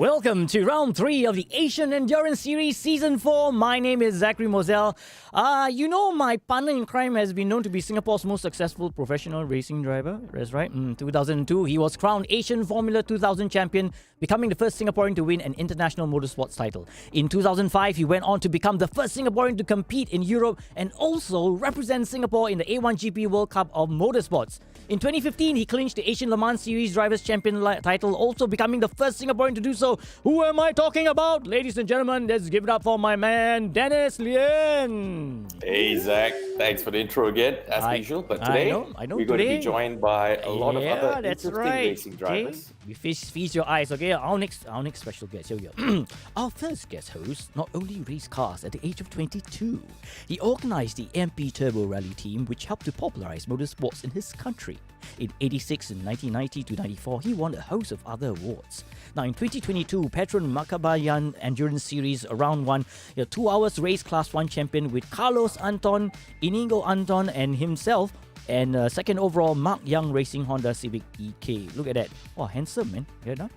Welcome to round 3 of the Asian Endurance Series Season 4. My name is Zachary Moselle. My partner in crime has been known to be Singapore's most successful professional racing driver. That's right. In 2002, he was crowned Asian Formula 2000 champion, becoming the first Singaporean to win an international motorsports title. In 2005, he went on to become the first Singaporean to compete in Europe and also represent Singapore in the A1GP World Cup of Motorsports. In 2015, he clinched the Asian Le Mans Series Drivers' Champion title, also becoming the first Singaporean to do so. Who am I talking about? Ladies and gentlemen, let's give it up for my man, Dennis Lien. Hey, Zach. Thanks for the intro again, as usual. But today, I know we're going to be joined by a lot of other that's interesting right. racing drivers. Okay. We feast your eyes, okay? Our next special guest, here we go. Our first guest host not only raced cars at the age of 22, he organized the MP Turbo Rally team, which helped to popularize motorsports in his country. In 86 and 1990 to 94, he won a host of other awards. Now, in 2022, Petron Makabayan Endurance Series Round 1, a 2 hours race Class 1 champion with Carlos Anton, Inigo Anton, and himself, and second overall Mark Young Racing Honda Civic EK. Look at that. Oh, handsome, man. Yeah, no?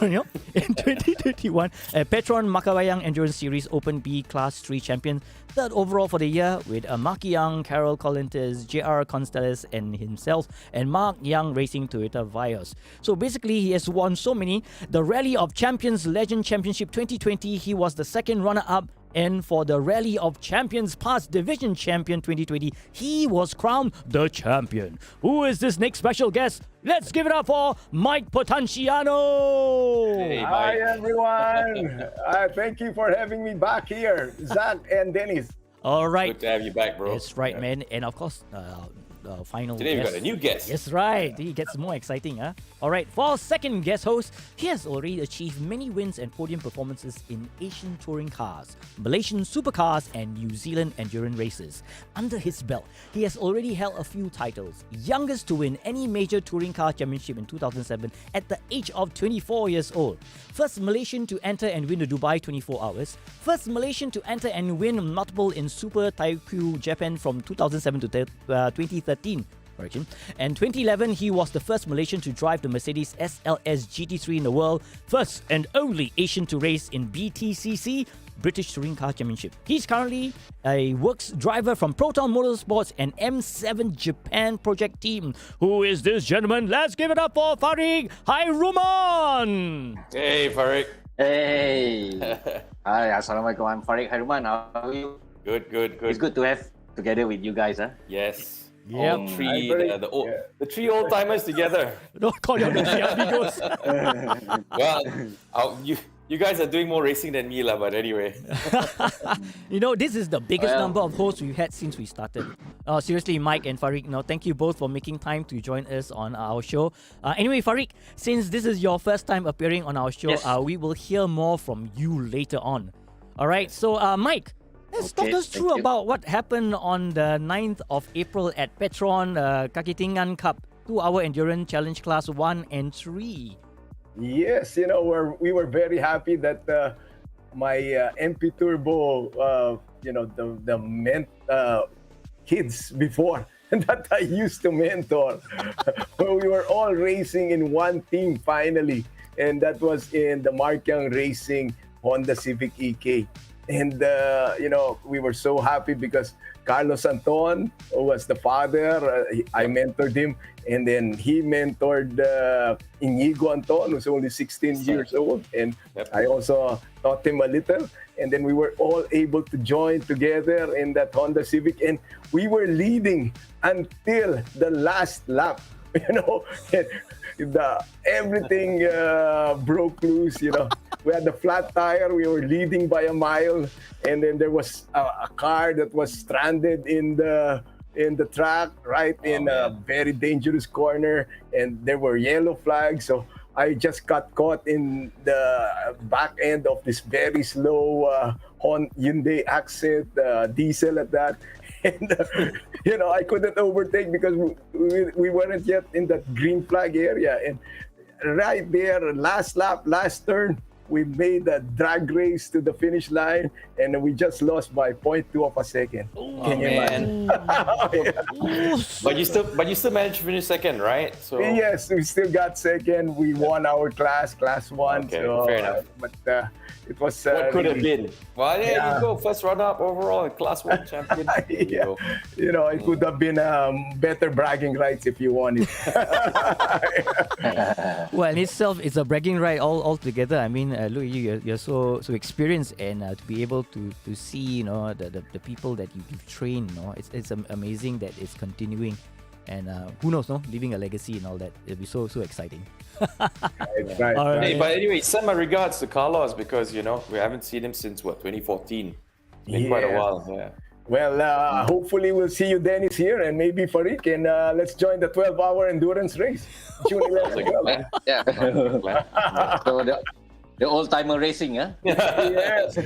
In 2021, Petron Makabayang Endurance Series Open B Class 3 champion, third overall for the year with Mark Young, Carol Collintes, JR Constellas, and himself, and Mark Young Racing Toyota Vios. So basically, he has won so many. The Rally of Champions Legend Championship 2020, he was the second runner-up. And for the Rally of Champions Past Division Champion 2020, he was crowned the champion. Who is this next special guest? Let's give it up for Mike Potenciano. Hey, Mike. Hi, everyone. Thank you for having me back here, Zach and Dennis. All right. Good to have you back, bro. That's right, man. And of course, final Today guest. we've got a new guest. That's right. He gets more exciting, huh? All right. For our second guest host, he has already achieved many wins and podium performances in Asian touring cars, Malaysian supercars, and New Zealand endurance races. Under his belt, he has already held a few titles. Youngest to win any major touring car championship in 2007 at the age of 24 years old. First Malaysian to enter and win the Dubai 24 Hours. First Malaysian to enter and win multiple in Super Taikyu Japan from 2007 to 2013. And 2011, he was the first Malaysian to drive the Mercedes SLS GT3 in the world, first and only Asian to race in BTCC, British Touring Car Championship. He's currently a works driver from Proton Motorsports and M7 Japan project team. Who is this gentleman? Let's give it up for Farid Hairuman. Hey, Farid. Hey. Hi, Assalamualaikum. I'm Farid Hairuman. How are you? Good. It's good to have together with you guys. Yes. Yep. All three, the three old timers together. Don't call your amigos. Well, you guys are doing more racing than me, but anyway. This is the biggest number of hosts we've had since we started. Seriously, Mike and Farid, thank you both for making time to join us on our show. Anyway, Farid, since this is your first time appearing on our show, Yes. we will hear more from you later on. All right, so Mike, let's talk us through about what happened on the 9th of April at Petron Kakitingan Cup 2-hour endurance challenge class 1 and 3. Yes, we were very happy that my MP Turbo, the kids before that I used to mentor, we were all racing in one team finally, and that was in the Mark Young Racing Honda Civic EK. And, we were so happy because Carlos Anton was the father. I mentored him. And then he mentored Inigo Anton, who's only 16 years old. And I also taught him a little. And then we were all able to join together in that Honda Civic. And we were leading until the last lap. Everything broke loose. We had the flat tire. We were leading by a mile, and then there was a car that was stranded in the track, right in a very dangerous corner, and there were yellow flags. So I just got caught in the back end of this very slow Hyundai Accent diesel at that. And, I couldn't overtake because we weren't yet in that green flag area. And right there, last lap, last turn, we made a drag race to the finish line, and we just lost by 0.2 of a second. Can you imagine? But you still managed to finish second, right? So Yes, we still got second. We won our class one. Okay, so, fair enough. But it was what could have really- been? Well, yeah, Yeah. you go first runner-up overall and Class 1 champion. There you Yeah. go. You know, it could have been better bragging rights if you wanted. Well, in itself, it's a bragging right all together. I mean, look at you, you're so experienced, and to be able to see, the people that you've trained, it's amazing that it's continuing, and who knows, leaving a legacy and all that. It'll be so exciting. Right. All right. Hey, but anyway, send my regards to Carlos because, we haven't seen him since, 2014? It's been quite a Yeah. while, yeah. Well, hopefully we'll see you, Dennis, here, and maybe Farik, and let's join the 12-hour endurance race. June 11th. Man. Yeah. So the old-timer racing, huh? Yes.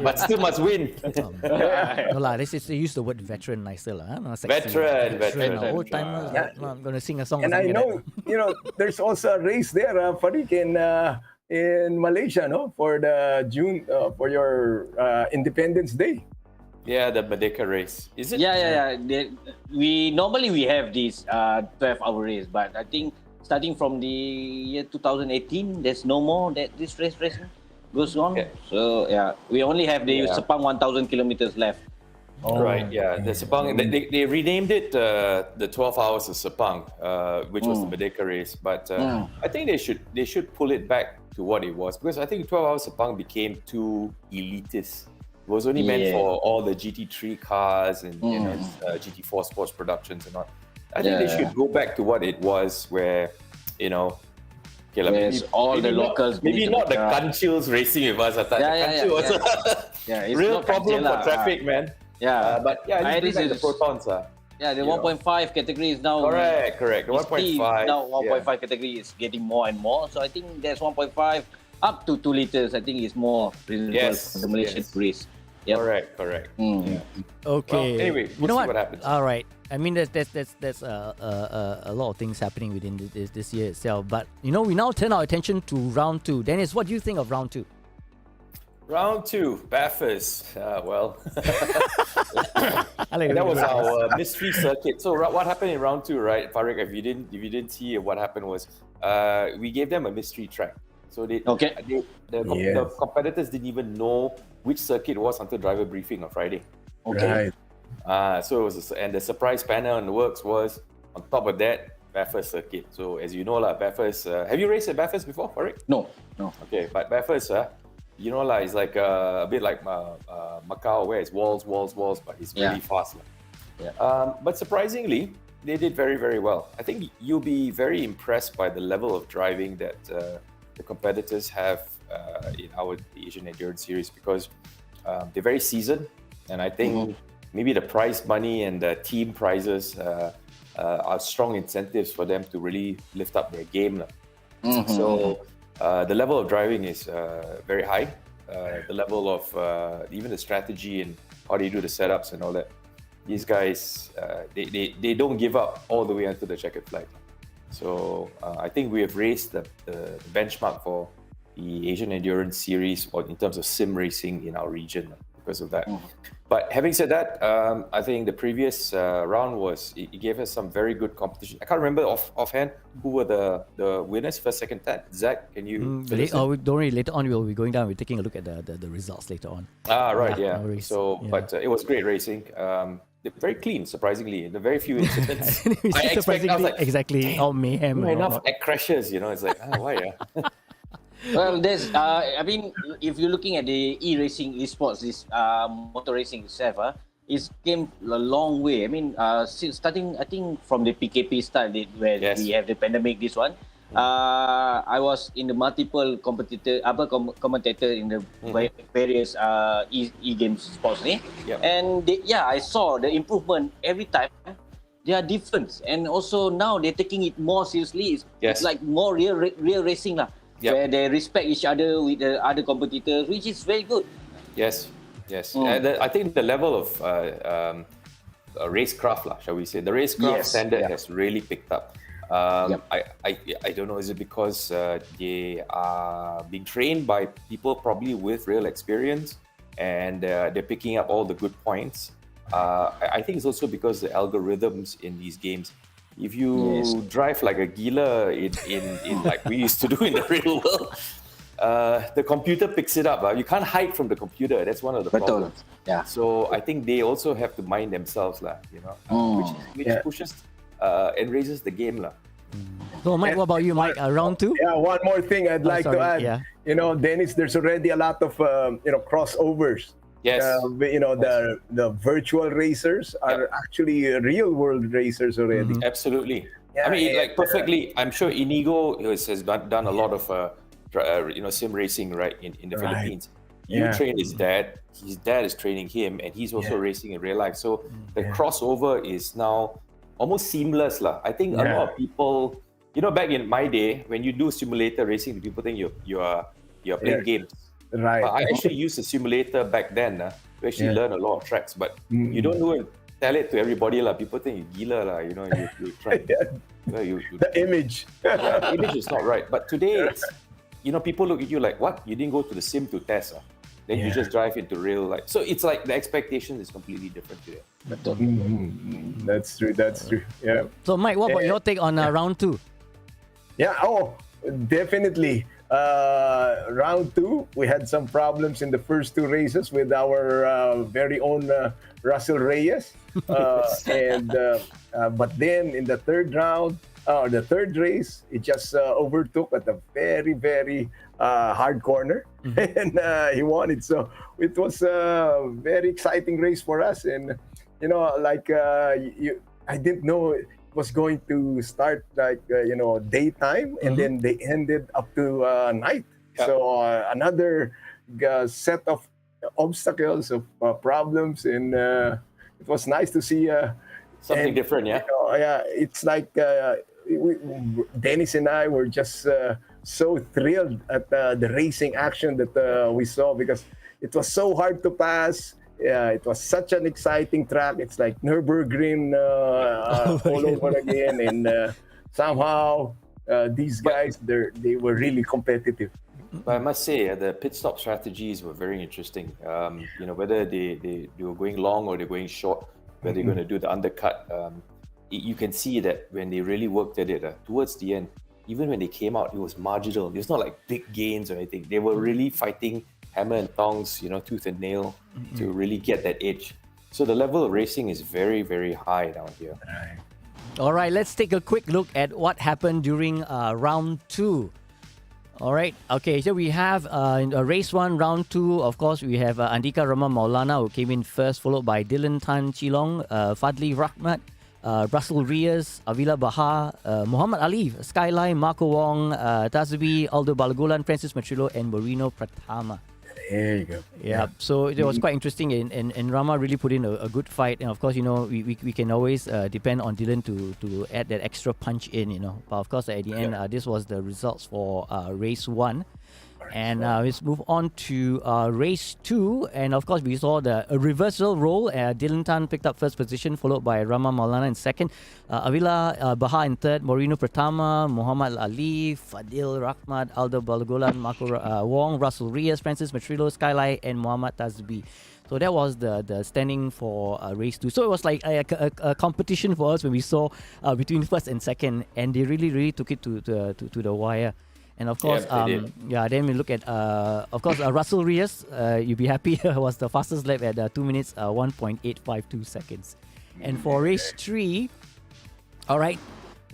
But still must win. No lah, they use the word veteran nicer lah. No, sexy. Veteran. Old timers. Yeah. I'm gonna sing a song. And or I something like know, there's also a race there, Farik, in Malaysia, no, for the June, for your Independence Day. Yeah, the Merdeka race. Is it? Yeah. We normally have this 12-hour race, but I think starting from the year 2018, there's no more that this race goes on. Okay. So yeah, we only have the Yeah. Sepang 1,000 kilometers left. Right, yeah. The Sepang, they renamed it the 12 hours of Sepang, which was the Merdeka race. But I think they should pull it back to what it was, because I think 12 hours Sepang became too elitist. It was only meant for all the GT3 cars and GT4 sports productions and all. I think they should go back to what it was, where okay, like Yes, all the locals maybe being not the the- Kanchils racing with us. I thought Yeah, the yeah, Kanchil was Yeah, it's real not problem Kancil for lah. traffic, man. Yeah, But yeah, I at least bring think back the it's- protons. Yeah, the you know. 1.5 category is now Correct. The it's 1.5. now 1.5 yeah. category is getting more and more. So I think that's 1.5 up to 2 liters. I think is more reasonable Yes, for the Malaysian yes. race. Yep. Correct. Mm. Yeah. that. Okay. Well, anyway, you know we'll see what happens. All right. I mean, there's a lot of things happening within this year itself. But we now turn our attention to round 2. Dennis, what do you think of round 2? Round 2, Bathurst. Well, I like that was our mystery circuit. So what happened in round 2, right, Farik? If you didn't see, what happened was we gave them a mystery track. So the competitors didn't even know which circuit it was until driver briefing on Friday. Okay. Right. So it was, and the surprise panel in the works was on top of that Bathurst circuit. So as you know, Bathurst. Have you raced at Bathurst before, Farik? No. Okay, but Bathurst, it's like a bit like Macau, where it's walls, but it's really fast. Yeah. But surprisingly, they did very, very well. I think you'll be very impressed by the level of driving that the competitors have in our Asian Endurance Series, because they're very seasoned, and I think maybe the prize money and the team prizes are strong incentives for them to really lift up their game. So the level of driving is very high. The level of even the strategy and how they do the setups and all that. These guys, they don't give up all the way until the checkered flag. So I think we have raised the benchmark for the Asian Endurance Series, or in terms of sim racing in our region, because of that. But having said that, I think the previous round it gave us some very good competition. I can't remember offhand who were the winners, first, second, third. Zach, can you? Don't worry. Later on, we'll be going down. We're taking a look at the results later on. Right, yeah. No worries. So, Yeah. but it was great racing. They're very clean, surprisingly. The very few incidents. Surprisingly, exactly. All mayhem. and enough whatnot. crashes, it's like, why? Well, there's. I mean, if you're looking at the e-racing, esports, this motor racing itself, it came a long way. I mean, since starting, I think from the PKP start, where we have the pandemic, this one. I was in the multiple commentator in the various e-games sports, and I saw the improvement every time. They are different, and also now they're taking it more seriously. It's like more real racing lah. Where they respect each other with the other competitors, which is very good. Yes. And I think the level of racecraft, shall we say, the racecraft standard has really picked up. I don't know. Is it because they are being trained by people probably with real experience, and they're picking up all the good points? I think it's also because the algorithms in these games. If you drive like a gila in like we used to do in the real world, the computer picks it up. You can't hide from the computer. That's one of the problems. Yeah. So I think they also have to mind themselves, which pushes and raises the game, lah. So, Mike, what about you, Mike? Round two? Yeah, one more thing I'd like to add. Yeah. Dennis, there's already a lot of crossovers. Yes. The virtual racers are actually real world racers already. Absolutely. Yeah, I mean, like perfectly. I'm sure Inigo has done a lot of sim racing, right, in the Philippines. You train his dad is training him, and he's also racing in real life. So the crossover is now almost seamless, lah. I think a lot of people, back in my day, when you do simulator racing, people think you are playing games. Right. I actually used a simulator back then to actually learn a lot of tracks, but you don't do it. Tell it to everybody, lah. People think you gila, lah. You try. The image. The image is not right. But today, it's, people look at you like, what? You didn't go to the sim to test, Then you just drive into real life. So it's like the expectation is completely different today. That's true. Yeah. So, Mike, what about your take on round two? Yeah. Oh, definitely. Round two, we had some problems in the first two races with our very own Russell Reyes, but then in the third round, the third race, it just overtook at a very, very hard corner, and he won it. So it was a very exciting race for us, and I didn't know it was going to start like daytime, and then they ended up to night. So another set of obstacles, of problems, and it was nice to see something different. It's like Dennis and I were just so thrilled at the racing action that we saw, because it was so hard to pass. It was such an exciting track. It's like Nürburgring all over again, and somehow these guys, they were really competitive. But I must say, the pit stop strategies were very interesting. Whether they were going long or they're going short, whether they're going to do the undercut. You can see that when they really worked at it, towards the end, even when they came out, it was marginal. It was not like big gains or anything. They were really fighting hammer and tongs, tooth and nail, to really get that edge. So the level of racing is very, very high down here. All right, let's take a quick look at what happened during round two. All right, okay, so we have in race one, round two, of course, we have Andika Rama Maulana, who came in first, followed by Dylan Tan Chilong, Fadli Rahmat, Russell Reyes, Avila Bahar, Muhammad Ali, Skyline, Marco Wong, Tazbi, Aldo Balagulan, Francis Matrillo, and Marino Pratama. There you go. Yeah, so it was quite interesting, and Rama really put in a good fight. And of course, we can always depend on Dylan to add that extra punch in, But of course, at the end, this was the results for race one. And let's move on to race two. And of course, we saw a reversal role. Dylan Tan picked up first position, followed by Rama Maulana in second. Avila Bahar in third. Morino Pratama, Muhammad Ali, Fadil Rahmat, Aldo Balagulan, Marco Wong, Russell Reyes, Francis Matrillo, Skyline, and Muhammad Tazbi. So that was the standing for race two. So it was like a competition for us when we saw between first and second. And they really, really took it to the wire. And of course, then we look at, of course, Russell Reyes, you'll be happy, was the fastest lap at 2 minutes, 1.852 seconds. And for race three, all right,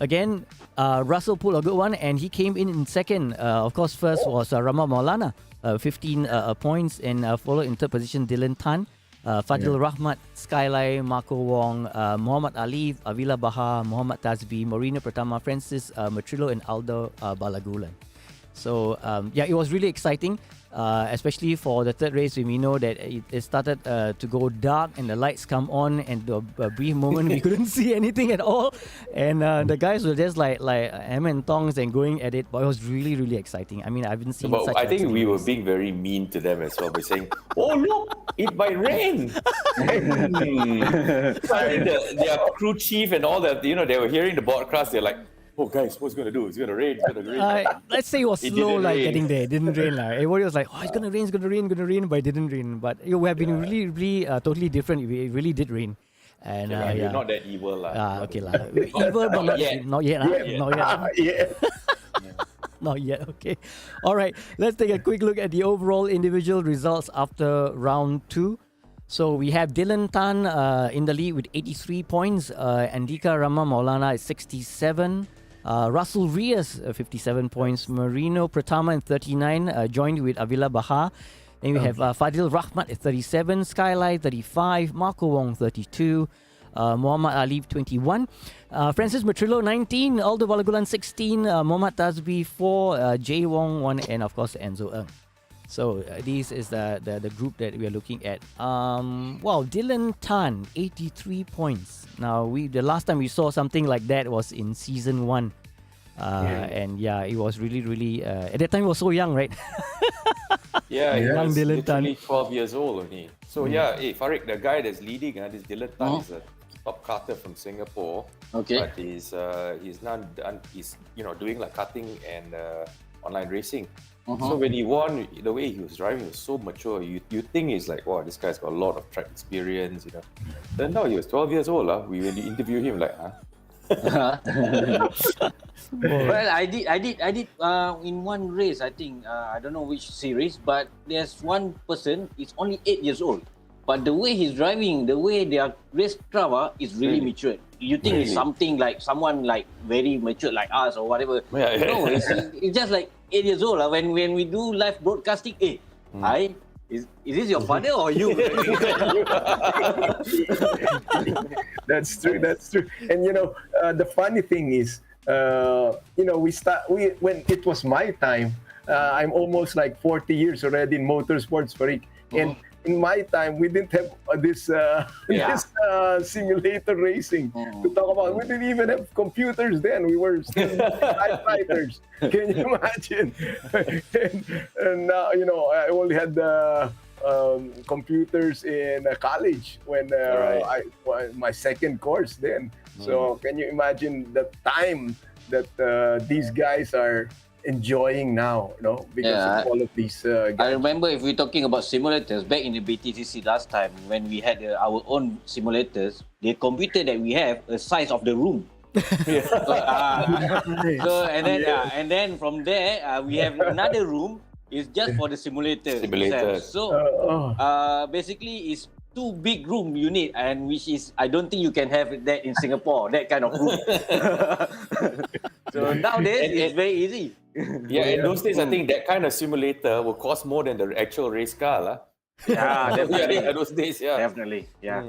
again, Russell pulled a good one, and he came in second. Of course, first was Rama Maulana, 15 points, and followed in third position Dylan Tan, Fadil Rahmat, Skyline, Marco Wong, Muhammad Ali, Avila Bahar, Muhammad Tazbi, Morino Pratama, Francis Matrillo, and Aldo Balagulan. So, it was really exciting, especially for the third race when we know that it started to go dark and the lights come on, and a brief moment we couldn't see anything at all. And the guys were just like hammer and tongs and going at it. But it was really, really exciting. I mean, I haven't seen such I think we were race. being very mean to them as well by saying, "Oh, look, it might rain." So I think their crew chief and all that, they were hearing the broadcast. They're like, oh guys, what's going to do? It's going to rain. It's going to rain. Let's say it was It slow, didn't like rain. getting there. It didn't rain, like everybody was like, "Oh, it's gonna rain, it's gonna rain, gonna rain," but it didn't rain. But it would have been really, really totally different if it really did rain. And Okay, man, yeah, you're not that evil, lah. okay lah. Evil, but not yet. not yet, Not yet. not yet. Yeah. Not yet, okay. All right, let's take a quick look at the overall individual results after round 2. So we have Dylan Tan in the lead with 83 points. Andika Rama Maulana is 67. Russell Rias, 57 points. Marino Pratama at 39, joined with Avila Bahar. Then we have Fadil Rahmat at 37, Skyline 35, Marco Wong 32, Muhammad Ali 21, Francis Matrillo 19, Aldo Balagulan 16, Muhammad Tazbi 4, Jay Wong 1, and of course Enzo Ng. So this is the group that we are looking at. Wow, Dylan Tan 83 points. Now the last time we saw something like that was in season 1. And yeah, it was really at that time he was so young, right? Yeah, he Young was Dylan Tan. literally 12 years old only. So yeah, hey, Farid, the guy that's leading, this Dylan Tan is a top karter from Singapore. Okay. But he's now done, he's doing like karting and online racing. So when he won, the way he was driving was so mature. You think he's like, wow, this guy's got a lot of track experience. Turned out he was 12 years old. When you interview him, like, Well, I did in one race, I think, I don't know which series, but there's one person, is only 8 years old. But the way he's driving, the way their race craft is really matured. You think it's something like someone like very mature like us or whatever. Yeah. No, it's just like 8 years old. When we do live broadcasting, is this your father or you? That's true. That's true. And the funny thing is, when it was my time, I'm almost like 40 years already in motorsports, Farik. And in my time, we didn't have this simulator racing to talk about. We didn't even have computers then. We were still typewriters. Can you imagine? and now, I only had computers in college when my second course then. So can you imagine the time that these guys are enjoying now, because of all of these guys. I remember, if we're talking about simulators, back in the BTCC last time, when we had our own simulators, the computer that we have, the size of the room. And then from there, we have another room. It's just for the simulator. So basically, it's 2 big room you need, and which is, I don't think you can have that in Singapore, that kind of room. So nowadays, it's very easy. Yeah, in those days, I think that kind of simulator will cost more than the actual race car. Yeah, definitely. In those days, yeah. Definitely, yeah.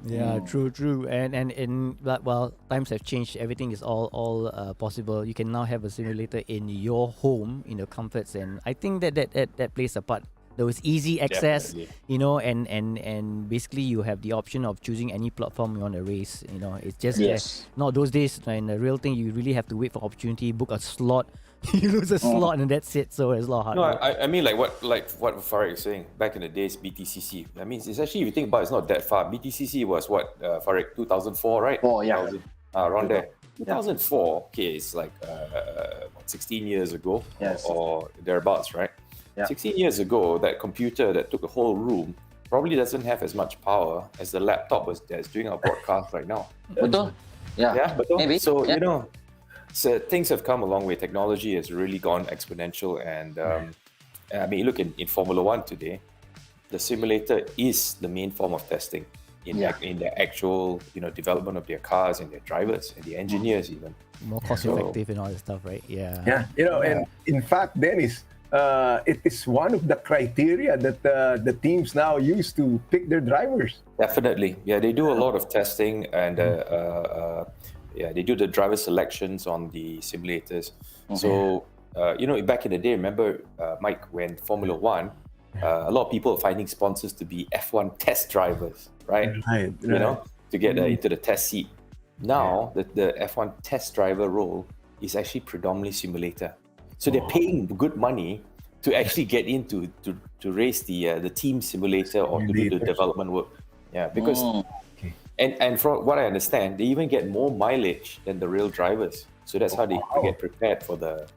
Yeah, true. And well, times have changed. Everything is all possible. You can now have a simulator in your home, in your comforts, and I think that plays a part. There was easy access, Definitely. and basically you have the option of choosing any platform you want to race. It's just Yes. not those days. And the real thing, you really have to wait for opportunity, book a slot. You lose a slot and that's it. So it's a lot harder. No, I mean what Farid is saying. Back in the days, BTCC. I mean, it's actually, if you think about it, it's not that far. BTCC was what, Farid, 2004, right? 2000, around there. 2004. Okay, it's like 16 years ago, Yes. or thereabouts, right? Yeah. 16 years ago, that computer that took a whole room probably doesn't have as much power as the laptop that's doing our broadcast right now. Betul? Yeah, but maybe. So Yeah. So things have come a long way. Technology has really gone exponential, and I mean, look in Formula One today, the simulator is the main form of testing in the actual development of their cars and their drivers and the engineers even. More cost effective and all that stuff, right? Yeah. Yeah, and in fact, Dennis, it is one of the criteria that the teams now use to pick their drivers. Definitely, yeah, they do a lot of testing, and they do the driver selections on the simulators. So back in the day, remember, Mike, when Formula One, a lot of people are finding sponsors to be F1 test drivers, right? Right. To get into the test seat. Now, the F1 test driver role is actually predominantly simulator. So they're paying good money to actually get into to race the team simulator or to do the development work. Yeah, because and from what I understand, they even get more mileage than the real drivers. So that's how they get prepared for the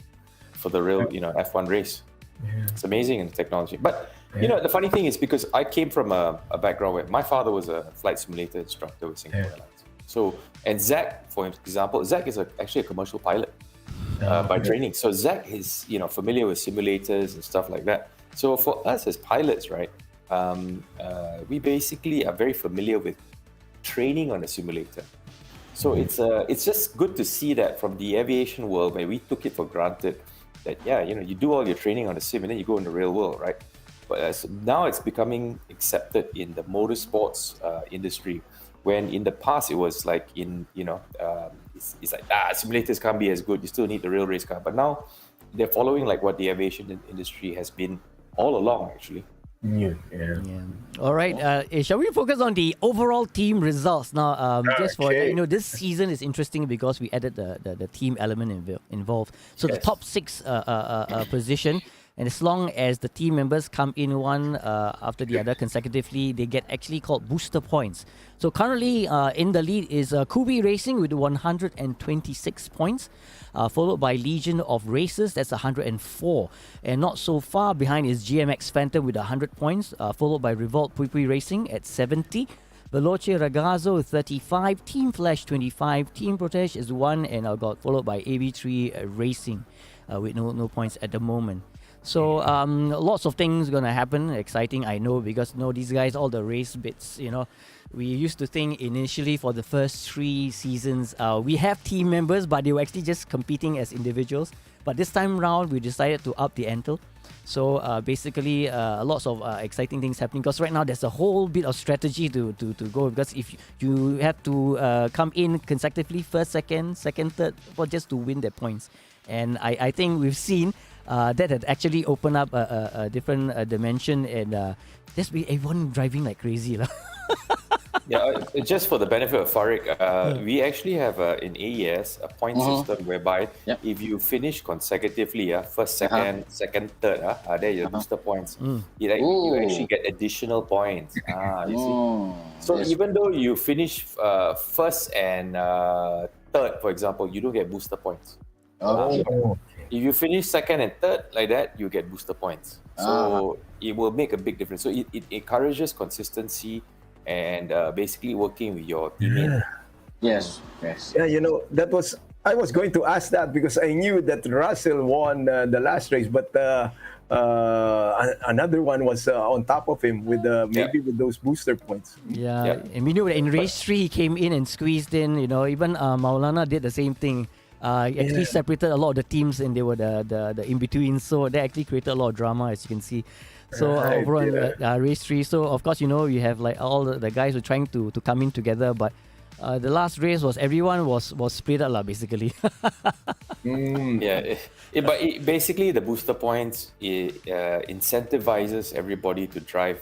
real F1 race. It's amazing in technology. But the funny thing is, because I came from a background where my father was a flight simulator instructor with Singapore Airlines. So, and Zach, for example, Zach is actually a commercial pilot by training. So Zach is familiar with simulators and stuff like that. So for us as pilots, right, we basically are very familiar with training on a simulator. So it's just good to see that from the aviation world, where we took it for granted that you do all your training on the sim and then you go in the real world, right? But now it's becoming accepted in the motorsports industry, when in the past it was like it's like simulators can't be as good. You still need the real race car. But now they're following like what the aviation industry has been all along, actually. Yeah. All right. Shall we focus on the overall team results now? Just for this season is interesting because we added the team element involved. So the top 6 position, and as long as the team members come in one after the other consecutively, they get actually called booster points. So currently in the lead is Kubi Racing with 126 points, followed by Legion of Races, that's 104. And not so far behind is GMX Phantom with 100 points, followed by Revolt Pui Racing at 70. Veloce Ragazzo 35, Team Flash 25, Team Protege is 1, and followed by AB3 Racing with no points at the moment. So lots of things gonna happen. Exciting, I know, because these guys, all the race bits, we used to think initially for the first 3 seasons we have team members, but they were actually just competing as individuals. But this time round we decided to up the ante. So basically lots of exciting things happening, because right now there's a whole bit of strategy to go, because if you have to come in consecutively first, second, third, for just to win the points. And I think we've seen that had actually opened up a different dimension, and just be everyone driving like crazy. Just for the benefit of Farik, we actually have in AES a point system whereby if you finish consecutively, first, second, third, there your booster points. You actually get additional points. You see? So even though you finish first and third, for example, you don't get booster points. If you finish second and third like that, you get booster points. So it will make a big difference. So it encourages consistency and basically working with your teammate. Yes. Yeah, I was going to ask that because I knew that Russell won the last race, but another one was on top of him with maybe with those booster points. And we knew that in race 3 he came in and squeezed in. Even Maulana did the same thing. Actually separated a lot of the teams, and they were the in between. So that actually created a lot of drama, as you can see. So overall in race 3, so of course you have like all the guys were trying to come in together, but the last race was everyone was split up basically. But basically the booster points incentivizes everybody to drive,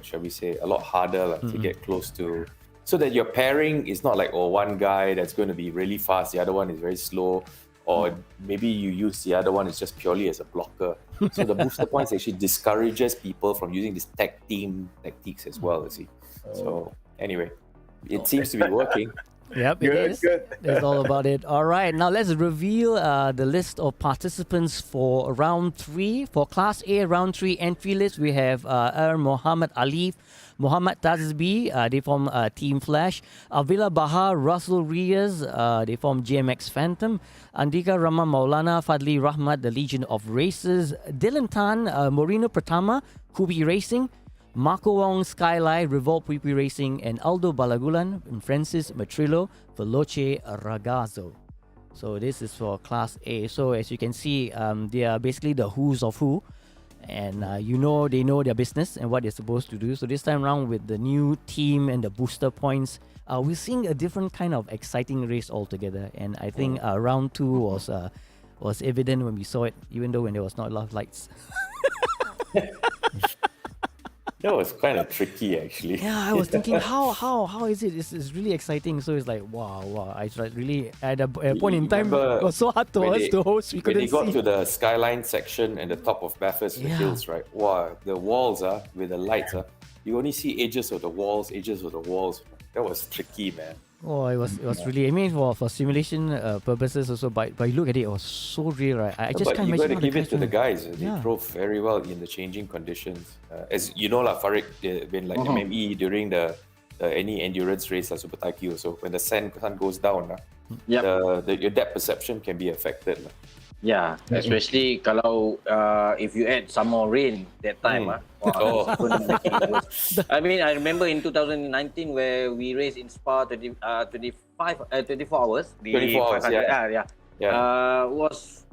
shall we say, a lot harder to get close to, so that your pairing is not like one guy that's going to be really fast, the other one is very slow. Or maybe you use the other one as just purely as a blocker. So the booster points actually discourages people from using this tag team tactics as well, you see. So anyway, it seems to be working. Yep, it is. Good. That's all about it. All right, now let's reveal the list of participants for round 3. For Class A round 3 entry list, we have Muhammad Alif, Muhammad Tazbi, they form Team Flash. Avila Bahar, Russell Reyes, they form GMX Phantom. Andika Rahman Maulana, Fadli Rahmat, the Legion of Races. Dylan Tan, Moreno Pratama, Kubi Racing. Marco Wong, Skyline, Revolt Pui Racing, and Aldo Balagulan and Francis Matrillo, Veloce Ragazzo. So this is for Class A. So as you can see, they are basically the who's of who. And they know their business and what they're supposed to do. So this time around with the new team and the booster points, we're seeing a different kind of exciting race altogether. And I think round 2 was evident when we saw it, even though when there was not a lot of lights. That was kind of tricky, actually. Yeah, I was thinking, how is it? It's really exciting. So it's like, wow. I really, at a point in time, it was so hard to us to host. We couldn't see. When they got to the skyline section and the top of Bathurst Hills, right? Wow, the walls with the lights, you only see edges of the walls. That was tricky, man. Oh, it was really. I mean, for simulation purposes also. But you look at it, it was so real, right? I just But can't you got imagine to how give it to the guys guys. They Yeah. drove very well in the changing conditions. As you know, like Farid, when like MME during the any endurance race like Super Taiki also, when the sun goes down, your depth perception can be affected. Yeah, especially kalau if you add some more rain that time. Oh. That's gonna make it worse. I mean, I remember in 2019 where we raced in Spa 24 hours. The 24 hours, 500, yeah. was,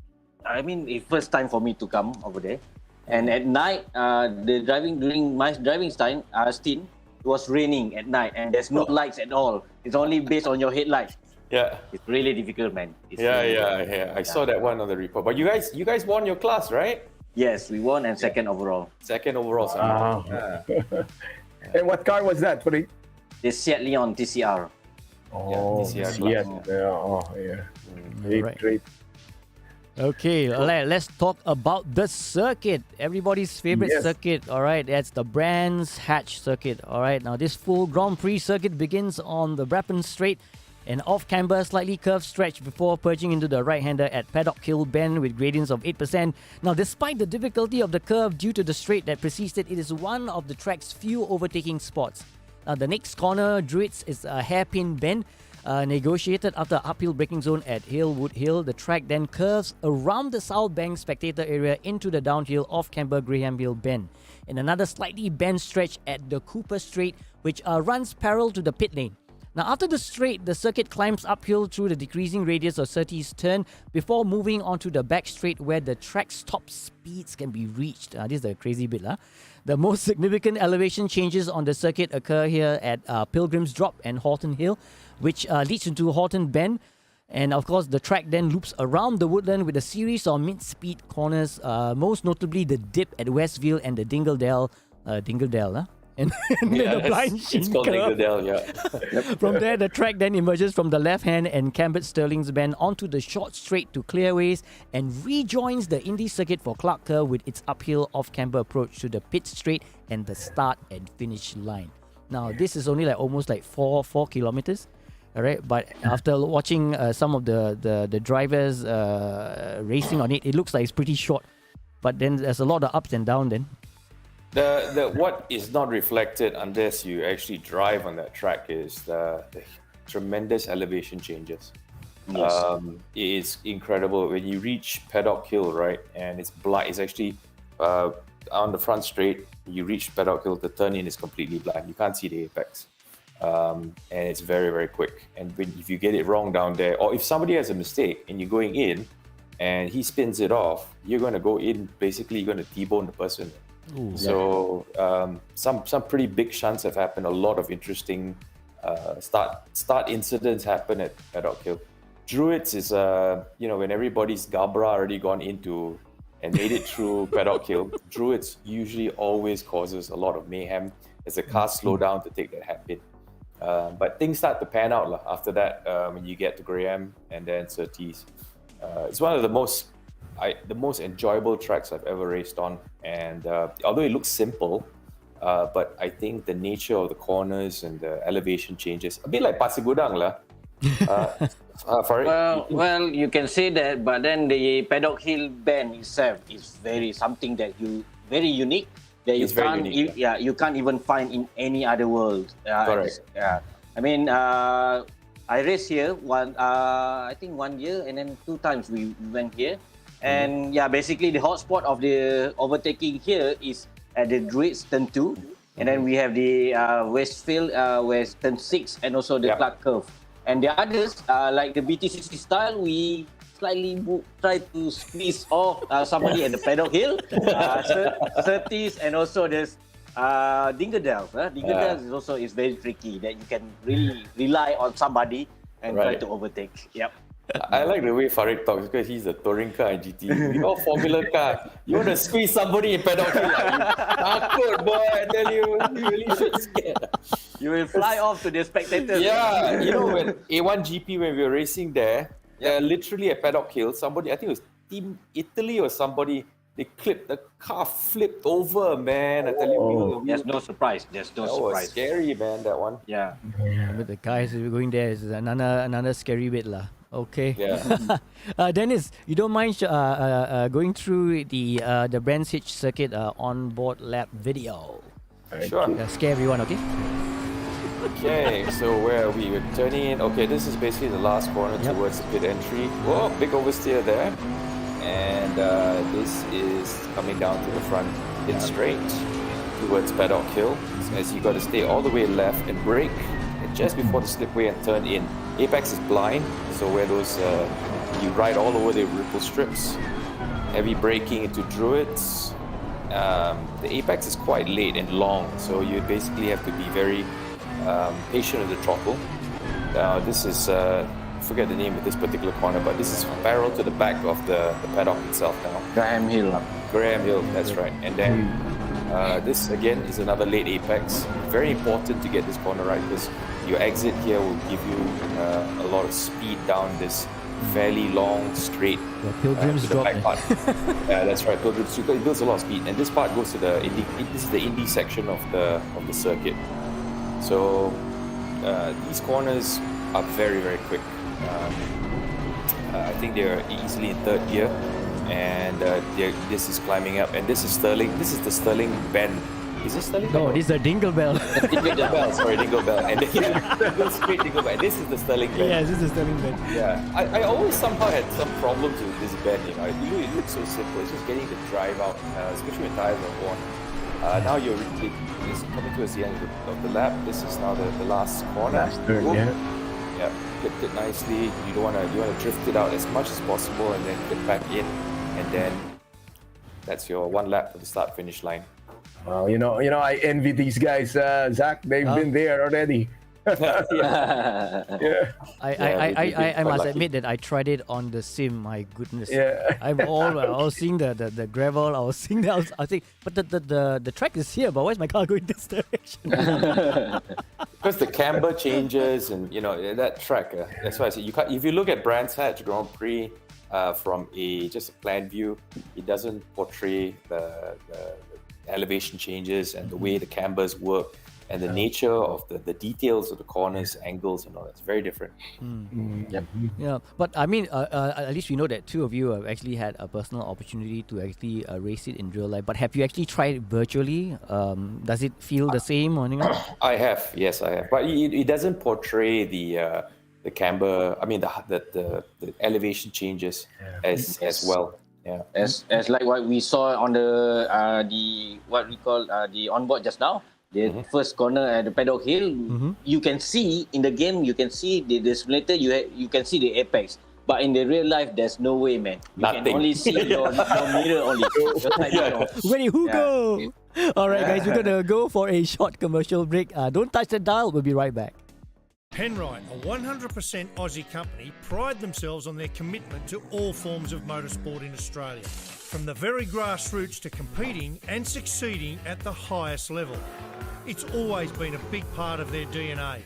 I mean, the first time for me to come over there. And at night, during my driving stint, it was raining at night and there's no lights at all. It's only based on your headlights. Yeah. It's really difficult, man. I saw that one on the report. But you guys won your class, right? Yes, we won and second overall. Second overall. Wow. Yeah. And what car was that, Farid? The Seat Leon TCR. Oh, TCR yes. class. Great, Right. great. Okay, let's talk about the circuit. Everybody's favorite Yes. circuit, all right? That's the Brands Hatch circuit, all right? Now, this full Grand Prix circuit begins on the Brabham Straight, an off-camber, slightly curved stretch before purging into the right-hander at Paddock Hill Bend with gradients of 8%. Now, despite the difficulty of the curve due to the straight that precedes it, it is one of the track's few overtaking spots. Now, the next corner, Druids, is a hairpin bend. Negotiated after uphill braking zone at Hillwood Hill, the track then curves around the South Bank spectator area into the downhill off-camber Graham Hill Bend. In another slightly bent stretch at the Cooper Straight, which runs parallel to the pit lane. Now, after the straight, the circuit climbs uphill through the decreasing radius of Surtees turn before moving onto the back straight where the track's top speeds can be reached. This is the crazy bit. The most significant elevation changes on the circuit occur here at Pilgrim's Drop and Horton Hill, which leads into Horton Bend. And of course, the track then loops around the woodland with a series of mid-speed corners, most notably the dip at Westville and the Dingledale. And then the blind It's shin called curve. Dingledale, yeah. From there, the track then emerges from the left hand and Cambridge Stirling's Bend onto the short straight to Clearways and rejoins the Indy circuit for Clark Kerr with its uphill off-camber approach to the pit straight and the start and finish line. Now, this is only almost 4 kilometers. All right, but after watching some of the drivers racing on it, it looks like it's pretty short. But then there's a lot of ups and downs then. The what is not reflected unless you actually drive on that track is the tremendous elevation changes. Yes. It's incredible when you reach Paddock Hill, right? And it's blind. It's actually on the front straight. You reach Paddock Hill, the turn in is completely blind. You can't see the apex, and it's very, very quick. And if you get it wrong down there, or if somebody has a mistake and you're going in, and he spins it off, you're going to go in. Basically, you're going to T-bone the person. Ooh. So some pretty big shunts have happened. A lot of interesting start incidents happen at Paddock Hill. Druids is when everybody's Gabra already gone into and made it through Paddock Hill. Druids usually always causes a lot of mayhem as the cars slow down to take that hairpin. But things start to pan out after that when you get to Graham and then Surtees. It's one of the most enjoyable tracks I've ever raced on, and although it looks simple, but I think the nature of the corners and the elevation changes a bit like Pasir Gudang Well, you can say that, but then the Paddock Hill Bend itself is very unique that you It's very can't unique, you can't even find in any other world. Correct. I mean, I raced here I think 1 year, and then 2 times we went here. And basically the hotspot of the overtaking here is at the Druids turn 2, and then we have the Westfield West turn 6, and also the Clark Curve. And the others, like the BT60 style, we slightly try to squeeze off somebody at the Paddock Hill, Surtees, and also there's Dingledale. Dingledale is very tricky, that you can really rely on somebody and try to overtake. Yep. I like the way Farid talks because he's a touring car and GT. We all Formula car. You want to squeeze somebody in Paddock Hill? Takut, boy, I tell you. You really should scared. You will fly off to the spectators. Yeah, when A1GP, when we were racing there, literally at Paddock Hill, somebody, I think it was Team Italy or somebody, the car flipped over, man. I tell you, There's no surprise. There's no that was surprise. scary, man. That one. Yeah. But the guys who are going there is another scary bit lah. Okay. Yeah. Dennis, you don't mind going through the Brands Hatch circuit on-board lap video? Sure. Scare everyone, okay? Okay, so where are we? We're turning in. Okay, this is basically the last corner towards the pit entry. Whoa, big oversteer there. And this is coming down to the front in straight towards Paddock Hill. As you got to stay all the way left and brake just before the slipway and turn in. Apex is blind, so where those you ride all over the ripple strips. Heavy braking into Druids. The apex is quite late and long, so you basically have to be very patient with the throttle. This is, forget the name of this particular corner, but this is parallel to the back of the paddock itself now. Graham Hill. Graham Hill, that's right. And then this again is another late apex. Very important to get this corner right because your exit here will give you a lot of speed down this fairly long straight Pilgrim's to the drop back part. Yeah, that's right. Pilgrim's it builds a lot of speed, and this part goes to the this is the Indy section of the circuit. So these corners are very quick. I think they're easily in third gear, and this is climbing up, and this is Sterling. This is the Sterling bend. Is this Sterling? No, this is the Dingle Bell. Dingle Bell. Sorry, Dingle Bell. And then goes straight Dingle Bell. This is the Sterling bend. Yes, this is the Sterling Bell. Yeah, I always somehow had some problems with this bend. You know, it looks so simple. It's just getting the drive out, especially when tires are worn. Now it's coming towards the end of the lap. This is now the last corner. Last turn, Whoop. yeah. Yeah, clipped it nicely. You want to drift it out as much as possible, and then get back in, and then that's your one lap to the start finish line. Wow, you know, I envy these guys, Zach. They've been there already. Yeah. I must lucky. admit that I tried it on the sim. My goodness. Yeah. I was seeing the gravel. I was seeing that. I was thinking, but the track is here. But why is my car going this direction? Because the camber changes, and that track. That's why I say you can't. If you look at Brands Hatch Grand Prix from just a plan view, it doesn't portray the elevation changes and the way the cambers work and the nature of the details of the corners, angles, and all that's very different. Yep. Yeah, but I mean, at least we know that two of you have actually had a personal opportunity to actually race it in real life. But have you actually tried it virtually? Does it feel the same or anything? I have, yes, I have. But it doesn't portray the camber. I mean, the elevation changes as well. Yeah. As like what we saw on the what we call the onboard just now, the first corner at the Paddock Hill, you can see in the game, you can see the simulator, you can see the apex. But in the real life, there's no way, man. You Nothing. can only see your mirror only. Just like, Where did who go? All right, guys, we're gonna go for a short commercial break. Don't touch the dial. We'll be right back. Penrite, a 100% Aussie company, pride themselves on their commitment to all forms of motorsport in Australia, from the very grassroots to competing and succeeding at the highest level. It's always been a big part of their DNA.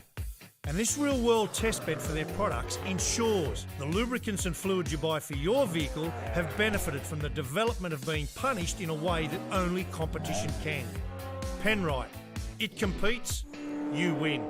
And this real-world testbed for their products ensures the lubricants and fluids you buy for your vehicle have benefited from the development of being punished in a way that only competition can. Penrite, it competes, you win.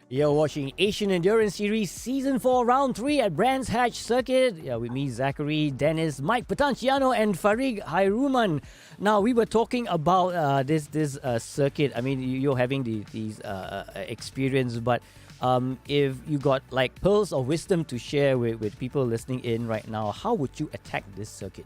You're watching Asian Endurance Series Season 4 Round 3 at Brands Hatch Circuit. Yeah, with me, Zachary, Dennis, Mike Patanciano, and Farig Hairuman. Now, we were talking about this circuit. I mean, you're having these experience, but if you got like pearls of wisdom to share with people listening in right now, how would you attack this circuit?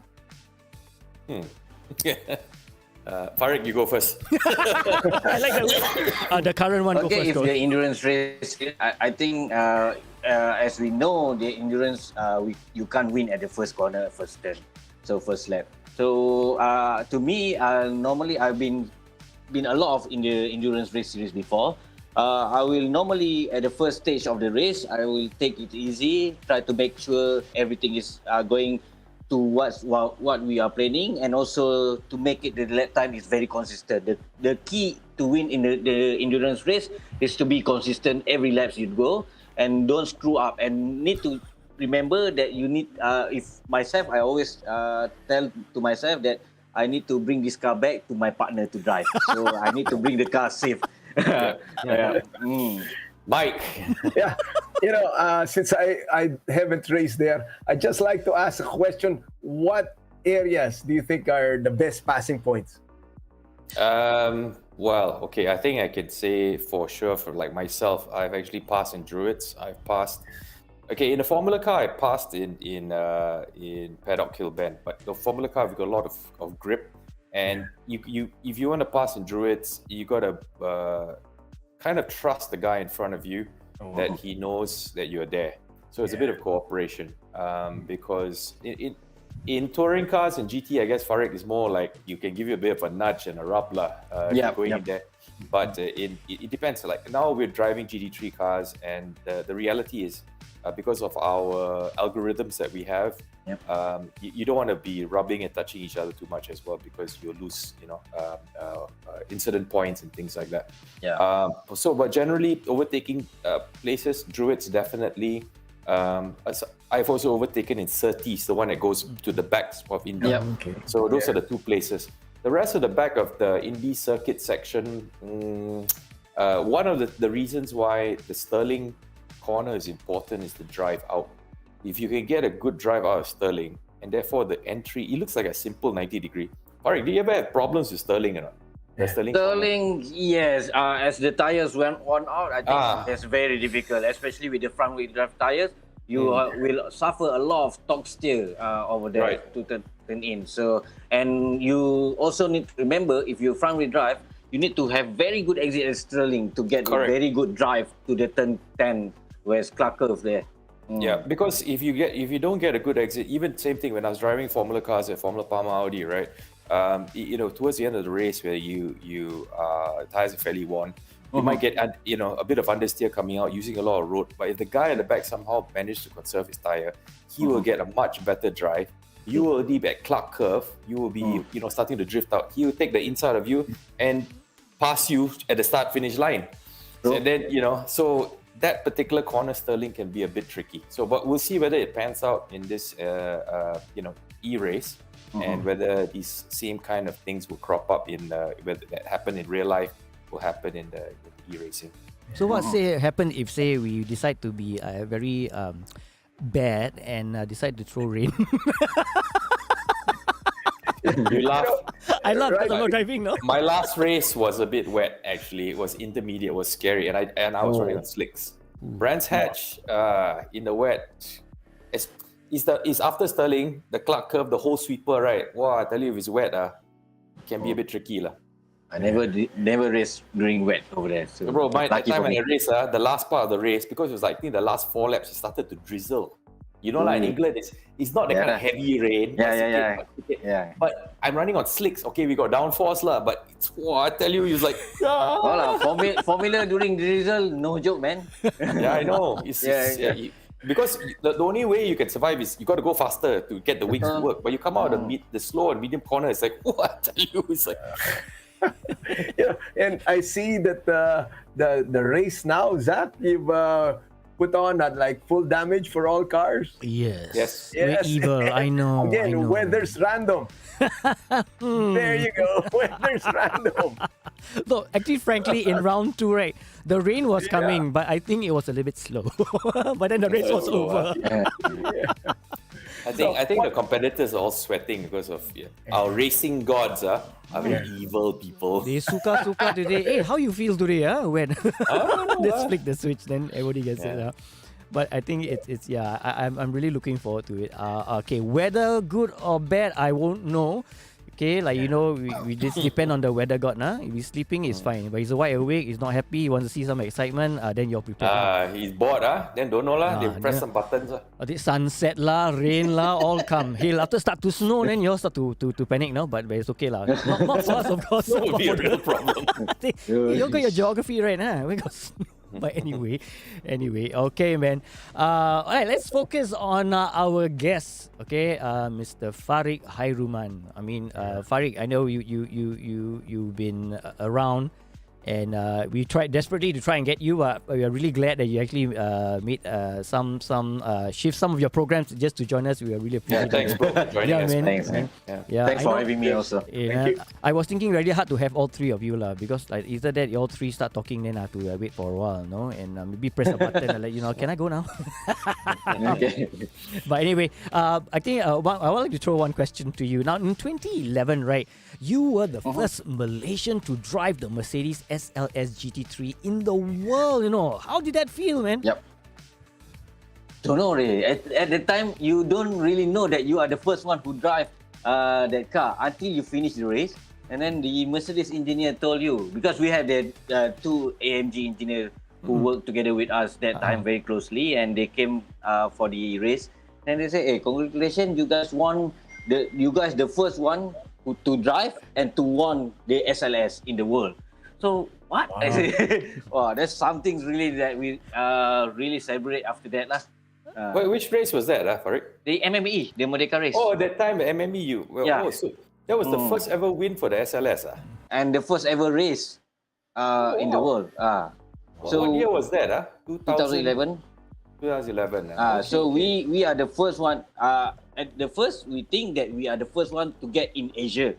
Farid, you go first. I like that. The current one. Okay, if go first. the endurance race, I think as we know, the endurance you can't win at the first corner, first turn, so first lap. So to me, normally I've been a lot of in the endurance race series before. I will normally at the first stage of the race, I will take it easy, try to make sure everything is going to what we are planning, and also to make it the lap time is very consistent. The key to win in the endurance race is to be consistent every laps you go and don't screw up, and need to remember that you need if myself, I always tell to myself that I need to bring this car back to my partner to drive. So I need to bring the car safe. Mike. Yeah, since I haven't raced there, I just like to ask a question. What areas do you think are the best passing points? Well, okay, I think I could say for sure for like myself, I've actually passed in Druids. I've passed. Okay, in the Formula car, I passed in Paddock Hill Bend, but the Formula car, we've got a lot of grip, and you if you want to pass in Druids, you gotta kind of trust the guy in front of you that he knows that you're there. So it's a bit of cooperation, because in touring cars and GT, I guess Farid is more like you can give you a bit of a nudge and a rub going in there. But it depends. Like now we're driving GT3 cars, and the reality is because of our algorithms that we have, you don't want to be rubbing and touching each other too much as well, because you'll lose, incident points and things like that. But generally overtaking places, Druids definitely. I've also overtaken in Surtees, the one that goes to the back of Indy. So those are the two places. The rest of the back of the Indy circuit section, one of the reasons why the Stirling corner is important is the drive out. If you can get a good drive out of Stirling, and therefore the entry, it looks like a simple 90 degree. Alright, do you ever have problems with Stirling or not? Stirling, yes. As the tires went on out, I think that's very difficult, especially with the front wheel drive tires. You will suffer a lot of torque steer over there to turn in. So, and you also need to remember, if you front wheel drive, you need to have very good exit at Stirling to get a very good drive to the turn 10, where's Clark Curve there. Yeah, because if you don't get a good exit, even same thing when I was driving Formula cars at Formula Palma Audi, right? Towards the end of the race where you tires are fairly worn, you might get a bit of understeer coming out using a lot of road. But if the guy at the back somehow managed to conserve his tire, he will get a much better drive. You will be at Clark Curve. You will be starting to drift out. He will take the inside of you and pass you at the start finish line. And then so that particular corner Stirling can be a bit tricky. So, but we'll see whether it pans out in this e-race. And whether these same kind of things will crop up in whether that happen in real life will happen in the e-racing. So what happen if we decide to be very bad and decide to throw rain? You laugh. I laugh because I'm not driving, no? My last race was a bit wet, actually. It was intermediate, it was scary, and I was running on slicks. Brands Hatch in the wet. Is after Stirling, the Clark Curve, the whole sweeper, right? Wow, I tell you, if it's wet, it can be a bit tricky. I never raced during wet over there. So bro, that time when I raced, the last part of the race, because it was like, I think the last 4 laps, it started to drizzle. In England, it's not the kind of heavy rain. But I'm running on slicks. Okay, we got downforce, but I tell you, it's like... Formula during drizzle, no joke, man. Yeah, I know. Because the only way you can survive is you got to go faster to get the wings to work. But you come out of the slow and medium corner, it's like, I tell you, it's like... And I see that the race now, Zach, you've put on at like full damage for all cars. Yes. Yes. We're evil. I know. Again, I know. weather's random. There you go. Weather's random. No, actually, frankly, in round 2, right, the rain was coming, but I think it was a little bit slow. But then the race was over. I think the competitors are all sweating because of our racing gods are very evil people. They suka today. Hey, how you feel today? When let's flick the switch, then everybody gets it. But I think it's I'm really looking forward to it. Okay, whether good or bad, I won't know. Okay, like we just depend on the weather god. If he's sleeping, it's fine. But he's wide awake, he's not happy, he wants to see some excitement. Then you're prepared. He's bored. Then don't know lah. They press some buttons. The sunset lah, rain lah, all come. Hey, after start to snow, then you all start to panic now. But it's okay lah. Not for us, of course. That would be a real problem. You got your geography right, huh? We got snow. But anyway, okay, man. All right, let's focus on our guest. Okay, Mr. Farid Hairuman. I mean, Farid, I know you've been around, and we tried desperately to try and get you. We are really glad that you actually made some shift some of your programs just to join us. We are really appreciate Thanks, bro. Joining us. man. Thanks, man. Yeah, Thanks for having me also. Yeah, Thank you. I was thinking very hard to have all three of you lah, because like either that you all three start talking, then I have to wait for a while, no, and maybe press a button and let you know. Can I go now? Okay. But anyway, I think I would like to throw one question to you. Now, in 2011, right, you were the first Malaysian to drive the Mercedes SLS GT3 in the world. How did that feel, man? Yep. Don't know really. At the time, you don't really know that you are the first one who drive that car until you finish the race. And then the Mercedes engineer told you, because we had the two AMG engineers who worked together with us that time very closely, and they came for the race. And they say, "Hey, congratulations, you guys won. You guys the first one to drive and to won the SLS in the world." So what? Wow. I say, wow, that's something really that we really celebrate after that lah. Which race was that, Farid? The MME, the Merdeka race. Oh, that time the MME. So that was the first ever win for the SLS. And the first ever race in the world. So what year was that? 2011. 2011. So we are the first one. At the first, we think that we are the first one to get in Asia.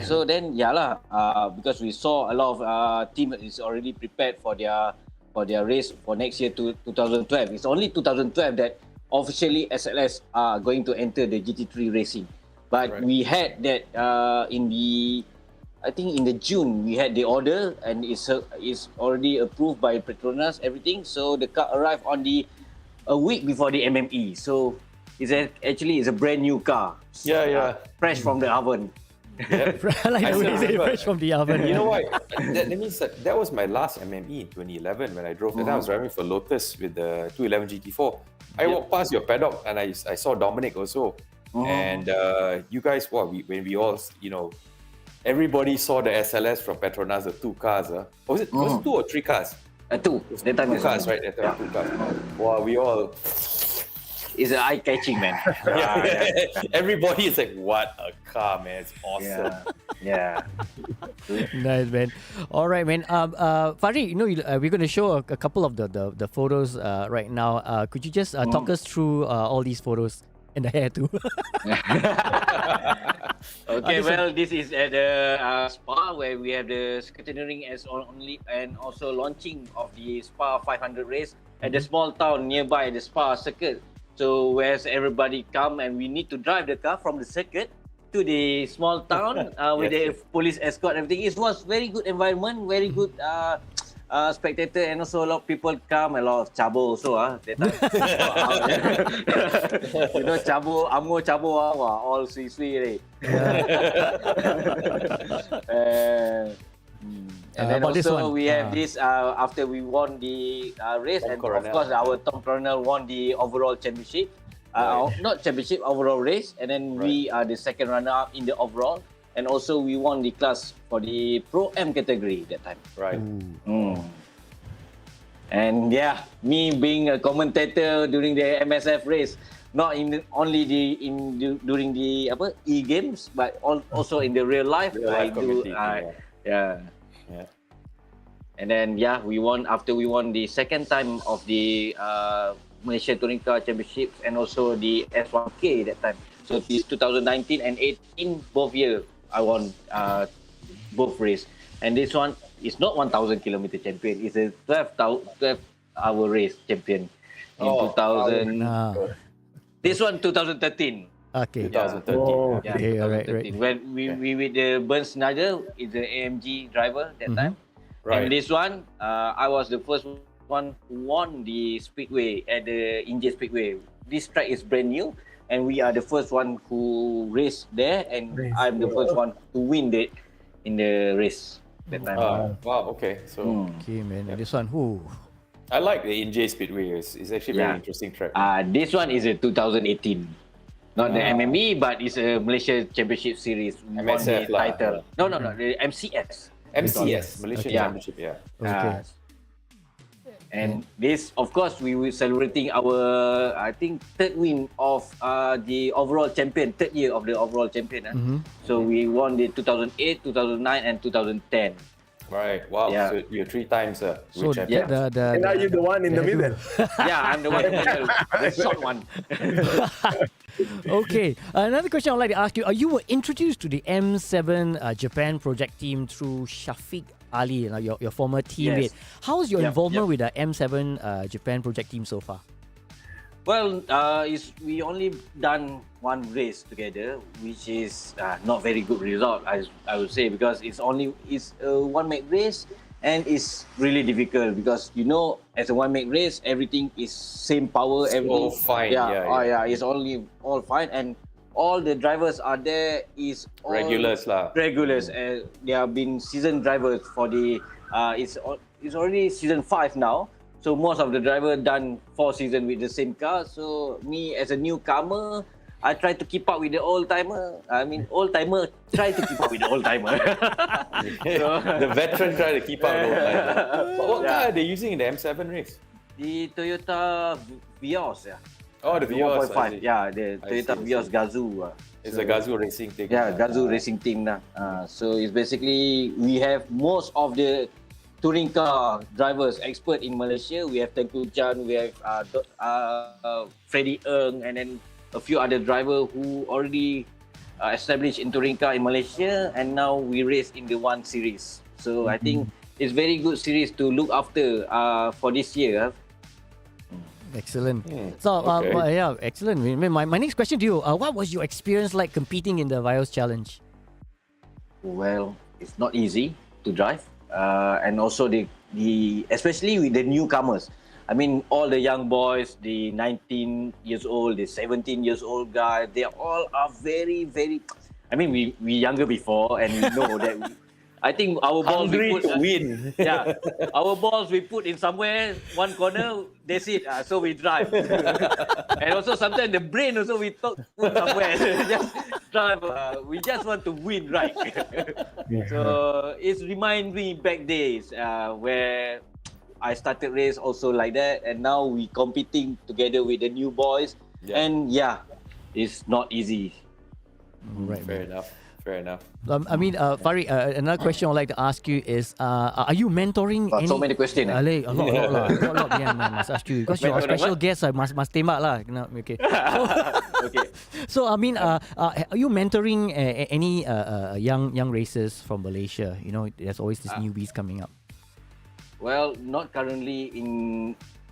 So then, because we saw a lot of team is already prepared for their race for next year to 2012. It's only 2012 that officially SLS are going to enter the GT3 racing. But we had that in the June we had the order, and it's already approved by Petronas, everything. So the car arrived on a week before the MME. So it's a brand new car. Fresh from the oven. Yep. Like the way they say fresh from the oven. You know what? That means that was my last MME in 2011 when I drove. And I was driving for Lotus with the 211 GT4. I walked past your paddock and I saw Dominic also. And you guys, when we all, everybody saw the SLS from Petronas, the two cars. Was it 2 or 3 cars? Two. That time 2 cars, right? That time 2 cars. Wow, we all... It's eye-catching, man. Everybody is like, what a car, man. It's awesome. Yeah. Nice, man. All right, man. Farid, we're going to show a couple of the photos right now. Could you just talk us through all these photos? And the hair too. Okay, well, this is at the Spa where we have the scrutineering as only, and also launching of the Spa 500 race at the small town nearby the Spa circuit. So whereas everybody come and we need to drive the car from the circuit to the small town with the police escort and everything. It was very good environment, very good spectator, and also a lot of people come, a lot of cabo also that time. Cabo, amo cabo, all sweet. And then also we have this after we won the race, and of course our Tom Coronel won the overall championship, not championship, overall race, and then we are the second runner-up in the overall, and also we won the class for the Pro M category that time. Right. And me being a commentator during the MSF race, not only during the E games, but also in the real life. I do. And then we won after we won the second time of the Malaysia Touring Car Championships and also the S1K that time. So this 2019 and 18 both year I won both race. And this one is not 1,000 kilometer champion. It's a 12-hour race champion in 2000. This one 2013. Okay. 2013. Oh, Yeah, okay, alright, 2013. When we with the Bernd Schneider is the AMG driver that time. Right. And this one, I was the first one who won the speedway at the Inje Speedway. This track is brand new, and we are the first one who raced there, and I'm the first one to win it in the race that time. Wow. Okay. So Okay, man. This one, who? I like the Inje Speedway. It's actually very interesting track. This one is a 2018. Not the MME, but it's a Malaysia Championship Series. We won MSF the lah. title. No, the MCS. MCS, Malaysia Championship. Yeah. Okay. And this, of course, we were celebrating our, I think, third win of the overall champion, third year of the overall champion. So we won the 2008, 2009, and 2010. Right. Wow. Yeah. So you're 3 times So champion. And are you the one in the middle? I'm the one in the middle, the short one. Okay. Another question I'd like to ask you. You were introduced to the M7 Japan project team through Shafiq Ali, your former teammate. Yes. How's your Yep, involvement with the M7 Japan project team so far? Well, we only done one race together, which is not very good result, I would say, because it's a one-make race, and it's really difficult because as a one-make race, everything is same power, everything. All fine. Yeah. It's only all fine, and all the drivers are there is all Regulars lah. Regulars, they have been seasoned drivers for the. It's already season 5 now. So most of the driver done 4 seasons with the same car. So me as a newcomer, I try to keep up with the old timer. Old timer try to keep up with the old timer. The veteran try to keep up with old timer. What car are they using in the M7 race? The Toyota Vios, Oh, the Vios. 1.5. Yeah, the Toyota Vios Gazoo. It's a Gazoo racing thing. Yeah, Gazoo racing team. So it's basically, we have most of the touring car drivers expert in Malaysia. We have Tengku Chan, we have Freddie Ng, and then a few other drivers who already established in touring car in Malaysia, and now we race in the one series. So I think it's very good series to look after for this year. Excellent. So, excellent. My next question to you, what was your experience like competing in the Vios Challenge? Well, it's not easy to drive. And also the especially with the newcomers. All the young boys, the 19 years old, the 17 years old guy, they all are very, very. We younger before, and we know that. I think our balls we put to win. Yeah, our balls we put in somewhere one corner. That's it. So we drive, and also sometimes the brain also we put somewhere. Just drive. We just want to win, right? So it reminds me back days where I started race also like that, and now we competing together with the new boys, and it's not easy. Right. Fair enough. Farid, another question I'd like to ask you is, are you mentoring any... So many questions. A lot. Yeah, I must ask you. Because you're a special guest, I must tembak lah. Okay. Okay. So, are you mentoring any young racers from Malaysia? There's always these newbies coming up. Well, not currently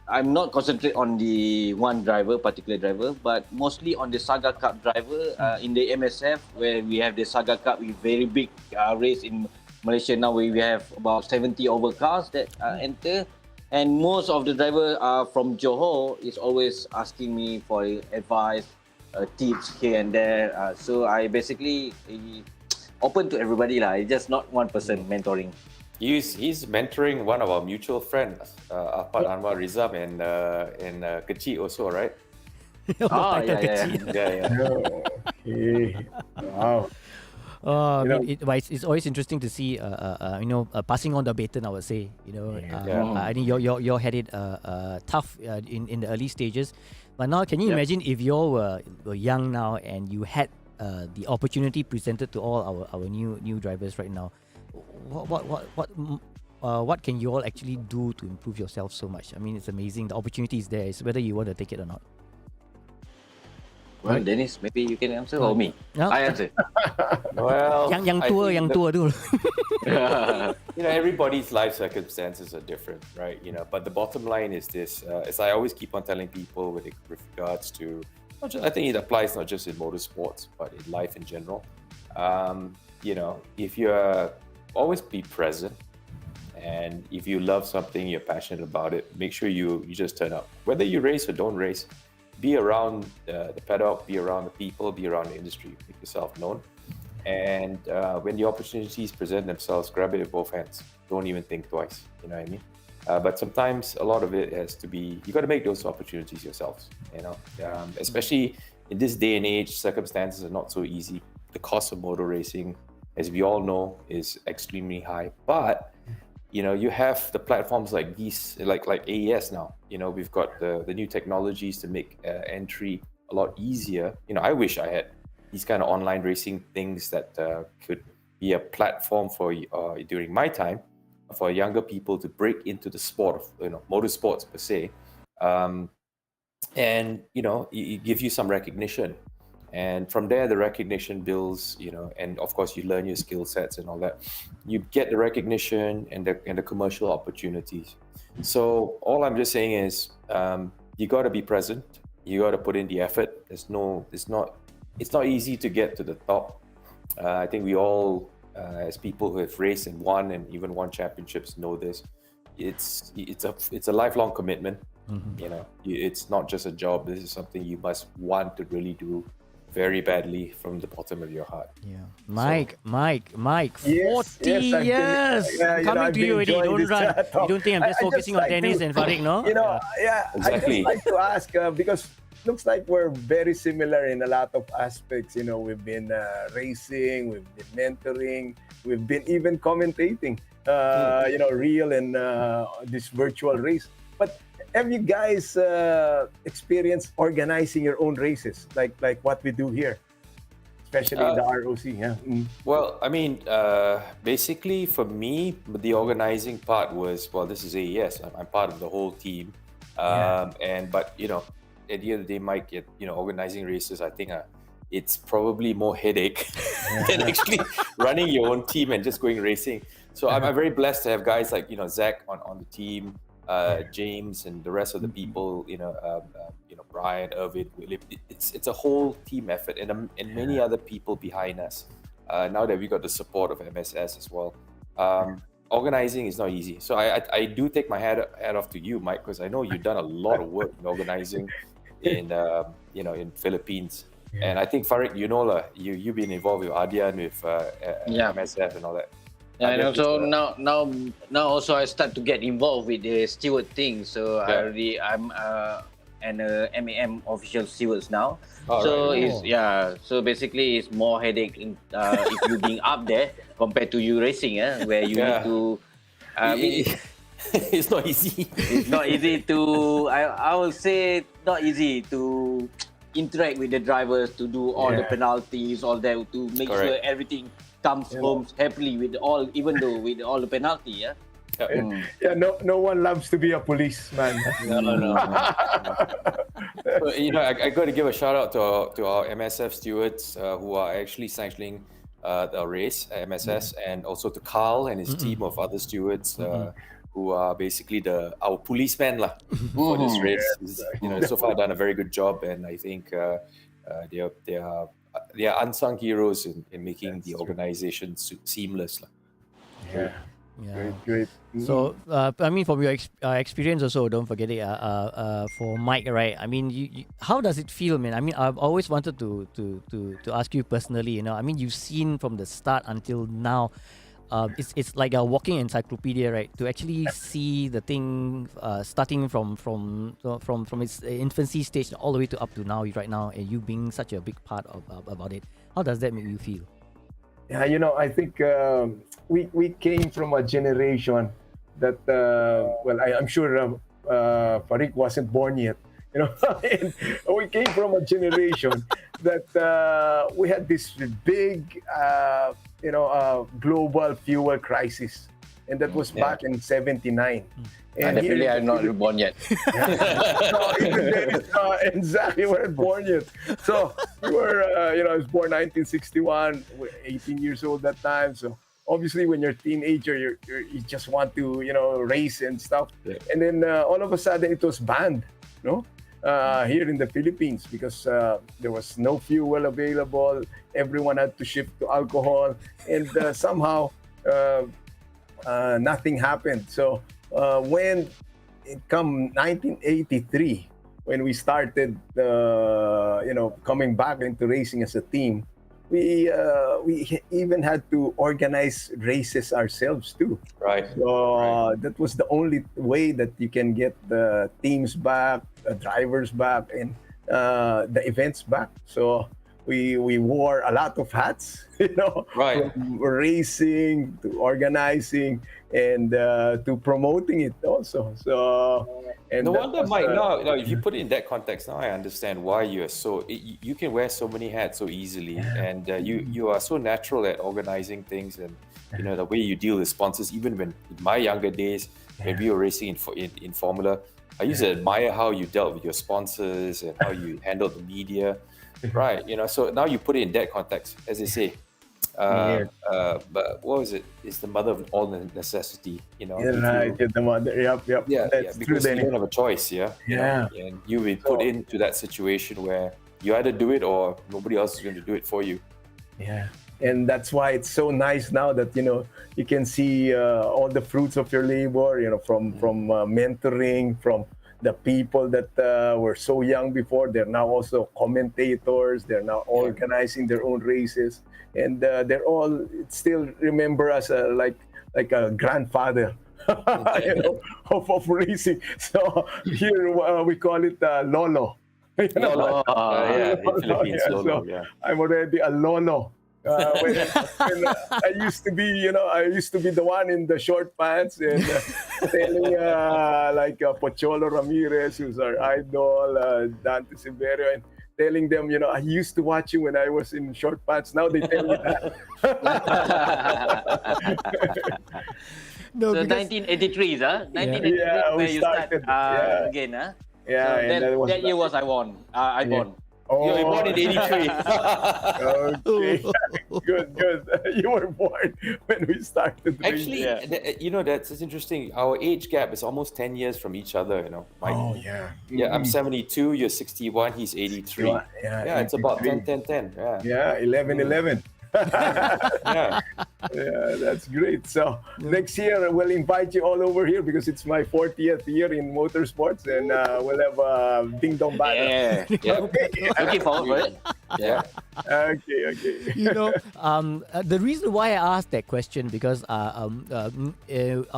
I'm not concentrate on the one particular driver, but mostly on the Saga Cup driver in the MSF, where we have the Saga Cup with very big race in Malaysia now. We have about 70 over cars that enter, and most of the drivers are from Johor is always asking me for advice, tips here and there. So I basically open to everybody lah. It's just not one person mentoring. He's mentoring one of our mutual friends, Ahmad Anwar Rizam and Kecil also, right? Yeah. Okay. Wow. It's always interesting to see, passing on the baton. I would say, I think you're headed tough in the early stages, but now can you imagine if you were young now and you had the opportunity presented to all our new drivers right now? What what can you all actually do to improve yourself so much? I mean, it's amazing. The opportunity is there. It's whether you want to take it or not. Well, Dennis, maybe you can answer or me. No. I answer. Well, Yang I tua, think yang the- tua dulu. everybody's life circumstances are different, right? But the bottom line is this: as I always keep on telling people with regards to, I think it applies not just in motorsports but in life in general. If you're always be present, and if you love something, you're passionate about it, make sure you just turn up. Whether you race or don't race, be around the paddock, be around the people, be around the industry, make yourself known. And when the opportunities present themselves, grab it with both hands. Don't even think twice. You know what I mean? But sometimes a lot of it has to be, you got to make those opportunities yourselves. Especially in this day and age, circumstances are not so easy. The cost of motor racing, as we all know, is extremely high. But you have the platforms like these, like AES now. We've got the new technologies to make entry a lot easier. I wish I had these kind of online racing things that could be a platform for during my time for younger people to break into the sport of motorsports per se, and it gives you some recognition, and from there the recognition builds, and of course you learn your skill sets and all that. You get the recognition and the commercial opportunities. So all I'm just saying is you got to be present, you got to put in the effort. It's not easy to get to the top. I think we all, as people who have raced and won and even won championships, know this. It's a lifelong commitment. It's not just a job. This is something you must want to really do very badly from the bottom of your heart. Yeah, Mike, 40 Yes, years coming I've to you been already. enjoying Don't this, run. talk. You don't think I'm just I focusing on like Dennis to- and Farid, no? Exactly. I just like to ask because looks like we're very similar in a lot of aspects. We've been racing, we've been mentoring, we've been even commentating. Real and this virtual race. But have you guys experienced organizing your own races, like what we do here, especially in the ROC? Yeah. Well, I mean, basically for me, the organizing part was, this is AES. I'm part of the whole team. But at the end of the day, Mike, organizing races, I think it's probably more headache than actually running your own team and just going racing. So I'm very blessed to have guys like, Zach on the team, James and the rest of the people, Brian, Irvin, William. It's a whole team effort, and many other people behind us. Now that we got the support of MSS as well, organizing is not easy. So I do take my hat off to you, Mike, because I know you've done a lot of work in organizing in Philippines. And I think Farid, you've been involved with Adian, with MSF and all that. Yeah, and also now also I start to get involved with the steward thing. So I'm an MAM official stewards now. So so basically it's more headache if you being up there compared to you racing, where you need to. It's not easy. It's not easy to. I will say not easy to interact with the drivers, to do all the penalties, all that, to make sure everything comes home happily with all the penalty. No one loves to be a policeman. No. I got to give a shout out to our MSF stewards who are actually sanctioning the race at MSS, and also to Carl and his team of other stewards who are basically our policemen for this race. So far done a very good job, and I think they are unsung heroes in making the organization seamless. Yeah. Great. So, I mean, from your experience also, don't forget it. For Mike, right? I mean, you how does it feel, man? I mean, I've always wanted to ask you personally. I mean, you've seen from the start until now. It's like a walking encyclopedia, right? To actually see the thing starting from its infancy stage all the way to up to now, right now, and you being such a big part about it. How does that make you feel? Yeah, I think we came from a generation that, I'm sure Farid wasn't born yet. And we came from a generation that we had this big, global fuel crisis. and that was back in '79. And Definitely, here I'm not born yet. no, even Dennis, exactly, weren't born yet. So we were, I was born 1961, we're 18 years old that time. So obviously, when you're a teenager, you just want to, race and stuff. Yeah. And then all of a sudden, it was banned, here in the Philippines because there was no fuel available. Everyone had to shift to alcohol, and somehow nothing happened. So when it come 1983, when we started, coming back into racing as a team, we even had to organize races ourselves too. Right. So that was the only way that you can get the teams back, the drivers back, and the events back. So we wore a lot of hats, Right. from racing to organizing and to promoting it also. So and No that wonder, was, Mike. Now, if you put it in that context, now I understand why you are so. You can wear so many hats so easily, and you are so natural at organizing things, and the way you deal with sponsors. Even when in my younger days, when we were racing in Formula, I used to admire how you dealt with your sponsors and how you handled the media, right? So now you put it in that context, as they say. But what was it? It's the mother of all necessity, Yeah, right, the mother. Yep. Yeah, That's because true, you Danny. don't have a choice, yeah. Yeah. And you will put into that situation where you either do it or nobody else is going to do it for you. Yeah, and that's why it's so nice now that you can see all the fruits of your labor. From mentoring, from the people that were so young before. They're now also commentators. They're now organizing their own races, and they're all still remember us like a grandfather. of racing. So here we call it Lolo. Lolo. Yeah, in Philippines, Yeah, Lolo, so yeah. I'm already a Lolo. When I used to be, the one in the short pants and telling like Pocholo Ramirez, who's our idol, Dante Silverio, and telling them, I used to watch you when I was in short pants. Now they tell me that. No, So because 1983, huh? 1983 Yeah, we where you start started, again, huh? Yeah, So and that year was I born. I born. You were born in '83. Okay. Good. You were born when we started. Actually, Yeah. that's interesting. Our age gap is almost 10 years from each other, Mike. Oh, yeah. Yeah, I'm 72, you're 61, he's 83. Yeah, It's about 83. 10. Yeah. Yeah, 11. Yeah. Yeah, that's great. So next year we'll invite you all over here because it's my 40th year in motorsports, and we'll have a ding dong battle. Yeah. Yeah. Looking forward for it. Yeah. Okay. The reason why I asked that question because a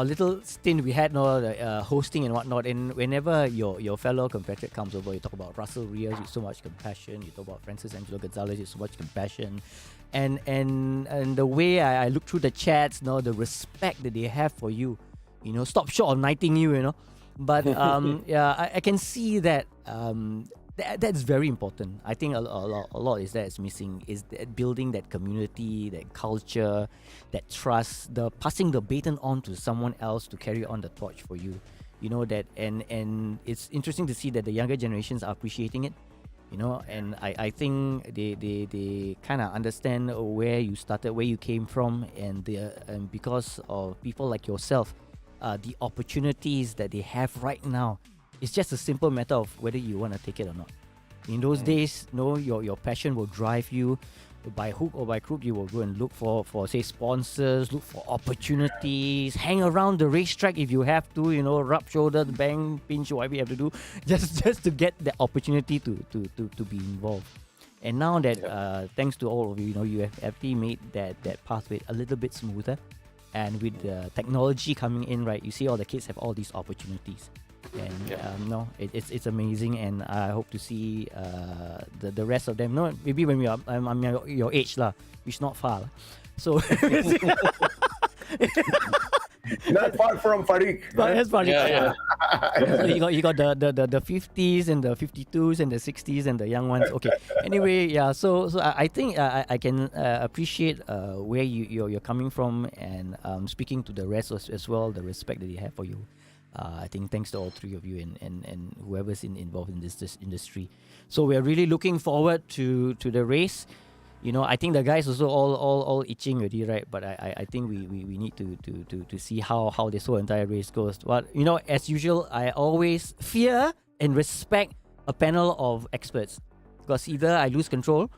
little stint we had hosting and whatnot, and whenever your fellow compatriot comes over, you talk about Russell Rios with so much compassion, you talk about Francis Angelo Gonzalez with so much compassion, and the way I look through the chats, the respect that they have for you, stop short of knighting you, but I can see that. That's very important. I think a lot is that is missing, is that building that community, that culture, that trust, the passing the baton on to someone else to carry on the torch for you. That and it's interesting to see that the younger generations are appreciating it. And I think they kind of understand where you started, where you came from, and because of people like yourself, the opportunities that they have right now. It's just a simple matter of whether you want to take it or not. In those days, your passion will drive you. By hook or by crook, you will go and look for say sponsors, look for opportunities, hang around the racetrack if you have to, rub shoulder, bang, pinch, whatever you have to do, just to get the opportunity to be involved. And now that thanks to all of you, you have actually made that pathway a little bit smoother. And with the technology coming in, right, you see all the kids have all these opportunities. And it's amazing, and I hope to see the rest of them. Maybe when I'm your age lah, which not far lah. So Not far from Farik. But that's funny. Yeah. So you got the 50s and the 52s and the 60s and the young ones. Okay. Anyway, yeah. So I think I can appreciate where you're coming from, and speaking to the rest as well, the respect that they have for you. I think thanks to all three of you and whoever's involved in this industry. So we're really looking forward to the race. You know, I think the guys also all itching already, right? But I think we need to see how this whole entire race goes. But you know, as usual, I always fear and respect a panel of experts, because either I lose control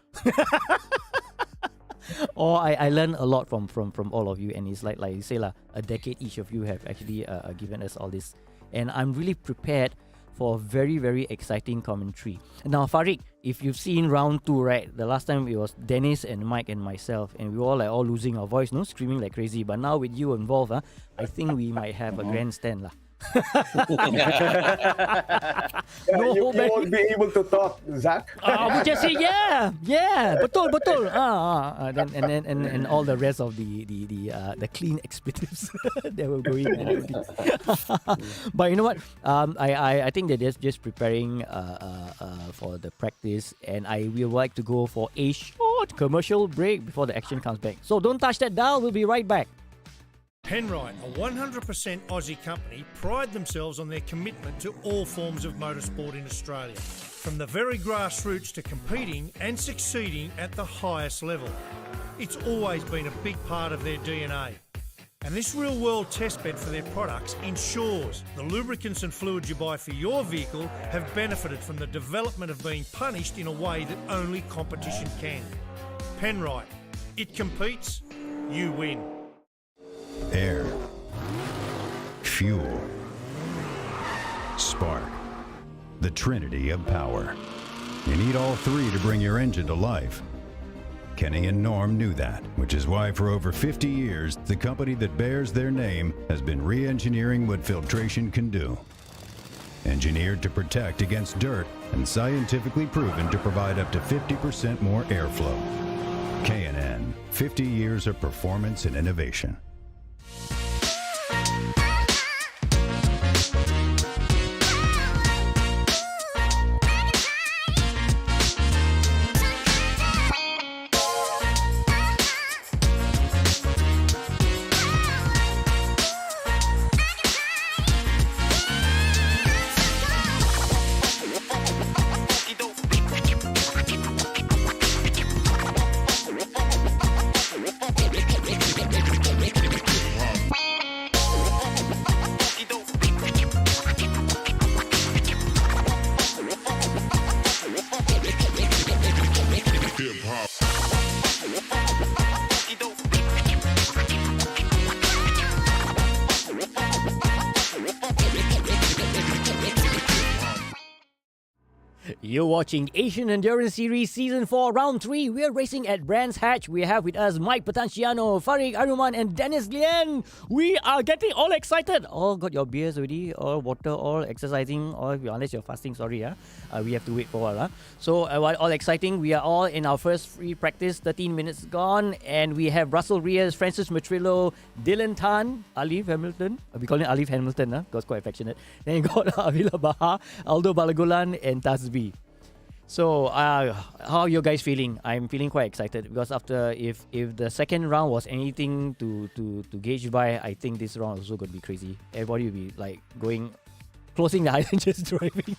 or I learn a lot from all of you. And it's like you say a decade each of you have actually given us all this, and I'm really prepared for very, very exciting commentary. Now, Farik, if you've seen round 2, right, the last time it was Dennis and Mike and myself, and we were all losing our voice, no, screaming like crazy. But now with you involved, I think we might have a grandstand. You won't be able to talk, Zach. We just say betul. And all the rest of the clean expletives that were going in. But you know what? I think they're just preparing for the practice, and I will like to go for a short commercial break before the action comes back. So don't touch that dial. We'll be right back. Penrite, a 100% Aussie company, pride themselves on their commitment to all forms of motorsport in Australia, from the very grassroots to competing and succeeding at the highest level. It's always been a big part of their DNA. And this real-world testbed for their products ensures the lubricants and fluids you buy for your vehicle have benefited from the development of being punished in a way that only competition can. Penrite, it competes, you win. Air, fuel, spark, the trinity of power. You need all three to bring your engine to life. Kenny and Norm knew that, which is why for over 50 years, the company that bears their name has been re-engineering what filtration can do. Engineered to protect against dirt and scientifically proven to provide up to 50% more airflow. K&N, 50 years of performance and innovation. You're watching Asian Endurance Series Season 4 Round 3. We're racing at Brands Hatch. We have with us Mike Patanciano, Farik Aruman and Dennis Lien. We are getting all excited. All got your beers already, all water, all exercising, or unless you're fasting, sorry. We have to wait for a while. So while all exciting, we are all in our first free practice, 13 minutes gone. And we have Russell Reyes, Francis Matrillo, Dylan Tan, Alif Hamilton. We call him Alif Hamilton, because quite affectionate. Then you got Avila Baha, Aldo Balagulan and Tasbi. So, how are you guys feeling? I'm feeling quite excited because after if the second round was anything to gauge by, I think this round is also going to be crazy. Everybody will be like closing the eyes and just driving.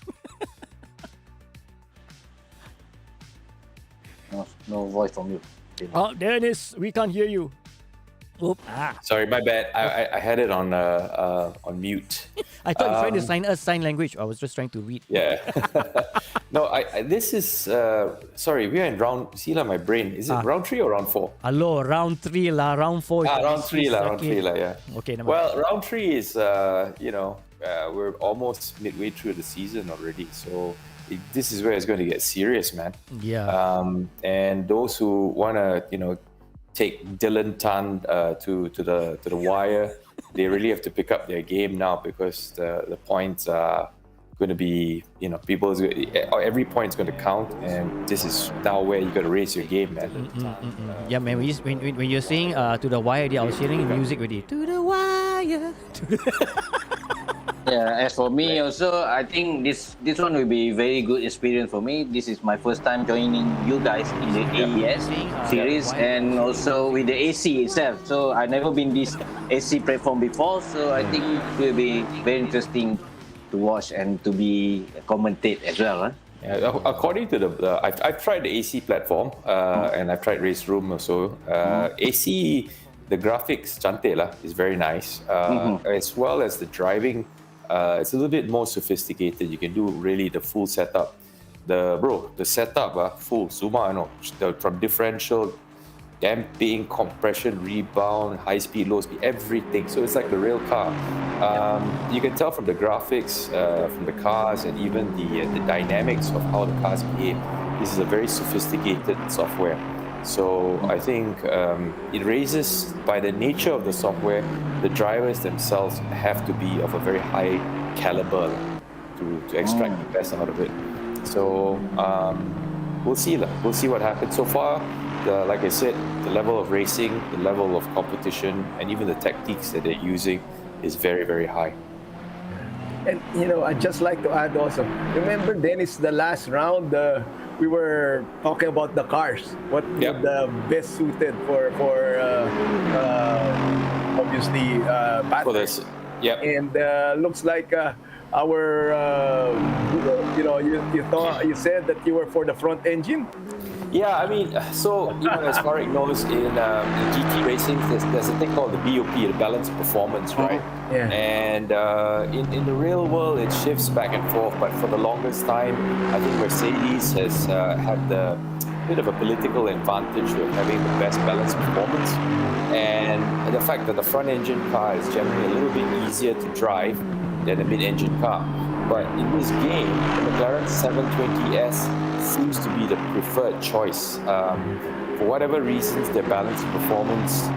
No voice from you. Oh, Dennis, we can't hear you. Oop. Sorry, my bad. I had it on mute. I thought you were trying to sign us sign language. I was just trying to read. Yeah. No, this is sorry. We are in round. See my brain. Is it round 3 or round 4? Hello, round 3 la, round 4. Round 3 la, round 3 la. Yeah. Okay. Well, round 3 is we're almost midway through the season already, so this is where it's going to get serious, man. Yeah. And those who wanna take Dylan Tan to the wire, they really have to pick up their game now, because the points are going to be, every point's going to count, and this is now where you got to raise your game, man. Yeah, man. When you're saying to the wire, I was hearing music already. To the wire. fire. Yeah, as for me also, I think this one will be very good experience for me. This is my first time joining you guys in the AES series and also with the AC itself. So I've never been this AC platform before, so I think it will be very interesting to watch and to be commentate as well. Yeah, according to I've tried the AC platform and I've tried Race Room also. AC, the graphics cantik lah, is very nice, as well as the driving. It's a little bit more sophisticated. You can do really the full setup. The setup full Zuma, from differential, damping, compression, rebound, high speed, low speed, everything. So it's like the real car. You can tell from the graphics, from the cars, and even the dynamics of how the cars behave. This is a very sophisticated software. So I think it raises, by the nature of the software, the drivers themselves have to be of a very high caliber to extract the best out of it. So we'll see. We'll see what happens. So far, like I said, the level of racing, the level of competition, and even the tactiques that they're using is very, very high. And I'd just like to add also, remember Dennis, the last round, we were talking about the cars. What would the best suited for obviously For this, and looks like our you said that you were for the front engine. Yeah, I mean, so as Farik knows, in GT racing, there's a thing called the BOP, the balance performance, right? Yeah. And in the real world, it shifts back and forth. But for the longest time, I think Mercedes has had the bit of a political advantage of having the best balance performance, and the fact that the front engine car is generally a little bit easier to drive than a mid-engine car. But in this game, the McLaren 720S seems to be the preferred choice. For whatever reasons, their balanced performance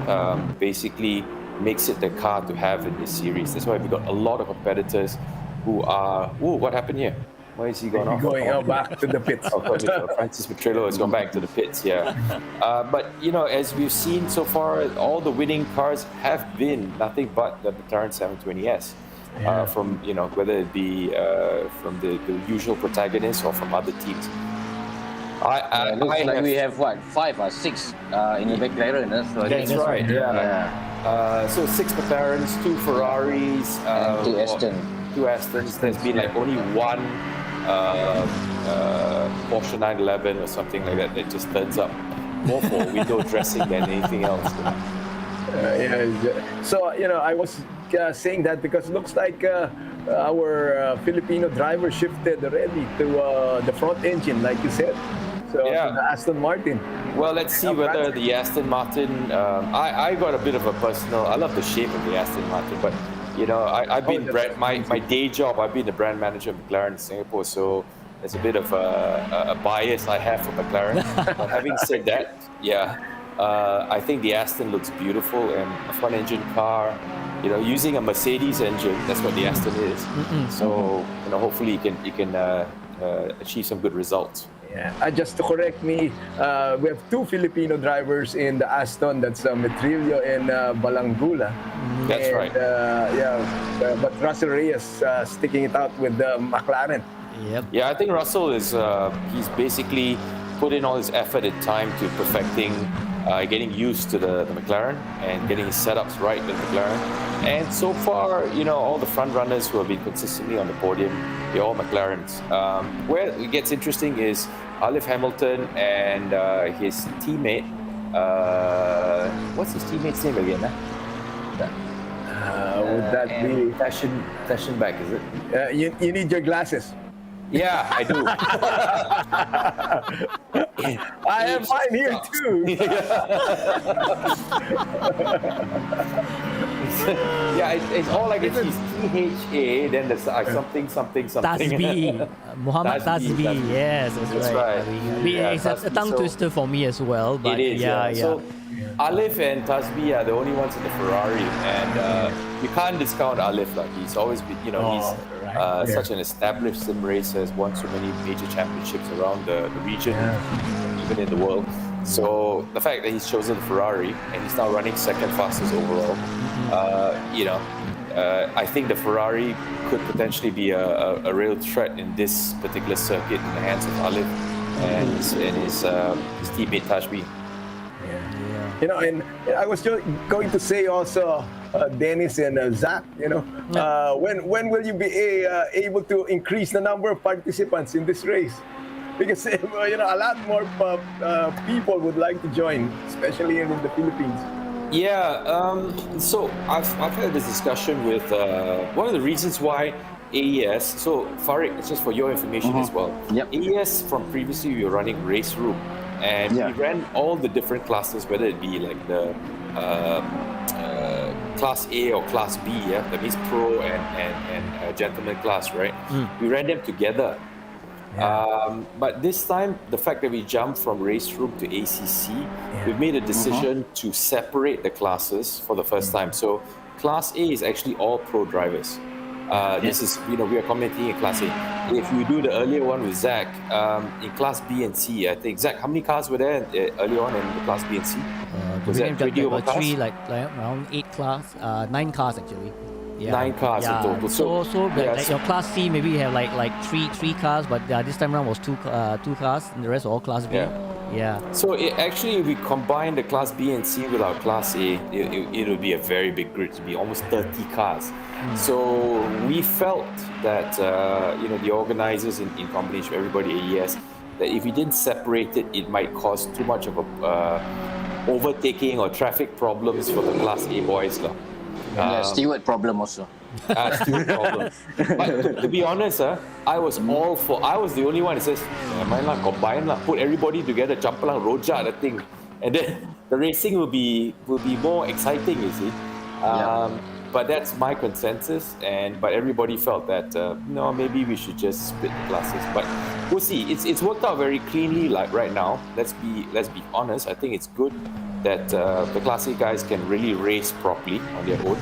basically makes it the car to have in this series. That's why we've got a lot of competitors who are... Ooh, what happened here? Why is he going off? Going back to the pits. Francis Petrello has gone back to the pits, yeah. But, as we've seen so far, all the winning cars have been nothing but the McLaren 720S. From whether it be from the usual protagonists or from other teams. Looks like we have 5 or 6 in the McLaren. So that's right. Yeah. So 6 McLarens, 2 Ferraris, and 2 Aston. 2 Astons. There's been like only one Porsche 911 or something like that just turns up more for window dressing than anything else. So I was saying that because it looks like our Filipino driver shifted already to the front engine, like you said. So to the Aston Martin. Well, let's see whether the Aston Martin. I got a bit of a personal. I love the shape of the Aston Martin, but I've been my day job. I've been the brand manager of McLaren in Singapore, so there's a bit of a bias I have for McLaren. But having said that, I think the Aston looks beautiful, and a front engine car, using a Mercedes engine, that's what the Aston is. So, hopefully you can achieve some good results. Yeah. Just to correct me, we have 2 Filipino drivers in the Aston. That's Metrillo and Balangula. That's right. But Russell Reyes sticking it out with the McLaren. Yep. Yeah, I think Russell is he's basically put in all his effort and time to perfecting, getting used to the McLaren and getting his setups right with McLaren. And so far, all the front runners who have been consistently on the podium, they're all McLarens. Where it gets interesting is Olive Hamilton and his teammate. What's his teammate's name again? Would that be Fashion back, is it? you need your glasses. Yeah, I do. I have mine here too. It's all like it's THA, then there's something. Tasbi. Muhammad Tasbi. Yes, that's right. It's a tongue twister for me as well. But it is, So Alif and Tasbi are the only ones in the Ferrari, and you can't discount Alif. He's always been, he's such an established sim racer, has won so many major championships around the region, even in the world. So the fact that he's chosen Ferrari and he's now running second fastest overall, I think the Ferrari could potentially be a real threat in this particular circuit in the hands of Alif and his teammate Tajbi. And I was just going to say also, Dennis and Zach, when will you be able to increase the number of participants in this race? Because a lot more people would like to join, especially here in the Philippines. Yeah, so I've had this discussion with one of the reasons why AES. So Farid, it's just for your information as well. Yep. AES from previously we were running Race Room, and we ran all the different classes, whether it be like the Class A or Class B. Yeah, that means Pro and Gentleman class, right? We ran them together. But this time, the fact that we jumped from Race Room to ACC, we've made a decision to separate the classes for the first time. So Class A is actually all pro drivers. This is, we are commenting in Class A. If you do the earlier one with Zach, in Class B and C, I think, Zach, how many cars were there earlier on in the Class B and C? Was that 20 over cars? Three, like around 8 cars, 9 cars actually. Yeah. 9 cars in total. So like your Class C, maybe you have like three cars, but this time around was two cars, and the rest were all Class B. Yeah. So actually, if we combine the Class B and C with our Class A, it will be a very big grid. It will be almost 30 cars. So we felt that the organizers in combination with everybody at AES, that if we didn't separate it, it might cause too much of a overtaking or traffic problems for the Class A boys. Steward problem also. Steward problem. But to be honest, I was the only one that says, might not combine, put everybody together, jump along, rojak the thing. And then the racing will be more exciting, you see. But that's my consensus, but everybody felt that no, maybe we should just split the classes. But we'll see. It's worked out very cleanly. Like right now, let's be honest. I think it's good that the Class A guys can really race properly on their own.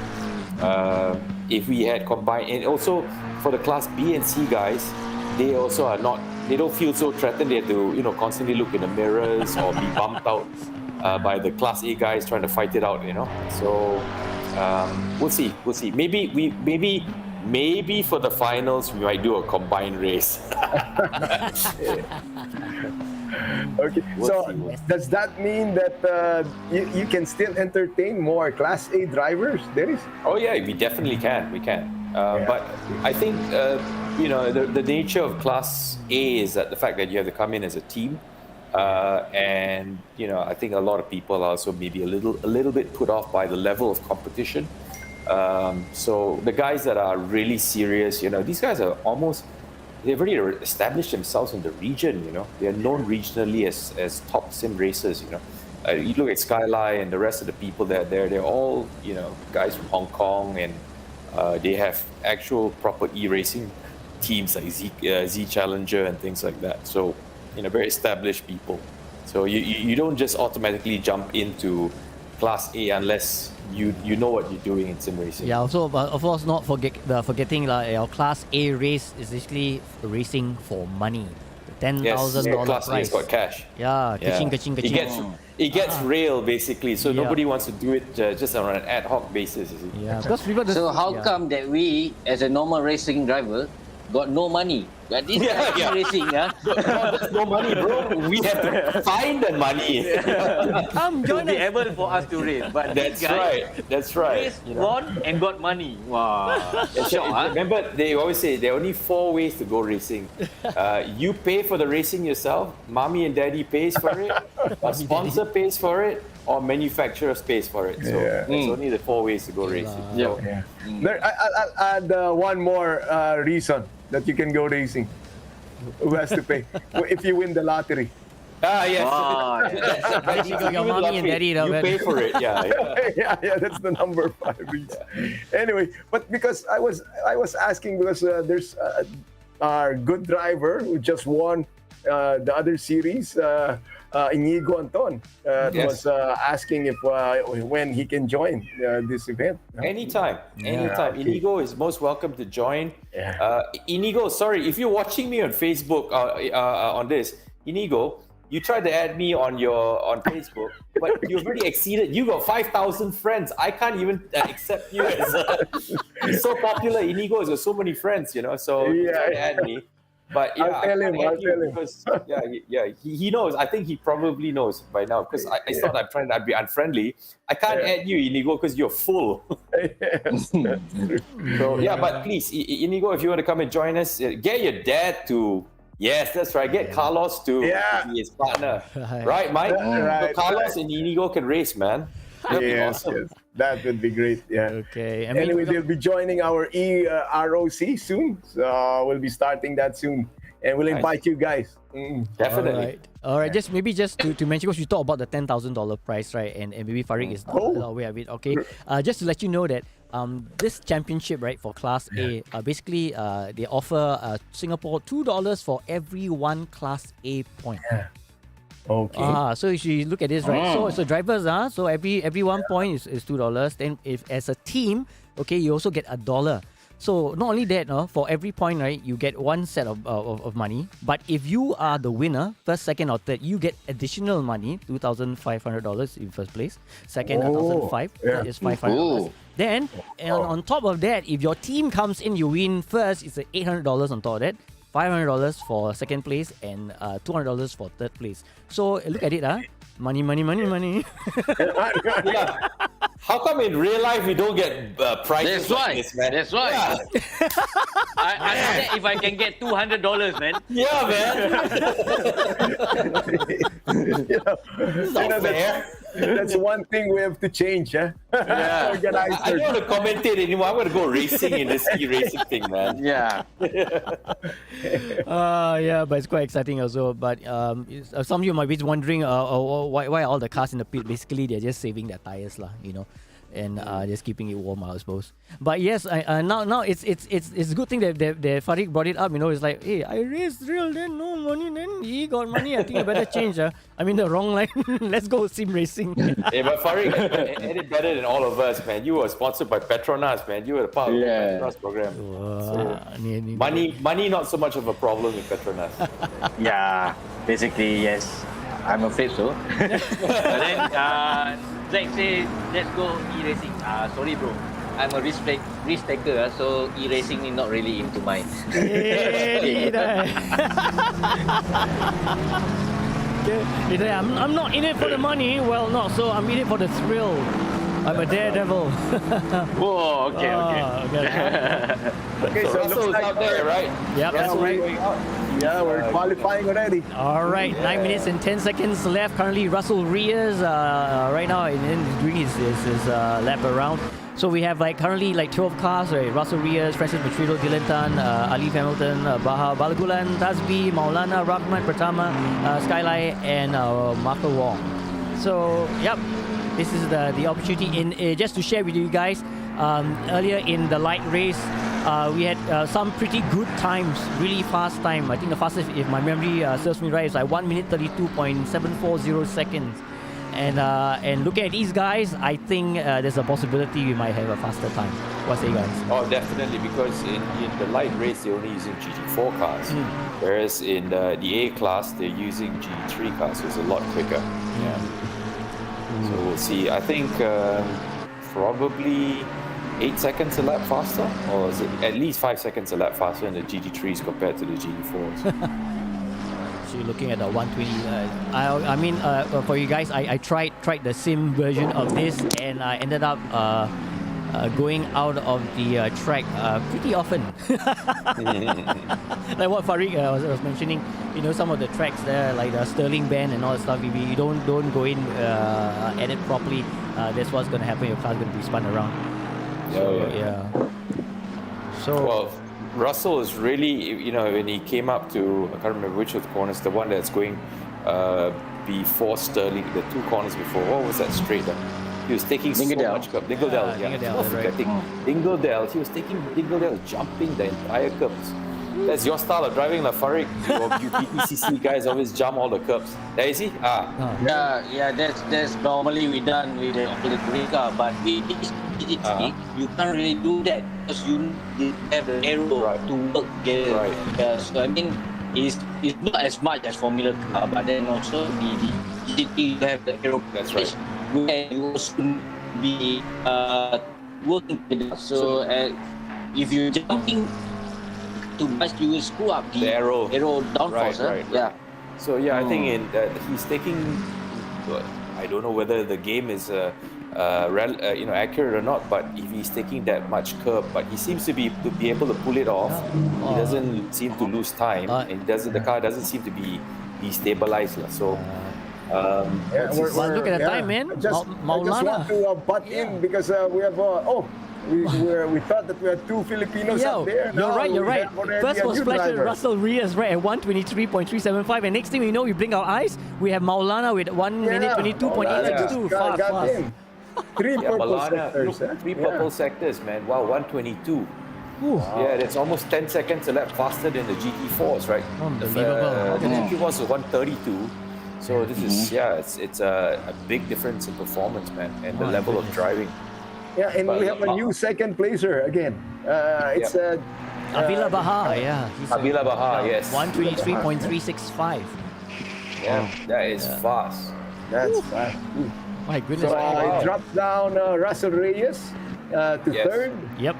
If we had combined, and also for the Class B and C guys, they also are not. They don't feel so threatened. They have to constantly look in the mirrors or be bumped out by the Class A guys trying to fight it out. So. We'll see. Maybe for the finals we might do a combined race. Okay. Does that mean that you can still entertain more Class A drivers? There is. Oh yeah, we definitely can. We can. But I think the nature of Class A is that the fact that you have to come in as a team. And I think a lot of people are also maybe a little bit put off by the level of competition. So the guys that are really serious, these guys are they've already established themselves in the region. They are known regionally as top sim racers. You look at Skyline and the rest of the people that are there. They're all guys from Hong Kong, and they have actual proper e-racing teams like Z Challenger and things like that. So. Very established people. So you don't just automatically jump into Class A unless you know what you're doing in sim racing. Yeah, also, but of course, not forgetting our Class A race is actually racing for money. $10,000 Class prize. A's got cash. Yeah, kaching. It gets real basically, so nobody wants to do it just on an ad hoc basis. You see? Yeah, because people. So how come that we, as a normal racing driver, got no money? This racing, there's no money, bro. We have to find the money. To be able for us to race, but that's right. Race, won and got money. Wow. Remember, they always say there are only 4 ways to go racing. You pay for the racing yourself. Mommy and daddy pays for it. A sponsor pays for it. Or manufacturer pays for it. So it's only the 4 ways to go racing. I'll add one more reason that you can go racing. Who has to pay? If you win the lottery. Yes. Your mommy and daddy, you pay for it. Yeah, that's the number 5 reason. Anyway, but because I was asking because there's our good driver who just won the other series. Inigo Anton was asking if when he can join this event. Anytime. Okay. Inigo is most welcome to join. Inigo, sorry, if you're watching me on Facebook on this, Inigo, you tried to add me on Facebook, but you've already exceeded. You got 5,000 friends. I can't even accept you as you're so popular. Inigo has got so many friends, So you tried to add me. But yeah, I'll tell him. because he knows. I think he probably knows by now because I thought I'd be unfriendly. I can't add you, Inigo, because you're full. Yes, that's true. So yeah, but please, Inigo, if you want to come and join us, get your dad to. Yes, that's right. Get Carlos to be his partner, right, Mike? Right, so Carlos and Inigo can race, man. That'd be awesome. Yes. That would be great. Yeah. Okay. Anyway, they'll be joining our ROC soon. So we'll be starting that soon. And we'll invite you guys. Definitely. All right. Just to mention, because we talked about the $10,000 price, right? And maybe Farid is not aware of it. Okay. Just to let you know that this championship, right, for Class A, basically they offer Singapore $2 for every one Class A point. Yeah. Okay. So if you look at this, right? So drivers, so every 1 point is $2. Then if as a team, okay, you also get $1. So not only that, for every point, right, you get one set of money. But if you are the winner, first, second, or third, you get additional money, $2,500 in first place. Second, $1,500. That is $500. Then, on top of that, if your team comes in, you win first, it's $800 on top of that. $500 for second place and $200 for third place. So look at it, money. Yeah. How come in real life we don't get prizes? That's right. This, man? That's right. Yeah. I know if I can get $200, man. Yeah, man. It's not fair. That's one thing we have to change, huh? Yeah. I don't want to commentate anymore. I'm going to go racing in this e-racing thing, man. Yeah. Yeah, but it's quite exciting also. But some of you might be wondering why all the cars in the pit. Basically, they're just saving their tires, and just keeping it warm, I suppose. But yes, now it's a good thing that Farid brought it up. It's like, hey, I raced real, then no money, then he got money. I think I better change. I'm in the wrong line. Let's go sim racing. Hey, but Farid had it better than all of us, man. You were sponsored by Petronas, man. You were a part of the Petronas program. So, money not so much of a problem in Petronas. Yeah, basically, yes. I'm afraid so. But then, Zack says, let's go e-racing. Sorry, bro. I'm a risk taker, so e-racing is not really into mine. I'm not in it for the money. Well, no, so I'm in it for the thrill. I'm a daredevil. Whoa, okay. Okay, So Russell's out there, right? Yep, that's right. Yeah, we're qualifying already. All right, 9 minutes and 10 seconds left. Currently, Russell Reyes right now doing his lap around. So we have currently 12 cars, right? Russell Reyes, Francis Matrido, Dylan Tan, Ali Hamilton, Baha Balagulan, Tazbi, Maulana, Rahman, Pratama, Skyline, and Marco Wong. So, yep, this is the opportunity. In just to share with you guys, earlier in the light race, we had some pretty good times, really fast time. I think the fastest, if my memory serves me right, is 1 minute 32.740 seconds. And looking at these guys, I think there's a possibility we might have a faster time. What say you guys? Oh, definitely, because in the light race, they're only using GT4 cars. Whereas in the A class, they're using GT3 cars, so it's a lot quicker. Yeah. So we'll see. I think probably 8 seconds a lap faster, or is it at least 5 seconds a lap faster in the GT3s compared to the GT4s? So you're looking at the 120. For you guys, I tried the sim version of this, and I ended up going out of the track pretty often. Like what Farid was mentioning, some of the tracks there, like the Sterling Bend and all that stuff. If you don't go in at it properly, that's what's going to happen. Your car's going to be spun around. Well, Russell is really, when he came up to, I can't remember which of the corners, the one that's going before Sterling, the two corners before. What was that straight? He was taking Dingadale. so much curb. Dingadale, Dingadale, forgetting. Dingadale. He was taking Dingadale, jumping the entire curbs. That's your style of driving, Farid. You PPCC guys always jump all the curbs. There you see? Yeah, that's normally we done with the green car, but with this GT3, you can't really do that because you have the arrow to work together. Right. So is not as much as Formula Car, but then also the GT, you have the aero. That's right. Where you also be working together. So if you're jumping too much, you will screw up the aero downforce. Right. Yeah. So yeah, I think he's taking. I don't know whether the game is accurate or not, but if he's taking that much curb, but he seems to be able to pull it off. He doesn't seem to lose time, and the car doesn't seem to be destabilized. So. Look at the time, man. I just want to butt in because we have. We thought that we had two Filipinos up there. You're right. First was Fletcher Russell Reyes right at 123.375, and next thing we know, we blink our eyes, we have Maulana with 1 minute 22.862. Fast. Three purple sectors. Three purple sectors, man. Wow, 122. Wow. Yeah, that's almost 10 seconds a lap faster than the GT4s, right? Unbelievable. The GT4s are 132. So this is it's a big difference in performance, man, and the level of driving. Yeah, and we have a new second placer again. It's Avila Bahar, Avila Bahar, yes. 123.365. Yeah, that is fast. That's fast. My goodness. So it drops down Russell Reyes to third. Yep.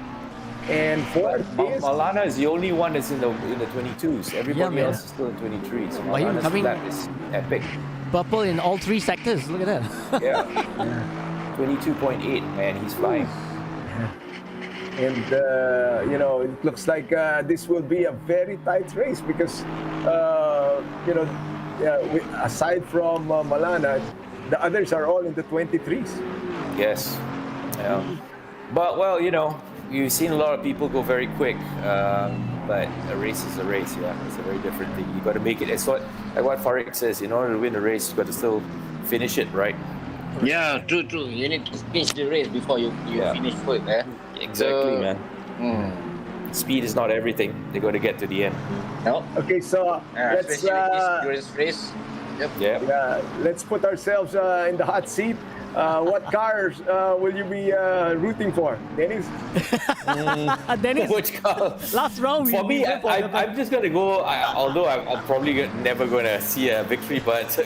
And fourth is Maulana is the only one that's in the 22s. Everybody else is still in 23s. So Maulana's lap is epic. Purple in all three sectors. Look at that. Yeah. 22.8, man. He's flying. And it looks like this will be a very tight race because aside from Maulana, the others are all in the 23s. Yes. Yeah. But well, you've seen a lot of people go very quick, but a race is a race. Yeah, it's a very different thing. You got to make it. It's like what Farid says. In order to win a race, you got to still finish it, right? Yeah, true. You need to finish the race before you finish first. Exactly, man. Speed is not everything. They got to get to the end. No. Okay, so let's this race. Yep. Yeah, let's put ourselves in the hot seat. What cars will you be rooting for, Dennis? Dennis, which car? last round. For me, I'm just gonna go. Although I'm probably never gonna see a victory, but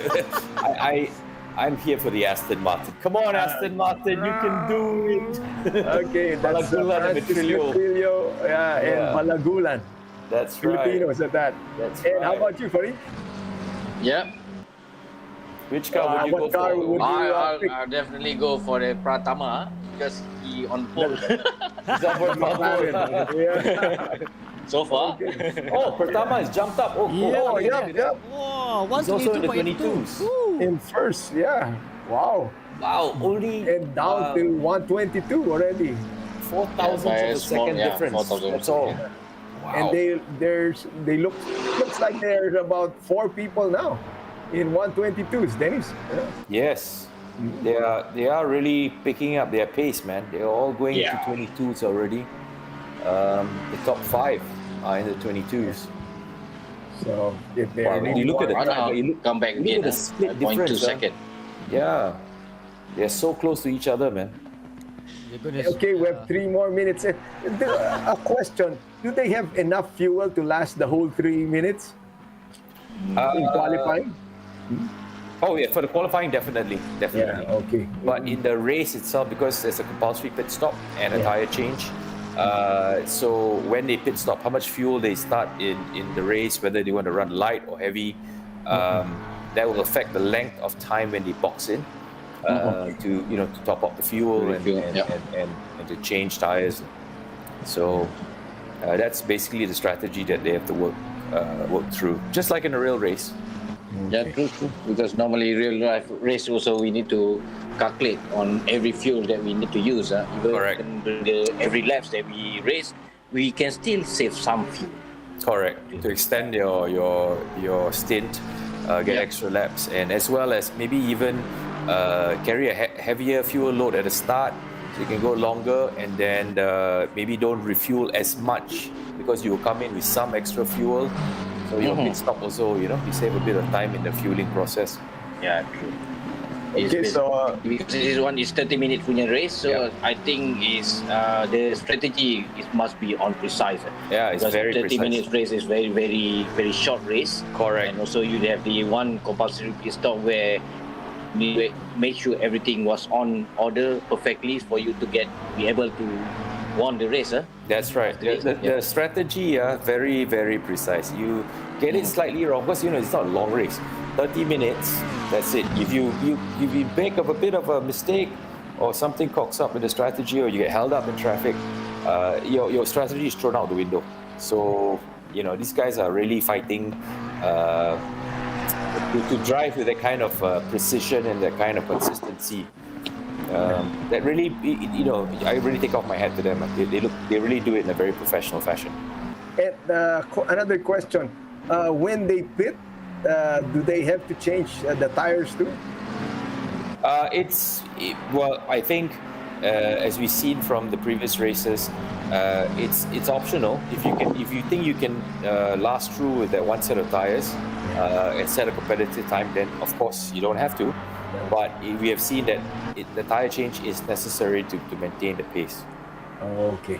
I'm here for the Aston Martin. Come on, Aston Martin, you can do it. Okay, that's Vitrilio. And Balagulan. That's Filipinos at that. That's and how about you, Farid? Yeah. Which car would you go for? I'll definitely go for the Pratama because he on pole. So far. Okay. Oh, Pratama has jumped up. Oh, cool. Yeah. Whoa, he's also in the 22s. In first, yeah. Wow. Only and down till 122 already. 4,000 of a second difference. That's all. Wow. And they looks like there's about 4 people now in 122s, Dennis. Yes. They are really picking up their pace, man. They're all going to 22s already. The top 5 are in the 22s. So if they you look at the time, come back again. The split difference. 0.2 second. Yeah, they're so close to each other, man. Okay, we have 3 more minutes. A question: do they have enough fuel to last the whole 3 minutes in qualifying? Oh yeah, for the qualifying, definitely. Yeah, okay. But in the race itself, because there's a compulsory pit stop and a tire change, so when they pit stop, how much fuel they start in the race, whether they want to run light or heavy, that will affect the length of time when they box in to top up the fuel and to change tires. So that's basically the strategy that they have to work through, just like in a real race. Yeah, true. Because normally real life race also we need to calculate on every fuel that we need to use. Correct. Every laps that we race, we can still save some fuel. Correct. To extend your stint, get extra laps, and as well as maybe even carry a heavier fuel load at the start, so you can go longer, and then maybe don't refuel as much because you will come in with some extra fuel. So your pit stop also, you save a bit of time in the fueling process. Yeah, true. Okay, so because this one is 30-minute punya race, so I think the strategy must be on precise. Yeah, it's because very 30 precise. minutes race is very, very, very short race. Correct. And also you have the one compulsory pit stop where we make sure everything was on order perfectly for you to be able to won the race. That's right. The strategy, very, very precise. You get it slightly wrong because it's not a long race. 30 minutes, that's it. If you make a bit of a mistake or something cocks up with the strategy or you get held up in traffic, your strategy is thrown out the window. So, these guys are really fighting to drive with that kind of precision and that kind of consistency. That really, I really take off my hat to them. They really do it in a very professional fashion. and another question: when they pit, do they have to change the tires too? I think as we've seen from the previous races, it's optional. If you think you can last through with that one set of tires and set a competitive time, then of course you don't have to. But we have seen that the tire change is necessary to maintain the pace. Okay,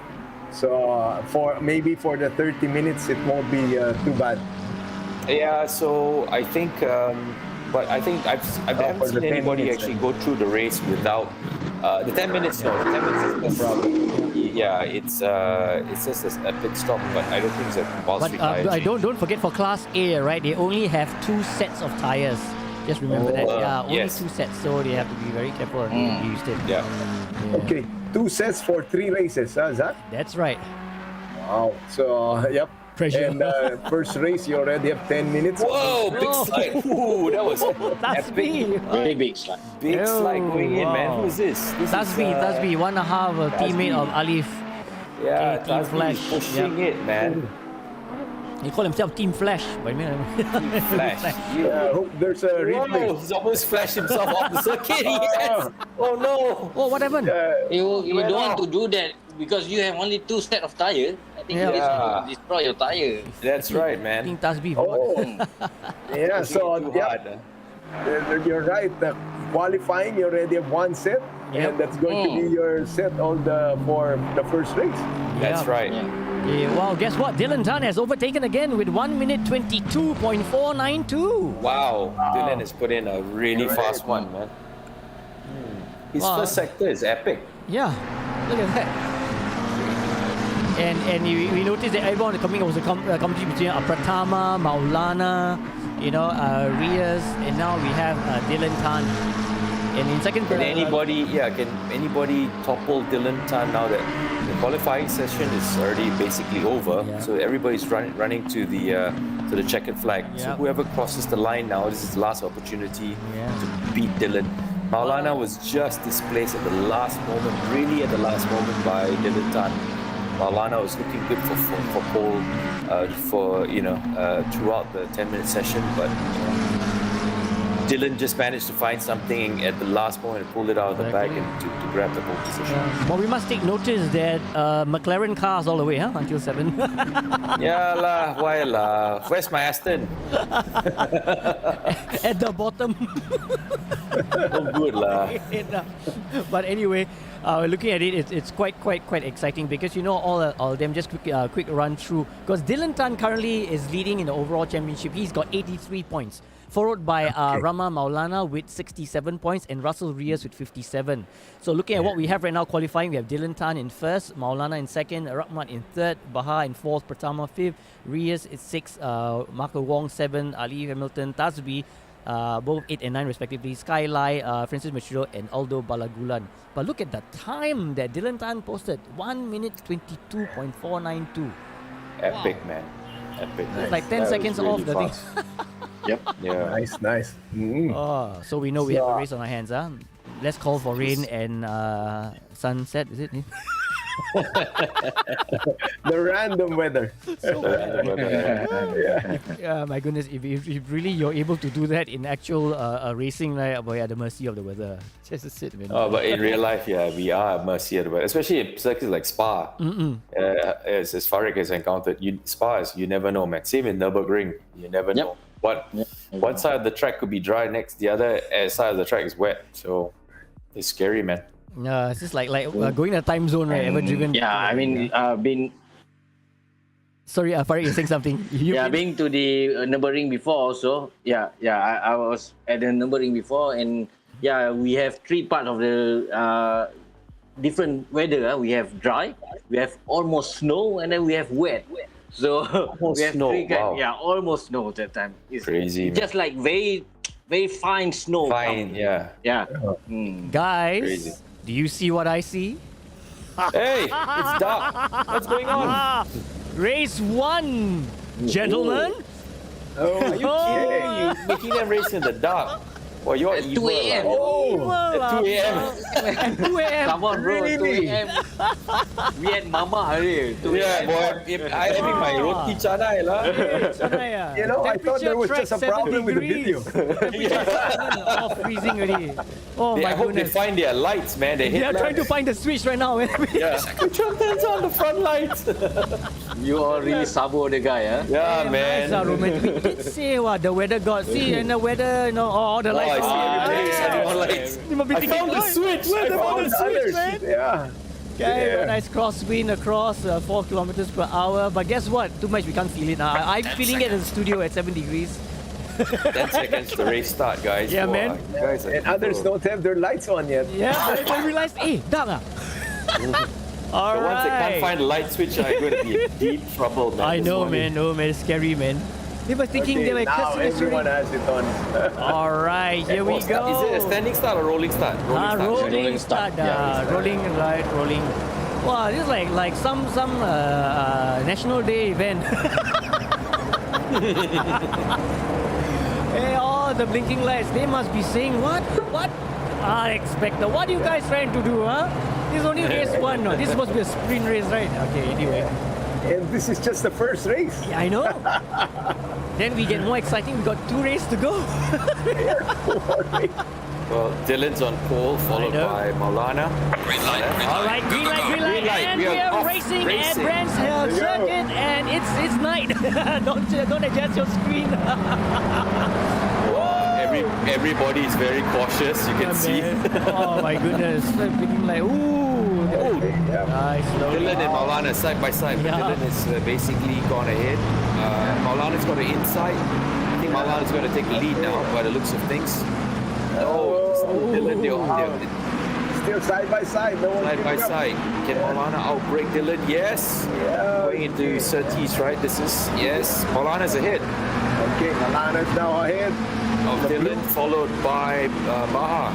so for the 30 minutes, it won't be too bad. Yeah, so I think, but I think I haven't for the seen 10 anybody minutes, actually go through the race without the 10 minutes. No, the 10 minutes is no problem. Yeah, it's just a pit stop, but I don't think it's a compulsory tire change. don't forget for Class A, right? They only have 2 sets of tires. Just remember that. Yeah, only yes. 2 sets, so they have to be very careful and use it. Yeah. Okay, 2 sets for 3 races, Zach? That's right. Wow. So, yep. Pressure. And first race, you already have 10 minutes. Whoa, big No. slide. Ooh, that was That's epic. me. Very big slide. Big slide going in, man. wow. Who is this? That's me. That's me. 1.5 a teammate of Alif. Yeah, Okay, Team Tasby Flash. pushing it, man. He called himself Team Flash. But Flash. I hope there's a replay. Whoa, he's almost flashed himself off the circuit. Yes. Oh no. Oh, what happened? You went don't want off. to do that because you have only 2 set of tire. I think Yeah. this will destroy your tire. That's right, I man. think Tasby. Oh, yeah. So, Too yeah, hard. you're right. Qualifying, you already have 1 set, Yep. and that's going to be your set for the first race. That's right. Yeah, well, guess what? Dylan Tan has overtaken again with 1 minute 22.492. Wow. Dylan has put in a really fast one, man. His Wow. first sector is epic. Yeah, look at that. And we noticed that everyone coming was a competition between Pratama, Maulana, Riaz, and now we have Dylan Tan. And in second, Can anybody topple Dylan Tan now that the qualifying session is already basically over? Yeah. So everybody's running to the checkered flag. So Yep. whoever crosses the line now, this is the last opportunity Yeah. to beat Dylan. Maulana was just displaced at the last moment, really at the last moment by Dylan Tan. Maulana was looking good for pole throughout the 10-minute session, but Dylan just managed to find something at the last moment and pulled it out of the bag and to grab the pole position. Well, we must take notice that McLaren cars all the way, until 7. Yeah lah, why lah? Where's my Aston? At the bottom. No good lah. But anyway, looking at it, it's quite exciting because all of them. Just quick run through, because Dylan Tan currently is leading in the overall championship. He's got 83 points, followed by Rama Maulana with 67 points and Russell Riaz with 57. So looking at what we have right now qualifying, we have Dylan Tan in first, Maulana in second, Rahmat in third, Baha in fourth, Pratama fifth, Riaz is sixth, Marco Wong 7, Ali Hamilton, Tasby both 8 and 9 respectively, Skylai, Francis Machiro and Aldo Balagulan. But look at the time that Dylan Tan posted, 1 minute 22.492. Epic, man. Epic. It's like 10 That was seconds really off the thing. fast. Yep. Yeah. Nice. Mm. So we know we have a race on our hands. Let's call for rain and sunset, is it? The random weather. Yeah, my goodness, if really you're able to do that in actual racing, right, boy, at the mercy of the weather. Just a sit, man. Oh, but in real life, yeah, we are at mercy of the weather, especially in circuits like Spa. As Farik has encountered, Spa is, you never know, man. Same in Nürburgring, you never know. But one side of the track could be dry, next the other side of the track is wet. So it's scary, man. It's just like going in a time zone, right? Ever driven? Yeah, I mean, been Sorry, Farid, you're saying something. being to the Nürburgring before also. I was at the Nürburgring before, and we have three parts of the different weather. We have dry, we have almost snow, and then we have wet. So we have snow, three wow. almost snow that time. It's Crazy, just like very, very fine snow. Fine, yeah. Yeah. Guys, Crazy. do you see what I see? Hey, it's dark. What's going on? Race 1, gentlemen. Oh, Are you kidding? You making them race in the dark? Well, you're At 2 evil. a.m. Oh, At 2 a.m. At 2 a.m. Come on, bro. Really? 2 a.m. We had mama already. 2 Yeah, a.m. boy. If I having my roti canai lah. You know, I thought there was just a problem with the video. All freezing already. Oh I my hope they goodness. find their lights, man. They They are trying to find the switch right now. Yeah. Which one turns on the front lights? You are really sabo the guy, huh? Yeah, Nice, man. romantic. We did say what the weather god. See, and the weather, all the Oh, lights. I see everything. Everyone lights. You must be I thinking, found the switch. Where I the found the the switch, switch. man? Yeah. Okay, Yeah. nice crosswind across 4 kilometers per hour. But guess what? Too much, we can't feel it now. I'm feeling it in the studio at 7 degrees. 10 seconds to race start, guys. Yeah, Wow, man. you guys are And others cool. don't have their lights on yet. Yeah, I realized, hey, dark ah. All The ones that can't right. find the light switch are going to be in deep trouble, man. I this know, morning. man. Oh, man, it's scary, man. They were thinking Okay, they were now customers. everyone has it on. All right, here we go. Is it a standing start or rolling start? Rolling Rolling start. start. Rolling, right, rolling. Wow, this is like some National Day event. Hey, all the blinking lights, they must be saying, what? Unexpected. What are you guys trying to do, huh? This is only race 1, no? This is supposed to be a sprint race, right? Okay, anyway. And this is just the first race. Yeah, I know. Then we get more exciting. We got 2 races to go. Well, Dylan's on pole, followed know. by Maulana. All right, green light, and we are off racing at Brands Hill There you go. Circuit, and it's night. don't adjust your screen. Everybody is very cautious, you can see. Oh my goodness, I'm thinking like, ooh, nice. Dylan and Maulana side by side, but Yeah. Dylan is basically gone ahead. Maulana's got the inside. I think Maulana's going to take the lead now by the looks of things. No, Dylan, they're Still side by side. No one side by keeping up. side. Can Maulana outbreak Dylan? Yes. Yeah. Going into Surtees, right? This is, yes. Maulana's ahead Okay, Alana's now ahead. of Dylan, followed by Baha.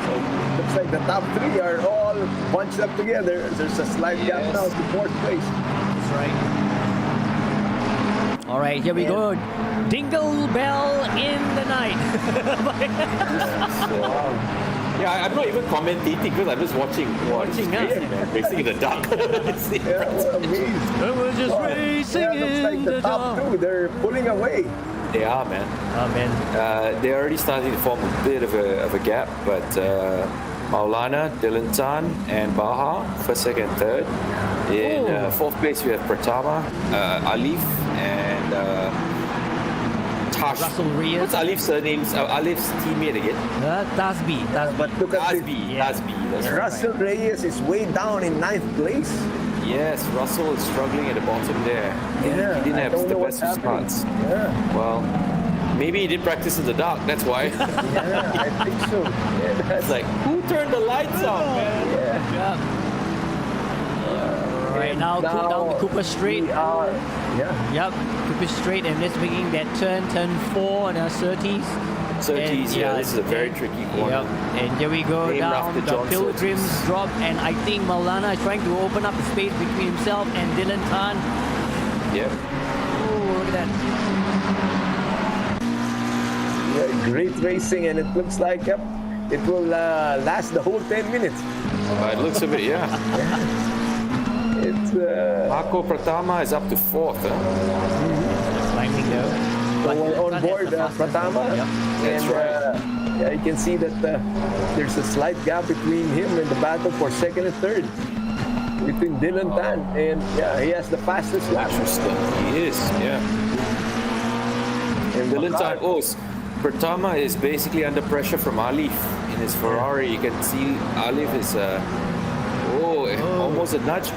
So looks like the top 3 are all bunched up together. There's a slight gap Yes. now to 4th place. That's right. All right, here we go. Dingle bell in the night. Yeah, I'm not even commentating because I'm just watching. Watching, it's crazy, huh? man. Racing in the dark. Yeah, what amazing. We're just racing Yeah, looks like in the the top dark. 2, they're pulling away. They are, man. Oh man. They're already starting to form a bit of a gap, but Maulana, Dylan Tan, and Baha, first, second, third. In Oh. 4th place, we have Pratama, Alif, and Tash. Russell Reyes. What's Alif's surname? Alif's teammate again? Tasby. But look at Tasby. Yeah. Tasby. That's right. Russell Reyes is way down in 9th place. Yes, Russell is struggling at the bottom there. Yeah, He didn't I have don't the know what's best of happening. starts. Yeah, Well, maybe he didn't practice in the dark. That's why. yeah, I think so. Yeah, that's It's like, who turned the lights off, man? yeah. Right now, down Cooper Straight. We are, Yep, Cooper Straight, and just making that turn 4 on Surtees. Surtees, yeah, this is a very tricky corner. Yep, and here we go Named down after the John Pilgrims Surtees. drop, and I think Maulana is trying to open up the space between himself and Dylan Tan. Yep. Oh, look at that. yeah, great racing, and it looks like it will last the whole 10 minutes. By the looks of it, yeah. It's Marco Pratama is up to 4th. Huh? Climbing though. But we're Dylan on Tan board has the fastest Pratama, one, yep. That's and yeah, you can see that there's a slight gap between him and the battle for 2nd and 3rd. between Dylan Tan and he has the fastest lap. Interesting. He is, yeah. And Dylan Tan, Bakar, Pratama is basically under pressure from Alif in his Ferrari. You can see Alif is almost a nudge,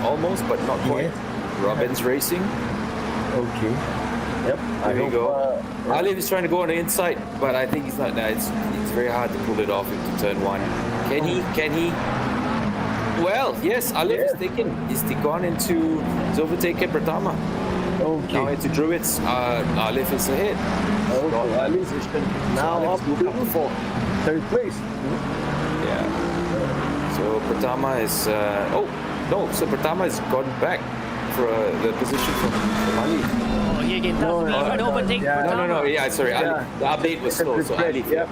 but not quite. Robin's racing. Okay. Yep. There you go. Alif is trying to go on the inside, but I think he's not. It's very hard to pull it off into turn one. Can he? Well, yes. Alif is taken. He's gone into. He's overtaken Pratama. Okay. Now into Druids. Alif is ahead. Okay. Alif Now up moved up to fourth. third place. Yeah. So Pratama is. So Pratama has gone back for the position from Alif. Oh, here again, Tasby trying to overtake Pratama. No. Yeah, sorry. Yeah. The update was slow, so Alif. Yep.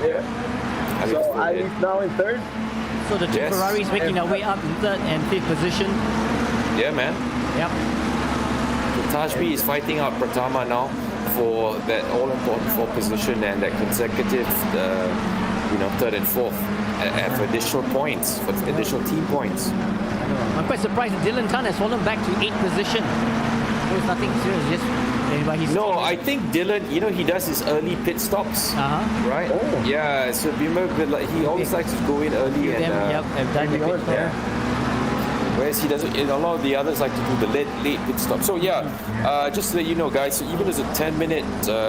Yeah. Alif So still ahead. Alif now in third. So the two Yes. Ferraris making their way up in third and fifth position. Yeah, man. Yep. So Tajbi is fighting out Pratama now for that all-important fourth position and that consecutive, third and fourth for additional points, for additional team points. I'm quite surprised that Dylan Tan has fallen back to 8th position. There was nothing serious, just but he's No, I think Dylan, he does his early pit stops, right? Oh. Yeah, so remember, he always likes to go in early and I've done the pit stop. whereas he doesn't. A lot of the others like to do the late pit stop. So just to let you know, guys. So even as a 10-minute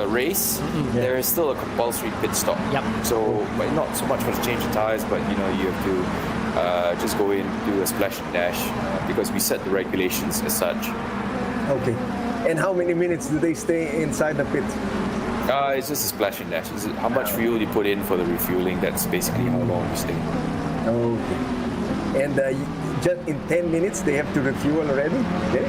race, there is still a compulsory pit stop. Yep. So, but not so much for the change of tires, but you have to just go in, do a splash and dash because we set the regulations as such. Okay. And how many minutes do they stay inside the pit? It's just a splash and dash. It's how much fuel you put in for the refueling. That's basically how long you stay. Okay. And just in 10 minutes, they have to refuel already? Okay.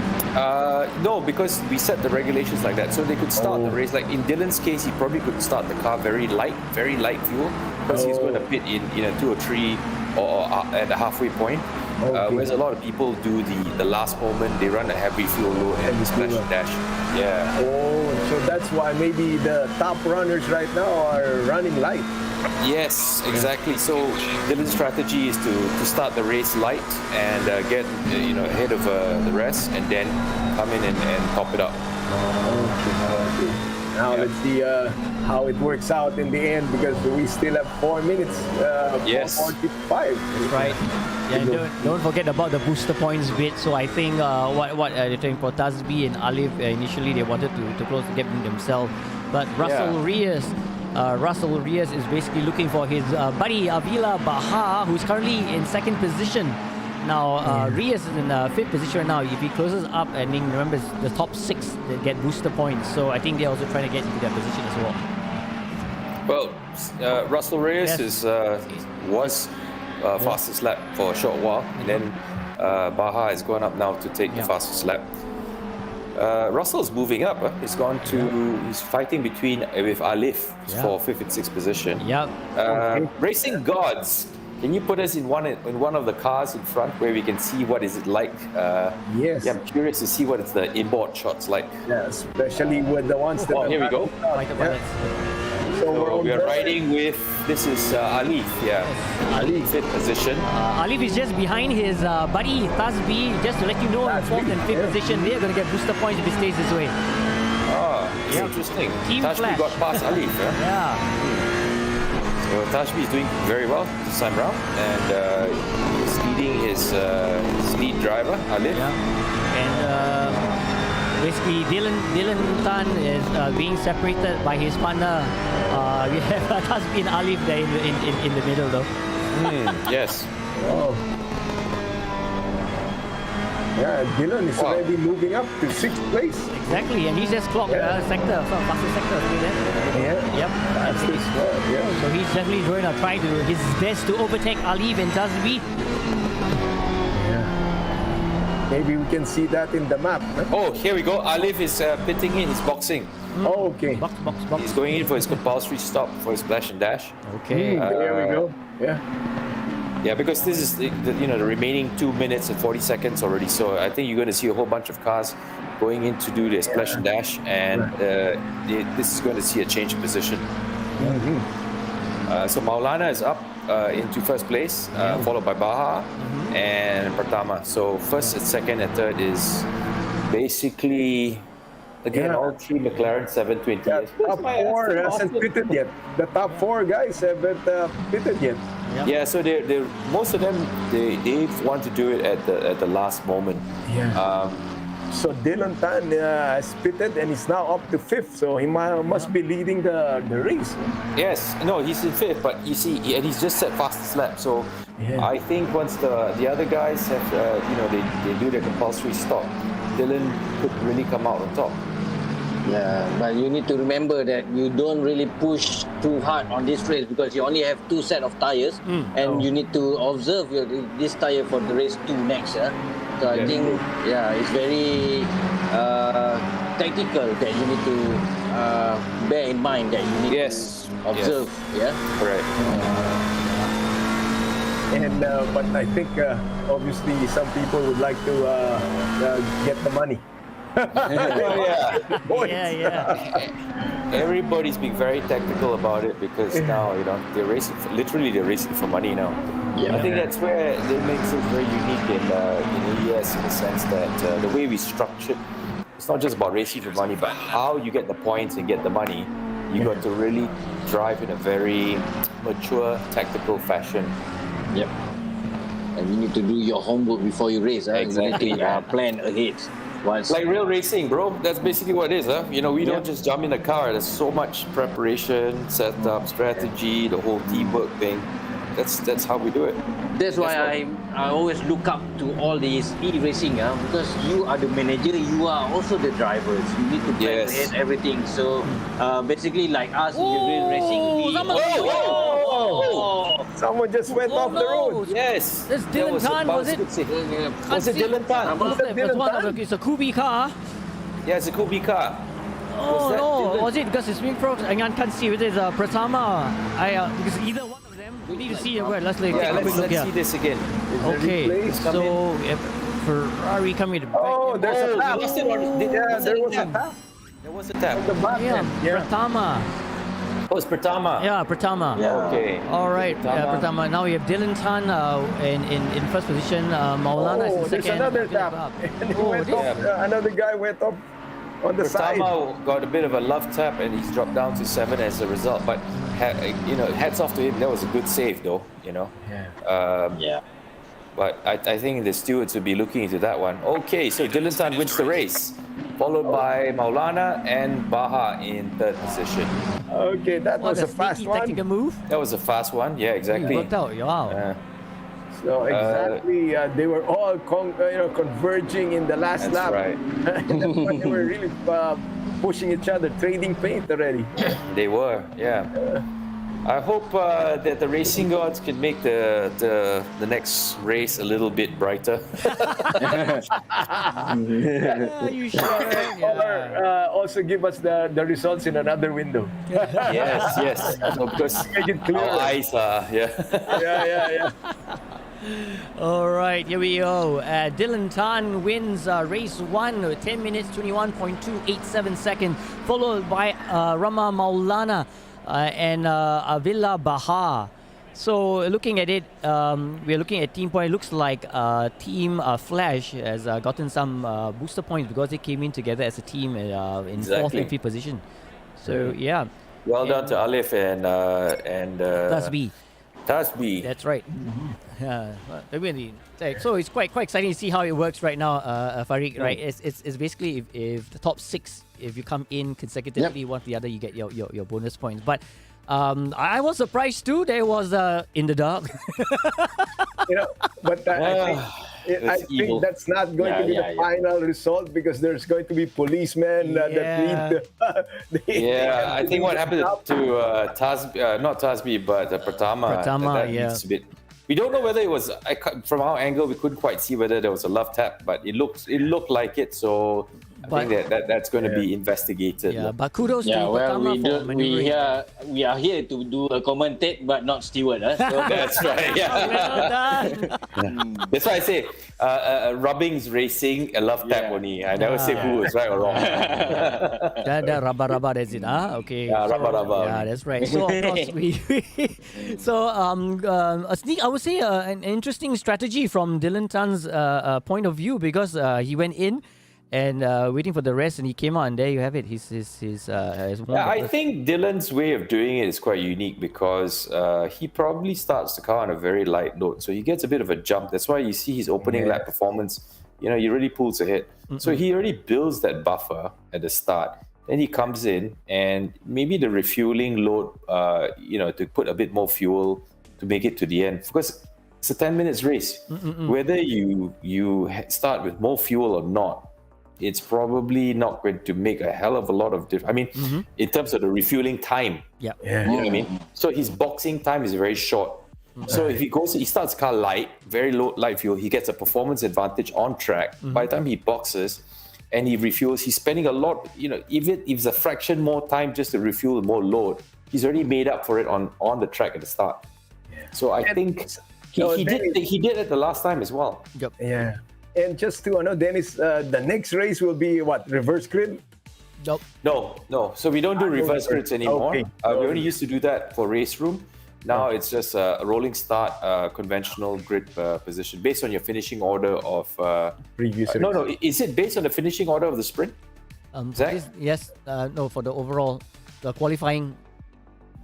No, because we set the regulations like that, so they could start the race. Like in Dylan's case, he probably could start the car very light fuel, because he's going to pit in 2 or 3 or at the halfway point. Okay. Whereas a lot of people do the last moment, they run a heavy fuel load and splash and dash. Yeah. Oh, so that's why maybe the top runners right now are running light. Yes, exactly. So Dylan's strategy is to start the race light and get ahead of the rest, and then come in and top it up. Okay. Now let's see how it works out in the end, because we still have 4 minutes. Yes. 4:45. That's right. Yeah, and don't forget about the booster points bit. So I think what they're trying for Tasbi and Alif initially they wanted to close the gap in themselves, but Russell Reyes is basically looking for his buddy Avila Bahar, who's currently in second position. Now Reyes is in 5th position right now. If he closes up, and then remember the top 6 that get booster points, so I think they're also trying to get into that position as well. Well, Russell Reyes was fastest lap for a short while, and then Baha has gone up now to take the fastest lap. Russell's moving up. He's fighting with Alif for 5th and 6th position. Yep. Racing Gods, can you put us in one of the cars in front where we can see what is it like? Yes. Yeah, I'm curious to see what it's the inboard shots like. Yeah, especially with the ones that. Oh, here we go. So we are riding with, this is Alif, Alif 5th position. Alif is just behind his buddy Tasbi, just to let you know, in 4th and 5th position, they're going to get booster points if he stays this way. It's interesting. Team Tajbi Flash. got past Alif. Yeah. So Tajbi is doing very well this time round, and he's leading his lead driver, Alif. Yeah. And basically, Dylan Tan is being separated by his partner. We have Tasbi and Alif there in the middle, though. Yes. Oh. Yeah, Dylan is already moving up to 6th place. Exactly, and he's just clocked sector, fastest sector over there. Yeah. Yep. Fastest, yeah. So he's definitely going to try his best to overtake Alif and Tasbi. Maybe we can see that in the map. Huh? Oh, here we go. Alif is pitting in. He's boxing. Oh, okay. Box. He's going in for his compulsory stop for his splash and dash. Okay. There we go. Yeah. Yeah, because this is the remaining 2 minutes and 40 seconds already. So I think you're going to see a whole bunch of cars going in to do their splash and dash, and this is going to see a change of position. So Maulana is up into first place, followed by Baha and Pratama. So first, second, and third is basically again all three McLaren 720. The top four hasn't pitted yet. The top four guys haven't pitted yet. Yeah, so they most of them they want to do it at the last moment. Yeah. So Dylan Tan has pitted and is now up to fifth. So he must be leading the race. Yes, no, he's in fifth, but you see, and he's just set fastest lap. So I think once the other guys have, they do their compulsory stop, Dylan could really come out on top. Yeah, but you need to remember that you don't really push too hard on this race because you only have 2 sets of tires, and you need to observe this tire for the race 2 next. So I think, it's very tactical that you need to bear in mind that you need to observe. Yeah, correct. And but I think obviously some people would like to get the money. Everybody's being very tactical about it because now they're racing. They're racing for money now. I think that's where it makes it very unique in AES in the sense that the way we structured, it's not just about racing for money, but how you get the points and get the money. You got to really drive in a very mature, tactical fashion. Yep. And you need to do your homework before you race. Exactly. You need to plan ahead. Like real racing, bro. That's basically what it is, huh? We don't just jump in the car. There's so much preparation, setup, strategy, the whole teamwork thing. That's how we do it. That's why I always look up to all these e-racing, because you are the manager, you are also the drivers. You need to plan ahead everything. So basically, like us, we're racing. Someone just went off the road. Yes. This Dylan Tan, was it? Was it Dylan Tan? It's a Kubi car. Yeah, it's a Kubi car. Oh no, was it because it's Spring Pro? I can't see whether it's Pratama. Because either one of them. We need to see it. Let's take a quick look here. Let's see this again. Okay, so Ferrari coming to back. Oh, there's a tap. There was a tap. There was a tap. Pratama. Oh, it's Pratama. Yeah, Pratama. Yeah. Okay. All right, Pratama. Now we have Dylan Tan in first position. Maulana is in second. There's another tap. Another guy went up on the side. Pratama got a bit of a love tap and he's dropped down to 7 as a result. But hats off to him. That was a good save, though. But I think the stewards will be looking into that one. Okay, so Dylan Tan wins the race, followed by Maulana and Baha in third position. Okay, that was a fast one. Tactical move. That was a fast one. Yeah, exactly. It worked out. Wow. So exactly, they were all converging in the last lap. That's right. That's why they were really pushing each other, trading paint already. They were, yeah. I hope that the racing gods can make the next race a little bit brighter. You sure? Or also give us the results in another window. Yes. No, because Make it clearer. our eyes are, Yeah. All right, here we go. Dylan Tan wins race 1 with 10 minutes 21.287 seconds, followed by Rama Maulana and Avila Baha. So looking at it, we're looking at team point. It looks like Team Flash has gotten some booster points because they came in together as a team in 4th and 5th position. So yeah. Well done to Alif and Tasbi. Tasbi. That's right. Yeah, really. So it's quite exciting to see how it works right now, Farid. Right? It's basically if the top 6, if you come in consecutively one after the other, you get your bonus points. But I was surprised too. There was in the dark. But I think that's not going to be the final result because there's going to be policemen that need to. I think what happened to Tasbi, not Tasbi, but Pratama. That needs to be. We don't know whether it was from our angle. We couldn't quite see whether there was a love tap, but it looked like it. So I think that's going to be investigated. Yeah, but kudos to Yeah, well, Pratama for maneuvering. we are here to do a commentate, but not steward. So, That's right. Yeah. Well done. That's why I say rubbings racing. I love tap only. I never say who is right or wrong. that raba, that's it. Okay. Yeah, raba. Yeah, that's right. So of course I would say an interesting strategy from Dylan Tan's point of view, because he went in and waiting for the rest, and he came out, and there you have it. His I think Dylan's way of doing it is quite unique, because he probably starts the car on a very light load, so he gets a bit of a jump. That's why you see his opening lap performance. He really pulls ahead. So he already builds that buffer at the start. Then he comes in, and maybe the refueling load, to put a bit more fuel to make it to the end, because it's a 10 minutes race. Whether you start with more fuel or not, it's probably not going to make a hell of a lot of difference. I mean, in terms of the refueling time. Yeah. You know what I mean? So his boxing time is very short. So if he starts car light, very low light fuel, he gets a performance advantage on track. By the time he boxes and he refuels, he's spending a lot, even if it's a fraction more time just to refuel more load, he's already made up for it on the track at the start. So I think he did it the last time as well. Yep. Yeah. And just to know, Dennis, the next race will be what? Reverse grid? Nope. No. So we don't do reverse grids anymore. Okay. We only used to do that for race room. Now it's just a rolling start, conventional grid position based on your finishing order of Previous race. No. Is it based on the finishing order of the sprint? Zach? Yes. No, for the overall, the qualifying.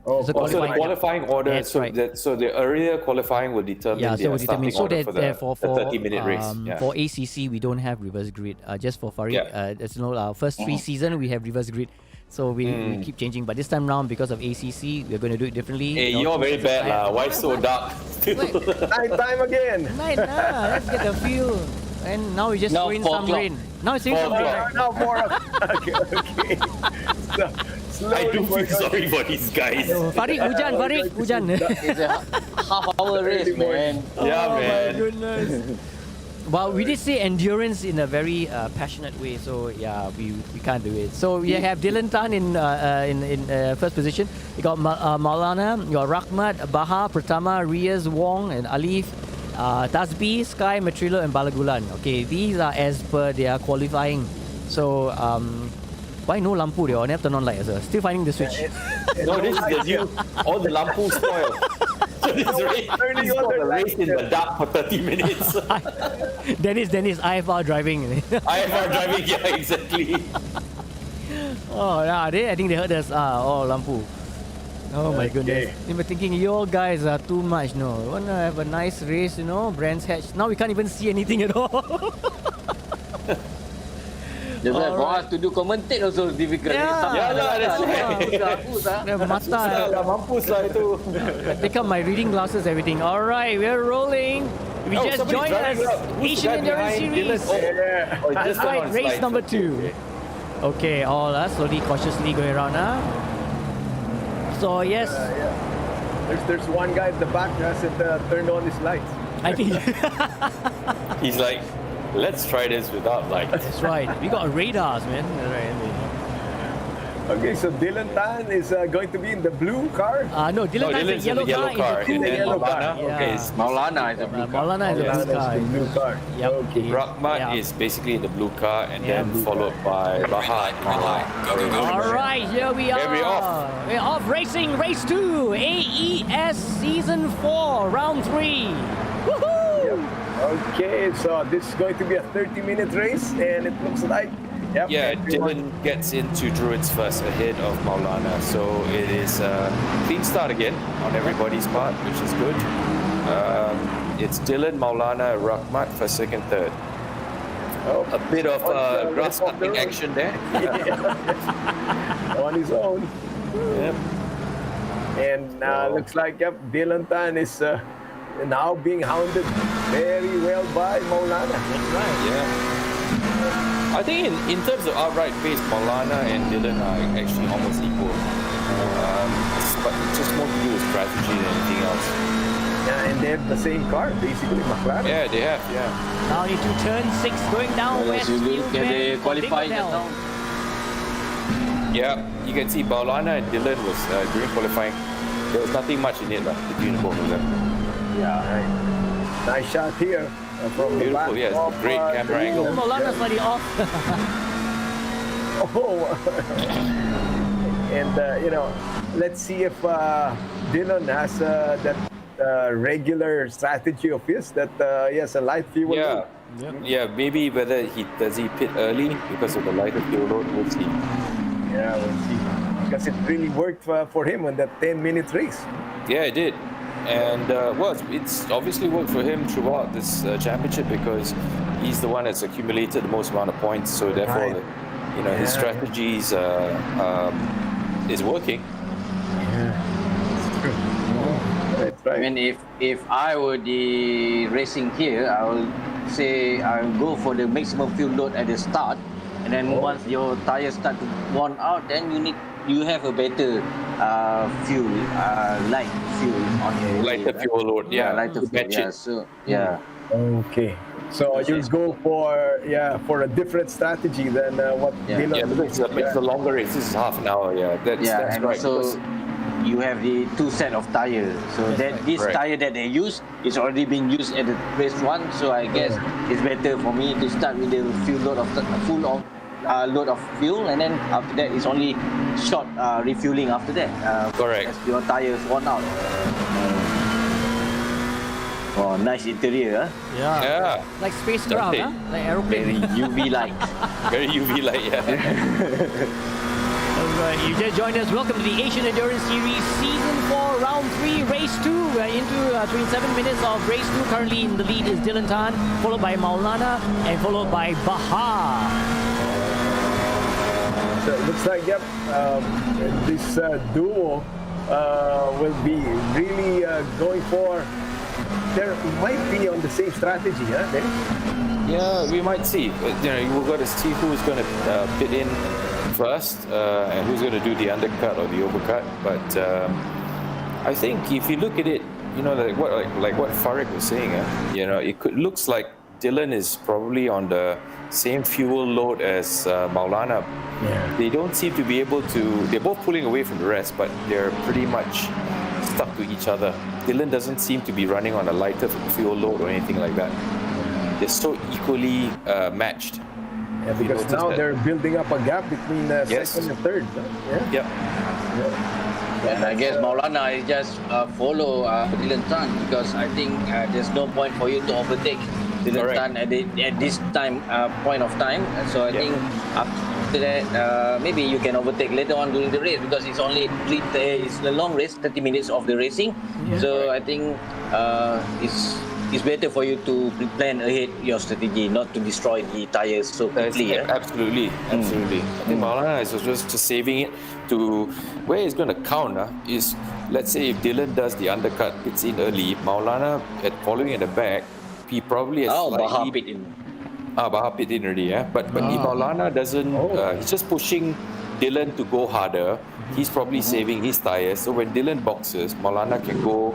Oh, It's a Also, the qualifying. qualifying order. That's right. So the earlier qualifying will determine Yeah, so the we determine. starting So order that for the therefore for 30-minute race. Yeah. for ACC we don't have reverse grid. Just for Farid, as you know, our first 3 season we have reverse grid. So we keep changing, but this time round, because of ACC, we're going to do it differently. Hey, you're very bad, lah. Why so dark? Night time again. Night, let's get the feel. And now we just Now throw in 4 some o'clock. rain. Now it's raining some 4 rain. o'clock. Now more. Okay. So, I do slowly feel sorry for these guys. Farid, hujan. it's a half-hour race, man. Yeah, Oh man. my goodness. Well, we did say endurance in a very passionate way, so yeah, we can't do it. So we have Dylan Tan in first position. You got Maulana, you got Rahmat, Baha, Pratama, Riaz, Wong, and Alif, Tasbi, Sky, Matrilo, and Balagulan. Okay, these are as per their qualifying. So why no lampu? They all never turn on light as well. Still finding the switch. No, this is the new. All the lampu spoiled. So this race, Turning this on the the race in the dark for 30 minutes. Dennis, IFR driving. IFR driving, yeah, exactly. Oh, yeah, I think they heard us. Lampu. Oh my goodness. They were thinking, your guys are too much. No, we want to have a nice race, Brands Hatch. Now we can't even see anything at all. Just like for us to do commentate also difficult. Yeah. That's right. The mata. Mampus lah itu. Take out my reading glasses, everything. All right, we're rolling. We Oh, just somebody's joined us. driving up. Who's the Asian guy Endurance behind Series. Dylan? Oh, That's just right, on race slides. number 2. Okay, all slowly, cautiously going around now. So yes, There's one guy at the back that hasn't turned on his lights. I think He's like, let's try this without lights. that's right. We got radars, man. That's right. Okay, so Dylan Tan is going to be in the blue car. No, Dylan has Dylan's a in yellow the yellow car. car. And then yellow car. Maulana, Yeah. okay, is Maulana is a blue car. Maulana is a That's blue car. the blue car. Yep. Okay. Rahmat Yeah. is basically in the blue car, and Yeah. then followed by Baha. All right, here we are. Okay, we're off. We're off racing, race 2, AES Season 4, Round 3. Woohoo! Okay, so this is going to be a 30-minute race, and it looks like Yeah, Dylan gets into Druids first ahead of Maulana, so it is a clean start again on everybody's part, which is good. It's Dylan, Maulana, Rahmat for second, third. A bit of grass cutting action there. on his own. Yep. And looks like Dylan Tan is now being hounded very well by Maulana. Yeah. I think in terms of outright pace, Maulana and Dylan are actually almost equal. But it's just more to do with strategy than anything else. Yeah, and they have the same car, basically, McLaren. Yeah, they have. Yeah. Now into turn 6, going down Well, as west. you look at the qualifying now. Yeah, you can see Maulana and Dylan was during qualifying. There was nothing much in it between both of them. Yeah, right. Nice shot here from the back. Beautiful, yes. of, Great camera angle. Maulana slightly off. Oh, and let's see if Dylan has that regular strategy of his that he has a light fuel. Yeah. Yeah, maybe whether he pit early because of the lighter fuel load, we'll see. Yeah, we'll see. Because it really worked for him on that 10-minute race. Yeah, it did. And it's obviously worked for him throughout this championship because he's the one that's accumulated the most amount of points. So therefore, Right. his strategies is working. Yeah, that's true. That's right. I mean, if I were the racing here, I will say I'll go for the maximum fuel load at the start, and then once your tires start to worn out, then you have a better fuel, light fuel on your Lighter fuel load, yeah. lighter to fuel. match Yeah, it. so yeah. Okay. So you'll go for a different strategy than what Dylan. Yeah, because it's a longer race. This is half an hour. Yeah, that's And right. also you have the 2 set of tires. So this Correct. tire that they use is already been used at the race 1. So I guess it's better for me to start with the full load of fuel, and then after that it's only short refueling after that. Correct. As your tires worn out. Oh, nice interior, huh? Yeah. Yeah, Like spacecraft, Okay. like aeroplane. Very UV light. very UV light. Yeah. Alright, you just joined us. Welcome to the Asian Endurance Series Season 4, Round 3, Race 2. We're into 27 minutes of Race 2. Currently in the lead is Dylan Tan, followed by Maulana, and followed by Bahar. So it looks like this duo will be really going for. They might be on the same strategy, huh? Dennis? Yeah, we might see. We've got to see who's going to pit in first and who's going to do the undercut or the overcut. But I think if you look at it, like what Farid was saying, looks like Dylan is probably on the same fuel load as Maulana. Yeah. They don't seem to be able to. They're both pulling away from the rest, but they're pretty much stuck to each other. Dylan doesn't seem to be running on a lighter fuel load or anything like that. They're so equally matched. Yeah, because now they're building up a gap between second and third. Huh? Yep. And I guess Maulana is just follow Dylan Tan, because I think there's no point for you to overtake Dylan Correct. Tan at this point of time. So I think after that, maybe you can overtake later on during the race, because it's only it's a long race, 30 minutes of the racing. So I think it's better for you to plan ahead your strategy, not to destroy the tires so quickly. Absolutely. I think Maulana is just saving it to where it's going to count. Is let's say if Dylan does the undercut, it's in early. Maulana following at the back, he probably has Bahar pit in. Bahar pit in already. Yeah, but if Maulana doesn't, he's just pushing Dylan to go harder. He's probably saving his tires. So when Dylan boxes, Maulana can go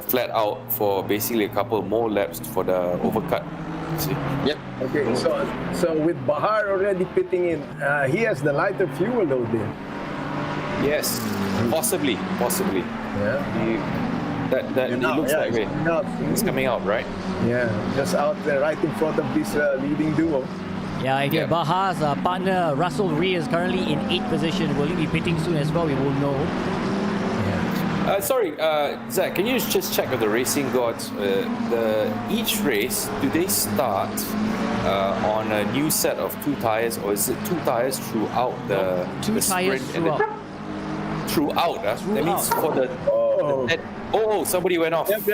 flat out for basically a couple more laps for the overcut. See? Yep. Okay, so with Bahar already pitting in, he has the lighter fuel load then. Yes, possibly. Yeah. That it looks like way. It's coming out, right? Yeah, just out there right in front of this leading duo. Yeah, if Yeah. Bahar's partner Russell Ray is currently in 8th position. Will he be pitting soon as well? We won't know. Sorry, Zach, can you just check with the racing gods? Each race, do they start on a new set of 2 tires, or is it 2 tires throughout the Two the tires sprint and throughout? That means for the. Somebody went off. Yep.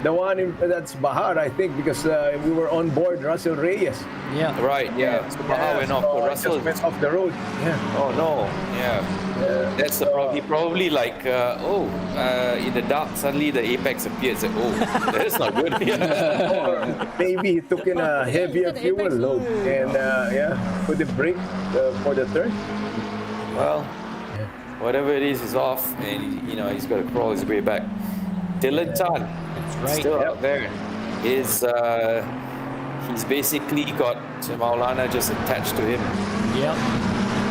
The one that's Bahar, I think, because we were on board Russell Reyes. Yeah. Right, yeah. So Bahar went off. So But I Russell just went off the road. Yeah. Oh no, yeah. That's the problem. He probably in the dark, suddenly the apex appeared. Said, that's not good. Or maybe he took in a heavier fuel load and put the brake for the turn. Well, whatever it is off, and he's got to crawl his way back. Dylan Tan, That's right. still out there. He's basically got Maulana just attached to him. Yep.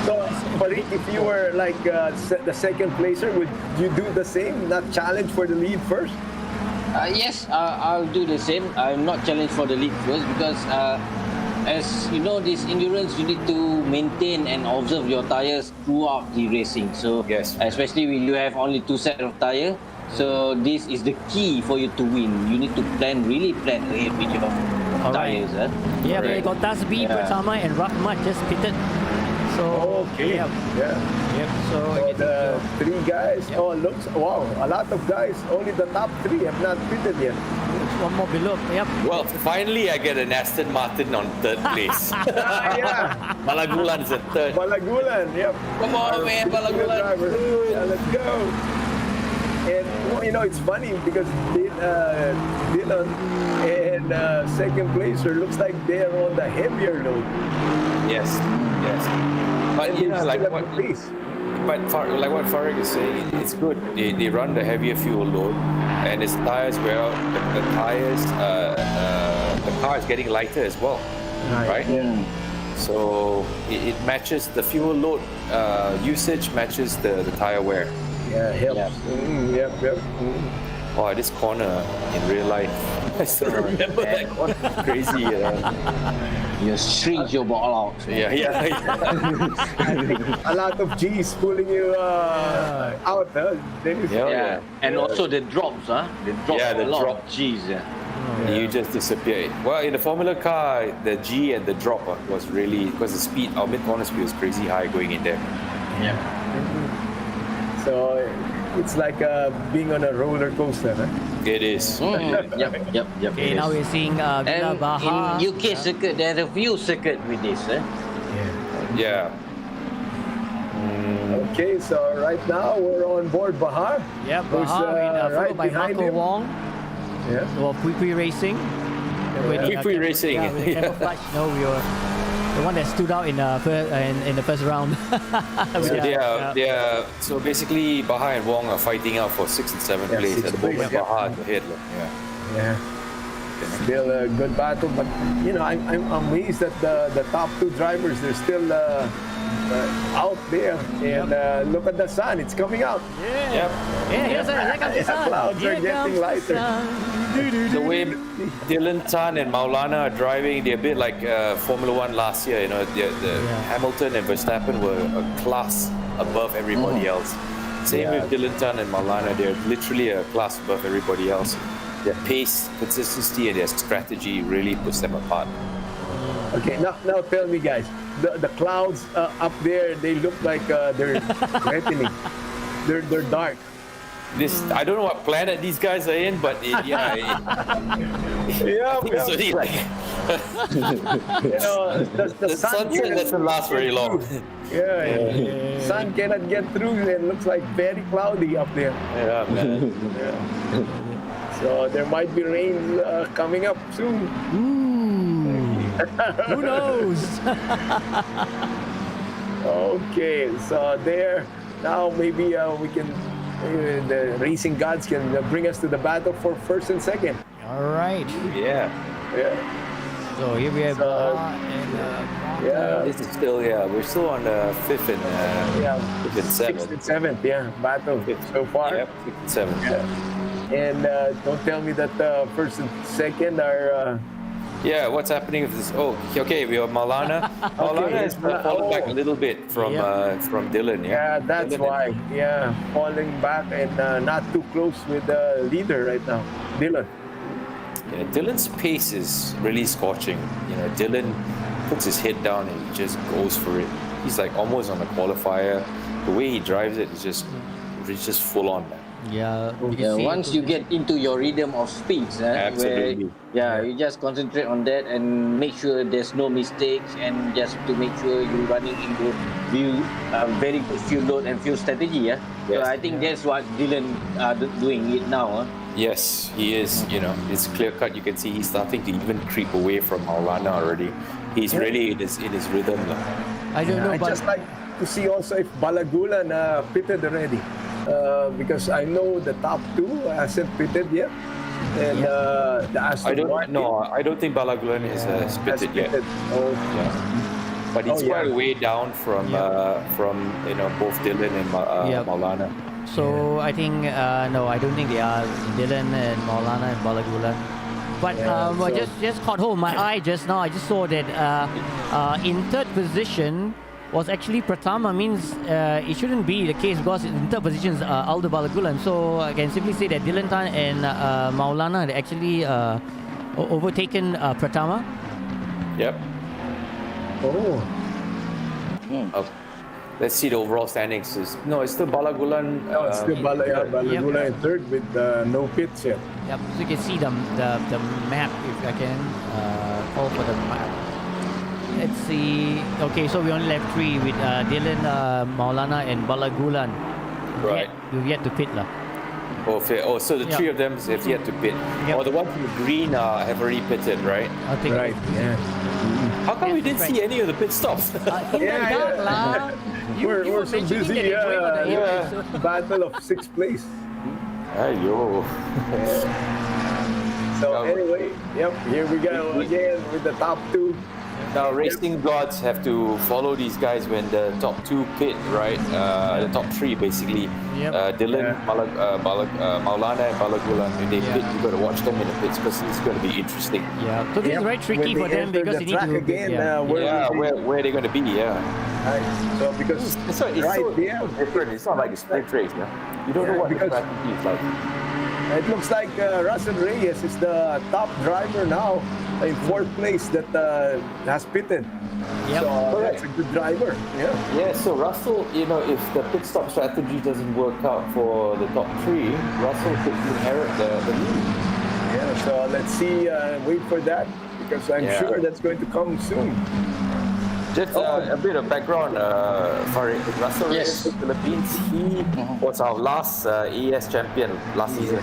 So, but if you were like the second placer, would you do the same? Not challenge for the lead first? Yes, I'll do the same. I'm not challenged for the lead first because, as you know, this endurance, you need to maintain and observe your tires throughout the racing. So, Yes. especially when you have only 2 sets of tire. So, this is the key for you to win. You need to really plan ahead with your tires. Yeah, but they Correct. got Dasby, Yeah. Pratama, and Rahmat just pitted. So, Okay. Yep. Yeah. Yep. So, So the 3 guys, Yep. looks, wow, a lot of guys. Only the top 3 have not pitted yet. one more below. Yep. Well, finally I get an Aston Martin on third place. Yeah, Malagulan's in third. Balagulan, yep. Come on, man, Balagulan. Driver. Yeah, let's go. And it's funny because Dylan and second placer looks like they're on the heavier load. Yes. But And you they know, like still have what, the pace. like what Farid is saying, it's good. They run the heavier fuel load, and his tires wear out. The tires, the car is getting lighter as well, right? So it matches the fuel load usage matches the tire wear. Yeah, helps. Yeah. Yep. Oh, this corner in real life, I still remember that corner. Crazy. You shrink your ball out. Yeah. A lot of G's pulling you out. Huh? Dennis? Yeah. And also the drops, The drops, Yeah, the a lot drop. of G's. You just disappear. Well, in the Formula car, the G and the drop was really, because the speed, our mid corner speed was crazy high going in there. Yeah. So it's like being on a roller coaster. Huh? It is. Yep. Okay, now we're seeing Villa And Baha. in UK circuit, there's a few circuit with this. Yeah. Okay, so right now we're on board Bahar. Yep, Who's, Baha, right followed by behind Marco him. Wong. Yeah. Well, Pui Racing. Pui Racing. Yeah, with the camera flash. No, we were the one that stood out in the first round. So basically, Baha and Wong are fighting out for 6th and 7th place. sixth At the moment, place, yeah. Baha at the head. Yeah. Still a good battle, but I'm amazed that the top 2 drivers, they're still out there. And look at the sun, it's coming out. Yeah. Yep. Yeah, here's there comes the sun. Clouds are Here getting comes the lighter. sun. The way Dylan Tan and Maulana are driving, they're a bit like Formula One last year. Hamilton and Verstappen were a class above everybody else. Same with Dylan Tan and Maulana, they're literally a class above everybody else. Their pace, consistency, and their strategy really puts them apart. Okay, now tell me, guys, the clouds up there, they look like they're threatening. They're dark. I don't know what planet these guys are in, but Yeah, it's really like the sun sunset cannot doesn't last very long. Yeah. Sun cannot get through. It looks like very cloudy up there. Yeah, man. So there might be rain coming up soon. Who knows? Okay, so there now maybe we can the racing gods can bring us to the battle for 1st and 2nd. All right. Yeah. So here we have So, and Yeah. This is still, we're still on the 5th and 5th and 7th. 6th and 7th, battle so far. Yep, 5th and 7th. And don't tell me that 1st and 2nd are. Yeah, what's happening with this? Oh, okay, we have Maulana. Maulana is falling back a little bit from Dylan. Yeah, that's Dylan why. Yeah, falling back and not too close with the leader right now, Dylan. Yeah, Dylan's pace is really scorching. Dylan puts his head down and he just goes for it. He's like almost on a qualifier. The way he drives it is just full on, man. Yeah. Once you get into your rhythm of speeds, Absolutely. where you just concentrate on that and make sure there's no mistakes, and just to make sure you're running into very good fuel load and fuel strategy. So Yes. I think that's what Dylan doing it now. Yes, he is. It's clear cut. You can see he's starting to even creep away from Maulana already. He's really in his rhythm now. I don't know, I'd but just like to see also if Balagulan pitted already. because I know the top two hasn't pitted yet, and the Aston Martin I don't think Balagulan is has spitted yet. pitted. Oh, But it's quite a way down from both Dylan and Yep. Maulana. So I think no, I don't think they are Dylan and Maulana and Balagulan. But I just caught hold of my eye just now. I just saw that in third position was actually Pratama. Means it shouldn't be the case because in third position is Aldo Balagulan. So I can simply say that Dylan Tan and Maulana had actually overtaken Pratama. Yep. oh, Let's see the overall standings. It's still Balagulan. no, it's still Balagulan in third with no pits yet. Yep. So you can see the map if I can call for the map. Let's see. Okay, so we only left three with Dylan, Maulana, and Balagulan. Right. We've yet to pit lah. So the three of them have yet to pit. Yep. Or the ones in green have already pitted, right? I think. Right. Yeah. How come we didn't see any of the pit stops? In the dark lah. You We're were so mentioning busy. that they drove on the air, so- Battle of sixth place. Ayo. So anyway, yep, here we go again with the top two. Now, racing gods have to follow these guys when the top two pit, right? The top three, basically. Yep. Dylan, Maulana, and Balagulan. When they pit, you got to watch them in the pits because it's going to be interesting. Yeah, so this is very tricky When for they them enter because the you need track to. again, Where are they going to be? Yeah. Right. So because It's so yeah, different. It's not like a sprint race. No? You don't know what the because- strategy is like. it looks like Russell Reyes is the top driver now in fourth place that has pitted. Yep. So that's a good driver. Yeah. Yeah, so Russell, if the pit stop strategy doesn't work out for the top three, Russell could inherit the lead. Yeah. So let's see. Wait for that because I'm sure that's going to come soon. Just a bit of background for Russell Reyes in the Philippines. He was our last AES champion last season.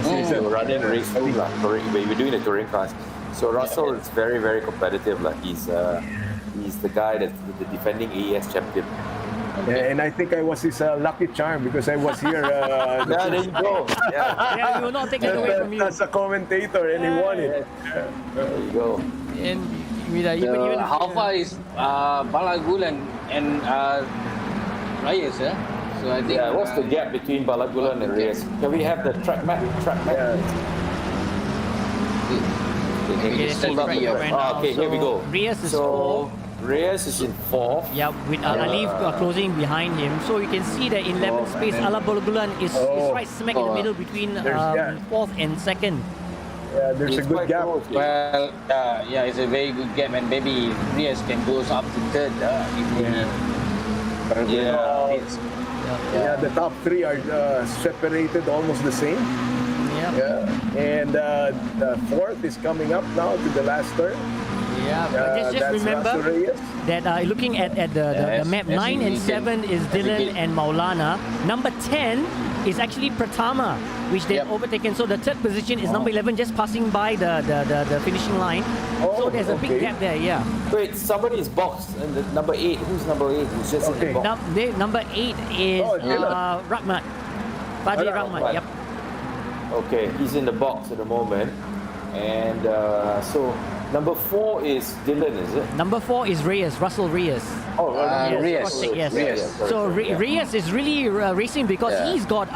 We were running a race room, we were doing the touring cars. So Russell is very, very competitive. He's the guy that's the defending AES champion. Yeah, and I think I was his lucky charm because I was here. Yeah, there you go. Yeah, Yeah, we will not take that away from you. As a commentator, and he won it. there you go. And with even How far is Balagulan and Reyes? So I think. Yeah, what's the gap between Balagulan and Reyes? Can we have the track map? Yeah. Okay, let's Hold up track here. right now. Okay, here we go. Reyes is So fourth. Reyes is in fourth. Yeah, with Alif closing behind him. So you can see that in 11th space, Ala Balagulan is right smack in the middle between fourth and second. Yeah, there's a It's good quite gap. close. Well, it's a very good game, and maybe Reyes can go up to third. Yeah, the top three are separated almost the same. Yeah. Yeah, and the fourth is coming up now to the last turn. Yeah, but just That's remember Russell Reyes. that looking at the map, 9 and 7 is Dylan and Maulana. Number 10 is actually Pratama, which they've overtaken. So the third position is number 11, just passing by the finishing line. So there's a big gap there, yeah. Wait, somebody is boxed. And the number 8, who's number 8? Who's just in the box? Number 8 is Dylan. Rahmat. Fadli Rahmat, yep. Okay, he's in the box at the moment. And so number 4 is Dylan, is it? Number 4 is Reyes, Russell Reyes. Oh, Yes. So Reyes is really racing because he's got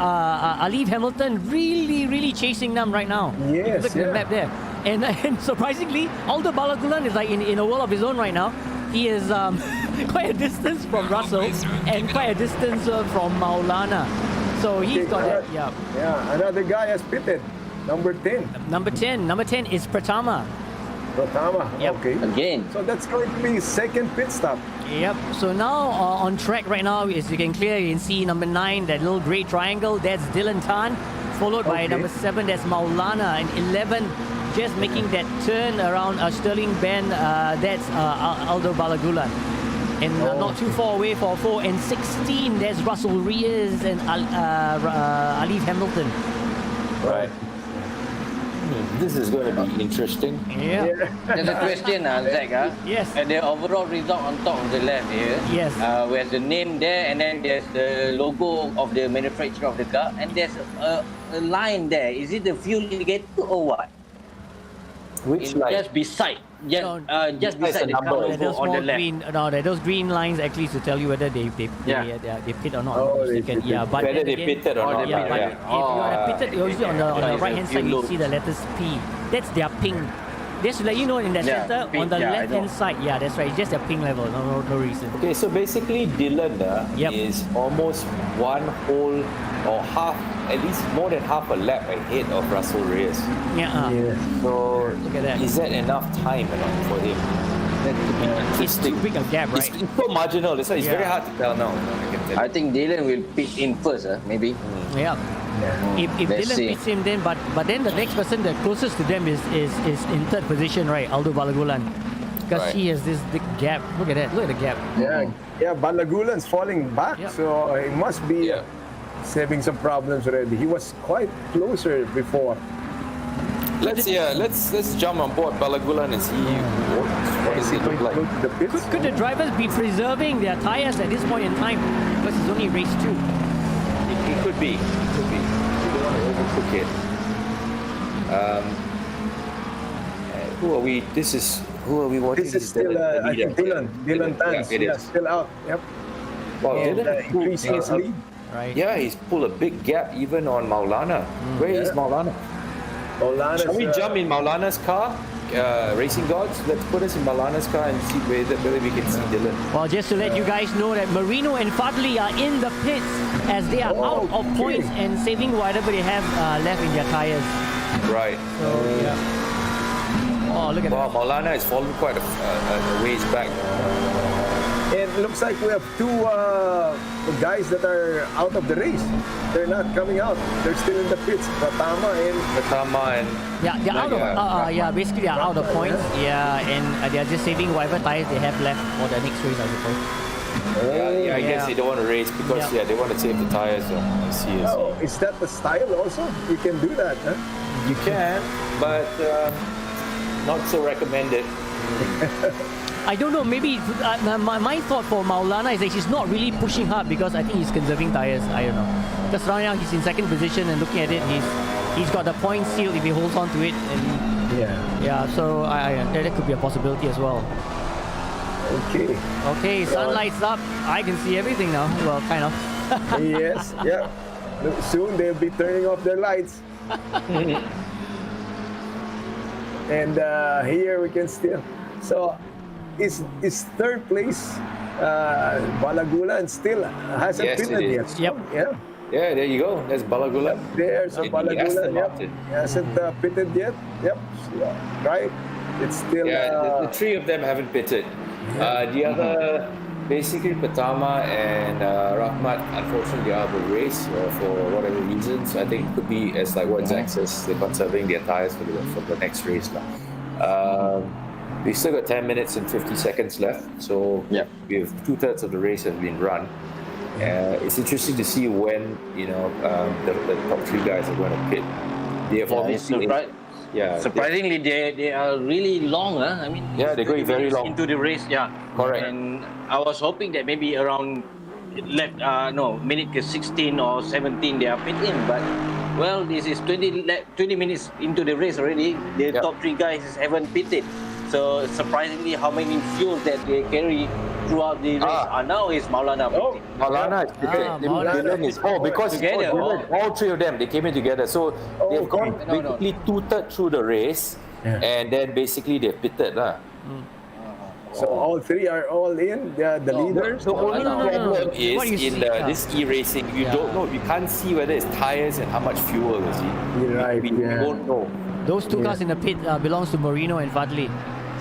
Alif Hamilton really chasing them right now. Yes, Look at the map there. And surprisingly, Aldo Balagulan is like in a world of his own right now. He is quite a distance from Russell and quite a distance from Maulana. So he's got that, yeah. Yeah, another guy has pitted. Number 10, Number 10 is Pratama. Pratama. Yep. Okay. Again. So that's going to be his second pit stop. Yep. So now on track right now, as you can clearly see number 9, that little grey triangle, that's Dylan Tan, followed by number 7, that's Maulana, and 11, just making that turn around Sterling Bend, that's Aldo Balagulan. And not too far away for 4 and 16, there's Russell Reyes and Alif Hamilton. Right. This is going to be interesting. Yeah. There's a question, Zach. Yes. The overall result on top of the left here. Yes. Where's the name there, and then there's the logo of the manufacturer of the car, and there's a line there. Is it the fuel indicator or what? Which line? Just beside. Just, No, just beside the car number. There are logo on the left. those green lines actually to tell you whether they pit or not. Oh, They can- they yeah, but Whether then they again- pitted or not. Yeah, but if you are pitted, usually on the right hand side you see the letters P. That's their ping. Just to let you know, in the Yeah, center ping, on the yeah, I left hand know. side, yeah, that's right. It's just a ping level. No reason. Okay, so basically Dylan Yep. is almost one whole or half, at least more than half a lap ahead of Russell Reyes. Yeah. So Look at that. is that enough time for him? That could be It's too interesting. big a gap, It's, right? it's so marginal. That's why it's very Yeah. hard to tell now. I can tell I you. think Dylan will pit in first, maybe. Yeah. If Let's Dylan see. beats him, then but then the next person the closest to them is in third position, right? Aldo Balagulan, because Right. he has this big gap. Look at that. Look at the gap. Yeah, Balagulan's falling back, Yep. so he must be Yeah. having some problems already. He was quite closer before. Let's jump on board Balagulan and see what does it look like. Go to the pits. Could the drivers be preserving their tires at this point in time? Because it's only race 2. It could be. You don't want to overcook it. Who are we? Who are we watching? This is still, I think, Dylan Tans. Yeah, it is. Still out. Yep. Well, And Dylan increasing his lead. Right. Yeah, he's pulled a big gap even on Maulana. Where is Yeah. Maulana? Maulana's, Shall we jump in Maulana's car? Racing Gods, let's put us in Maulana's car and see whether we can see Dylan. Well, just to let you guys know that Marino and Fadli are in the pits as they are out of Okay. points and saving whatever they have left in their tires. Right. So yeah. Oh, look at Wow, that. Maulana has fallen quite a ways back. It looks like we have two guys that are out of the race. They're not coming out. They're still in the pits. Pratama and Katama and Yeah, they're out of Yeah. basically they're out of points. Yeah, and they're just saving whatever tires they have left for the next race, I suppose. I guess Yeah. they don't want to race because Yeah. they want to save the tires. I see. oh, is that the style also? You can do that, huh? You can, but not so recommended. I don't know, maybe my thought for Maulana is that he's not really pushing hard because I think he's conserving tires. I don't know. Because right now he's in second position and looking at it, he's got the point sealed if he holds on to it. And Yeah. so that could be a possibility as well. Okay. Okay, sun lights up. I can see everything now. Well, kind of. Yes. Yeah. Soon they'll be turning off their lights. And here we can still. So, is third place Balagulan still hasn't Yes, pitted it yet? is. Yep. Yeah. Yeah, there you go. That's Balagulan. There's a And he has Balagulan. them Yep. out it. Hasn't pitted yet. Yep. So, right. It's still. Yeah, the three of them haven't pitted. The other, basically Patama and Rahmat, unfortunately, are out of the race for whatever reasons. I think it could be as like what Zach says, they're conserving their tires for the next race. We've still got 10 minutes and 50 seconds left, so Yeah. we have 2/3 of the race has been run. It's interesting to see when the top three guys are going to pit. They have obviously. Surprisingly, they are really long. I mean, Yeah, they're going very long. into the race. Yeah, Correct. And I was hoping that maybe around minute 16 or 17 they are pit in, but well, this is 20 minutes into the race already. The Yeah. top three guys haven't pitted. So surprisingly, how many fuels that they carry throughout the race now is Maulana pitting. Maulana is Dylan is because Together, all three of them they came in together. So they've gone No. basically 2/3 through the race, and then basically they've pitted lah. So all three are all in. They are the leaders. The only no. problem What is you in see, this e-racing, you don't know, you can't see whether it's tires and how much fuel is it. You're right. We Yeah. don't know. Those two cars in the pit belongs to Marino and Fadli.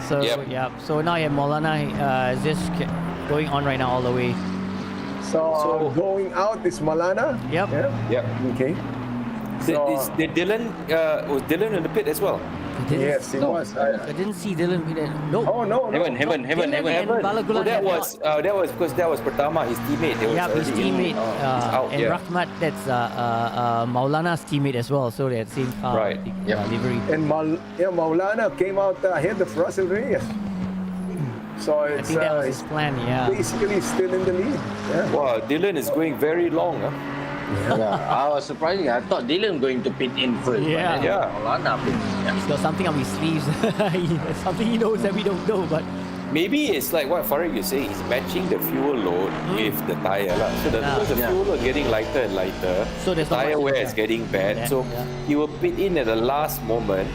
So Yep. yeah. So now you have Maulana just going on right now all the way. So going out is Malana. Yep. Yeah. Yep. Okay. Was Dylan in the pit as well? Yes, it was. I didn't see Dylan win it. No. Oh no, no. Heaven. Dylan and Balagulan that have was that was because that was Pertama, his teammate. They was yeah, his already- teammate he's out, and yeah. Rahmat, that's Maulana's teammate as well. So they're same car Right. livery. And Maulana came out ahead of Russell Reyes. So I it's think that was his plan. Yeah. basically still in the lead. Yeah. Wow, Dylan is going very long. Huh? I was surprised. I thought Dylan going to pit in first. Yeah. But then Yeah. Maulana pit. Yeah. He's got something up his sleeves. Something he knows that we don't know. But Maybe it's like what Farid you say, he's matching the fuel load with the tire. Lah. So because the fuel load getting lighter and lighter, So there's the not tire much- wear yeah. is getting bad. Yeah, So yeah. he will pit in at the last moment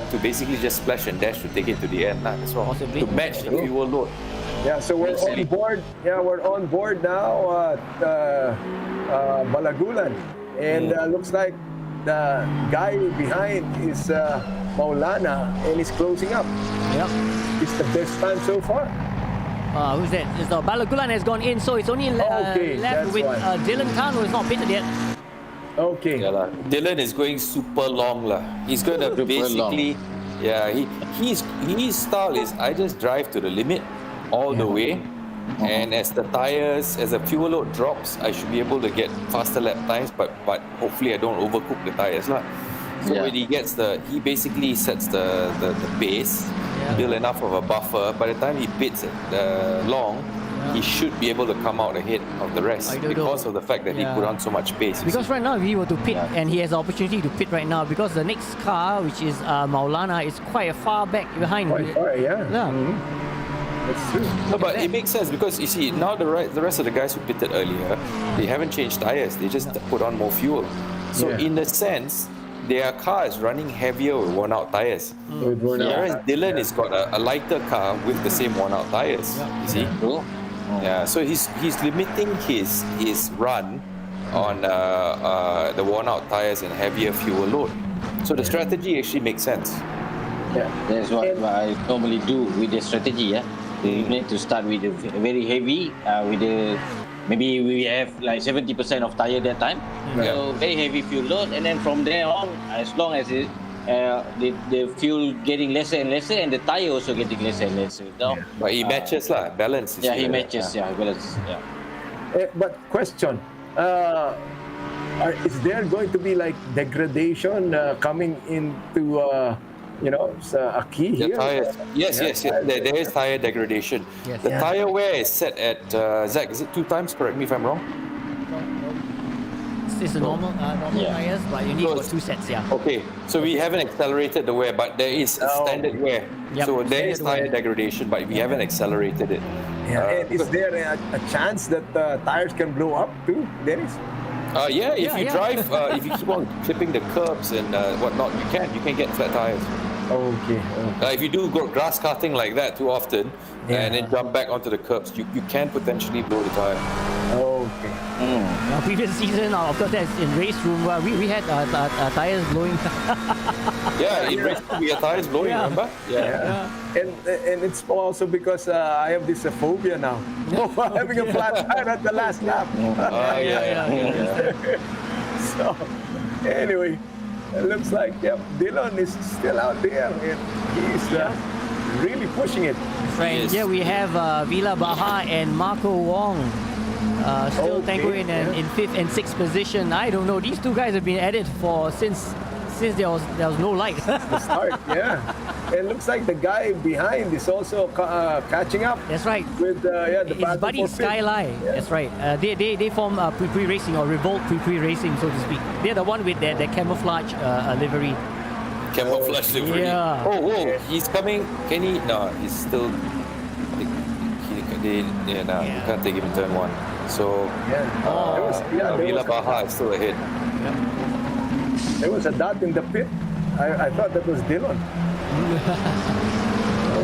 to basically just splash and dash to take it to the end. Lah. That's all. Possibly. To match the fuel load. Yeah, so we're on board. Yeah, we're on board now at Balagulan. And looks like the guy behind is Maulana and he's closing up. yep. It's the best time so far. Who's that? It's Balagulan has gone in, so it's only Okay, left that's with why. Dylan Khan, who is not pitted yet. Okay. Yeah, lah. Dylan is going super long. Lah. He's going to Super basically... Yeah, his style is I just drive to the limit all the way. And as the fuel load drops, I should be able to get faster lap times, but hopefully I don't overcook the tires. Lah. So Yeah. when he basically sets the pace, build enough of a buffer. By the time he pits long, he should be able to come out ahead of the rest I don't because know. of the fact that he Yeah. put on so much pace. you Because see. right now, if he were to pit, and he has the opportunity to pit right now, because the next car, which is Maulana, is quite far back behind. Quite far, yeah. Yeah. That's true. No, but it makes sense because you see now the rest of the guys who pitted earlier, they haven't changed tires. They just put on more fuel. So Yeah. in a sense, their car is running heavier with worn-out tires. With Bruno. Whereas Dylan has got a lighter car with the same worn-out tires. You see? True. Yeah. So he's limiting his run on the worn-out tires and heavier fuel load. So the strategy actually makes sense. Yeah. That's what I normally do with the strategy. Yeah, you need to start with a very heavy. With the maybe we have like 70% of tire that time. So very heavy fuel load, and then from there on, as long as the fuel getting lesser and lesser, and the tire also getting lesser and lesser. So, But he matches lah, balance. you yeah, see, he like that. matches. Yeah, balance. Yeah. But question, is there going to be like degradation coming into, a key The here? tires. Yes. There is tire degradation. Yes. The tire wear is set at Zach. Is it 2 times? Correct me if I'm wrong. It's a normal Yeah. tires, but you need So for it's- 2 sets, yeah. Okay, so we haven't accelerated the wear, but there is standard wear. Yep, So there is standard tire wear. degradation, but we haven't accelerated it. And is there a chance that tires can blow up too, Dennis? Yeah, if you Yeah. drive, if you keep on clipping the curbs and whatnot, you can get flat tires. Okay. If you do grass cutting like that too often, and then jump back onto the curbs, you can potentially blow the tire. Okay. Previous season, of course, that's in race room where we had tires blowing. Yeah, in race we had tires blowing. Yeah. Remember? Yeah. And it's also because I have this phobia now of having a flat tire at the last lap. So anyway, it looks like Dylan is still out there and he's really pushing it. Right. Yes. Here we have Vila Baha and Marco Wong. Still Okay, tango in 5th and 6th position. I don't know. These two guys have been at it since there was no light. The start, yeah. It looks like the guy behind is also catching up That's right. with the His battle buddy for fifth. Skyline. Yeah. That's right. They form Pre Racing or Revolt Pre Racing, so to speak. They're the one with their camouflage livery. Camouflage livery. Yeah. Oh, whoa, he's coming. Can he? No, he's still. You can't take him in turn 1. So Yeah. There Vila Baha is still ahead. there was a dot in the pit. I thought that was Dylan.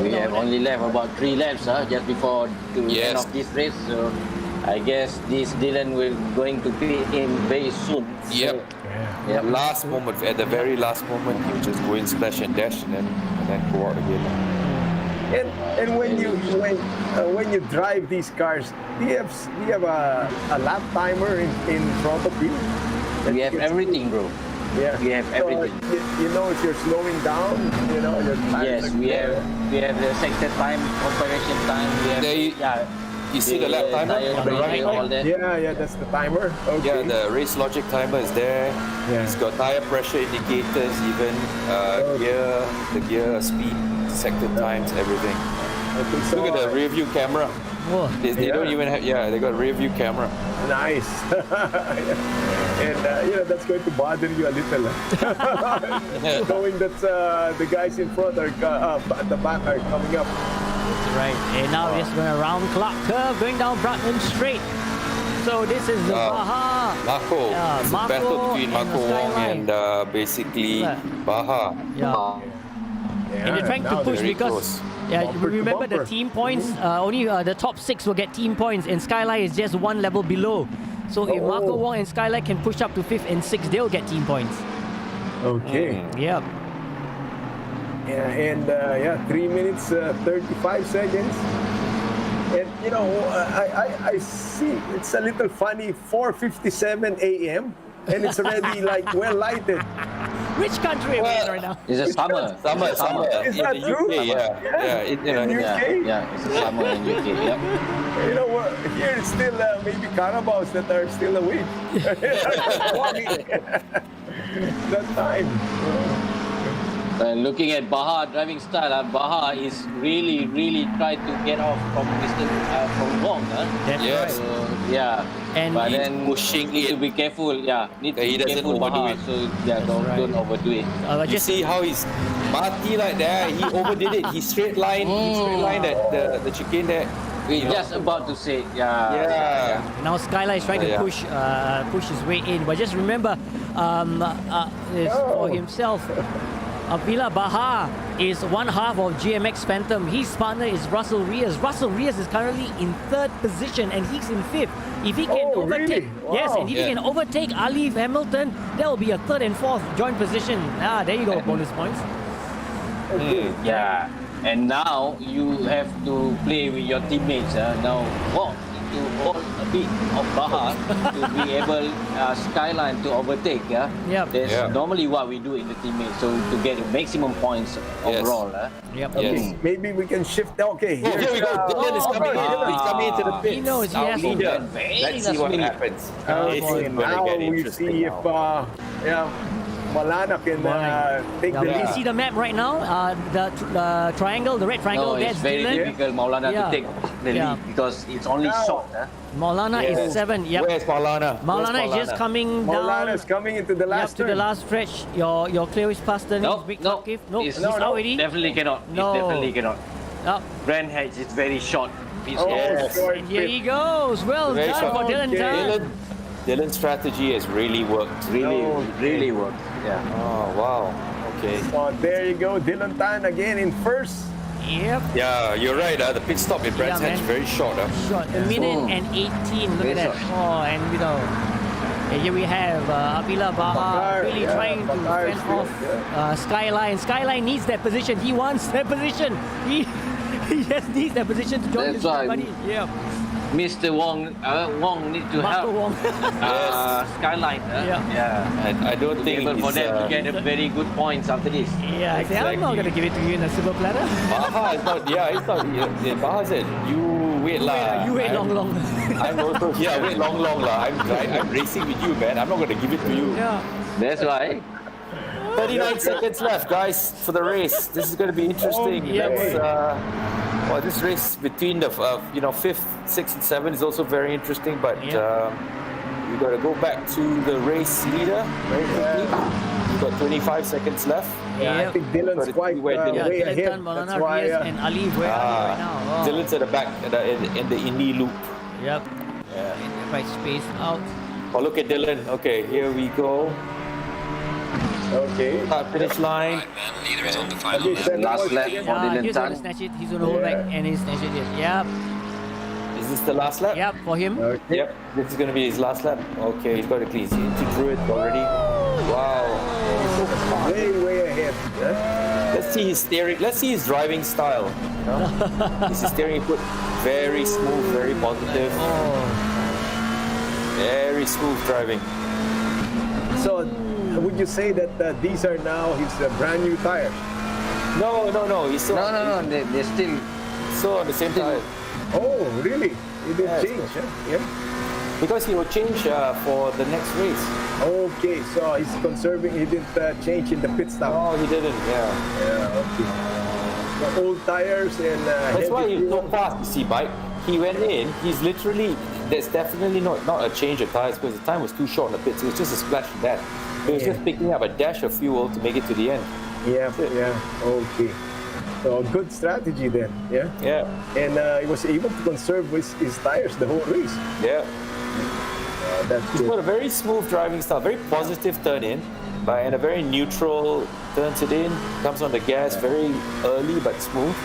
We have only left about 3 laps just before the end Yes. of this race. So I guess this Dylan will going to be in very soon. Yep. Yeah. Last moment, at the very last moment, he would just go in, splash and dash, and then go out again. And when you drive these cars, do you have a lap timer in front of you? We have everything, bro. Yeah. We have So, everything. you know, if you're slowing down, you know, your tires Yes, are we there. have the sector time, operation time. We have There you- yeah. You see the lap timer tire on the right? pressure, all that. Yeah, that's the timer. Okay. Yeah, the race logic timer is there. Yeah. It's got tire pressure indicators, even the gear speed, sector times, everything. Okay, so, Look at the rear view camera. Whoa. They don't even have. Yeah, they got rear view camera. Nice. And you know, that's going to bother you a little. Knowing that the guys in front are at the back are coming up. Right, and now we're just going around Clark Curve, going down Bratton Straight. So this is the Baha. Marco. Yeah, It's Marco a battle between and Marco the Wong Skyline. and basically Yeah. Baha. Yeah. And they're trying to now push very because close. Bumper to remember the bumper. team points, only the top 6 will get team points, and Skyline is just one level below. So if Marco Oh. Wong and Skyline can push up to 5th and 6th, they'll get team points. Okay. Yeah. Yeah, and 3 minutes 35 seconds. And you know, I see it's a little funny. 4:57 a.m. and it's already like well lighted. Which country are we in right now? It's a summer. Summer. Is In that the true? UK, yeah. In Yeah, UK? yeah, it's a summer in UK. Yep. You know, here it's still maybe Carabaos that are still awake. That time. Looking at Baha driving style, Baha is really tried to get off from from Wong. That's Yes. right. So, yeah. And but he's then pushing need to it. be careful. Yeah, need to He be doesn't careful, overdo Baha. it. So yeah, right. don't overdo it. You Just see how he's mati like that? He overdid it. He straight line the chicane there. We're just about to say, Yeah. now Skyline is trying to Yeah. push his way in, but just remember, it's for himself. Avila Baha is one half of GMX Phantom. His partner is Russell Reyes. Russell Reyes is currently in 3rd position and he's in 5th. If he can Oh, overtake, really? yes, Wow. and if he can overtake Ali Hamilton, that will be a 3rd and 4th joint position. There you go, bonus points. Yeah. And now you have to play with your teammates. Now Wong need to hold a bit of Baha to be able Skyline to overtake. Yeah. Yep. That's Yeah. normally what we do in the teammates. So to get the maximum points overall. Yep. Yes. Okay, maybe we can shift. Okay, Oh, here we go. Dylan is coming in. He's coming into the pits. He knows he Our has to. leader. Very Let's see what last minute. happens. Okay, It's gonna now get we interesting see if now. Malana can take Yeah, the we can lead. see the map right now. The triangle, the red triangle, No, it's that's very Dylan. difficult Maulana Yeah. to take the Yeah. lead because it's only Now- short. Maulana Yes. is 7. Yep. Where's Maulana? Maulana is just coming down. Malana's coming into the Yep, last to the turn. last stretch. Your clear is past turning. No, Big no, top gift. No, it's he's out already. Definitely cannot. No. It definitely cannot. Up. Grand Hedge is very short. It's Oh, Yes. short And here pit. he goes. Well Very done short. for Dylan Okay. Tan. Dylan's strategy has really worked. really worked. Yeah. Oh, wow. Okay. So there you go, Dylan Tan again in first. Yep. Yeah, you're right. The pit stop in Brands Yeah, Hatch man. very short. Shot. A minute Oh. and 18. Look Very at that. short. Oh, and and here we have Abila Baha Bakar, really yeah, trying to Bakar fend still, off Skyline. Skyline needs that position. He wants that position. He just needs that position to join That's his why- buddy. Yeah. Mr. Wong need to Marco help Wong. Skyline. Yeah. I don't To be think able for he's, them to get a very good points after this. Yeah, I said, I'm not going to give it to you in a silver platter. Baha is not. Yeah, he's not. Yeah, Baha said, "You wait lah. You wait long. I'm also wait long lah. I'm racing with you, man. I'm not going to give it to you. Yeah. That's why. 39 seconds left, guys, for the race. This is going to be interesting. yeah, This race between the 5th, 6th, and 7th is also very interesting. But Yeah. we got to go back to the race leader very quickly. We've got 25 seconds left. Yeah, I think Dylan's quite Where Dylan- Yeah, way Dylan ahead. Tan, Maulana That's why. Reyes, and Ali, where are they right now? Oh. Dylan's at the back in the Indy loop. Yep. Right space out. Oh, look at Dylan. Okay, here we go. Okay. Start finish line. Okay, 7 Last more lap seconds. for Yeah, Dylan he's going to Tan. snatch it. He's going to hold back and he's snatched it. Yep. Is this the last lap? Yep, for him. Okay. Yep, this is going to be his last lap. Okay, he's got it clean. He's into Druid already. Wow. Way ahead. Huh? Let's see his steering. Let's see his driving style. You know? This is steering input. Very smooth, very positive. Oh. Very smooth driving. So would you say that these are now his brand new tires? No. He's still, No. They're still. still on the same tire. Oh, really? He didn't Yeah, change, so- huh? Yeah. Because he will change for the next race. Okay, so he's conserving. He didn't change in the pit stop. No, he didn't. Yeah. Yeah, okay. The old tires and That's why heavy he's so fuel. fast, you see, bike. He went in, he's literally, there's definitely not a change of tires because the time was too short on the pits. It was just a splash of that. He was just picking up a dash of fuel to make it to the end. Yeah, okay. So good strategy then, yeah. Yeah, And he was able to conserve his tires the whole race. yeah. That's He's got good. a very smooth driving style, very positive turn in, and a very neutral turns it in, comes on the gas very early but smooth.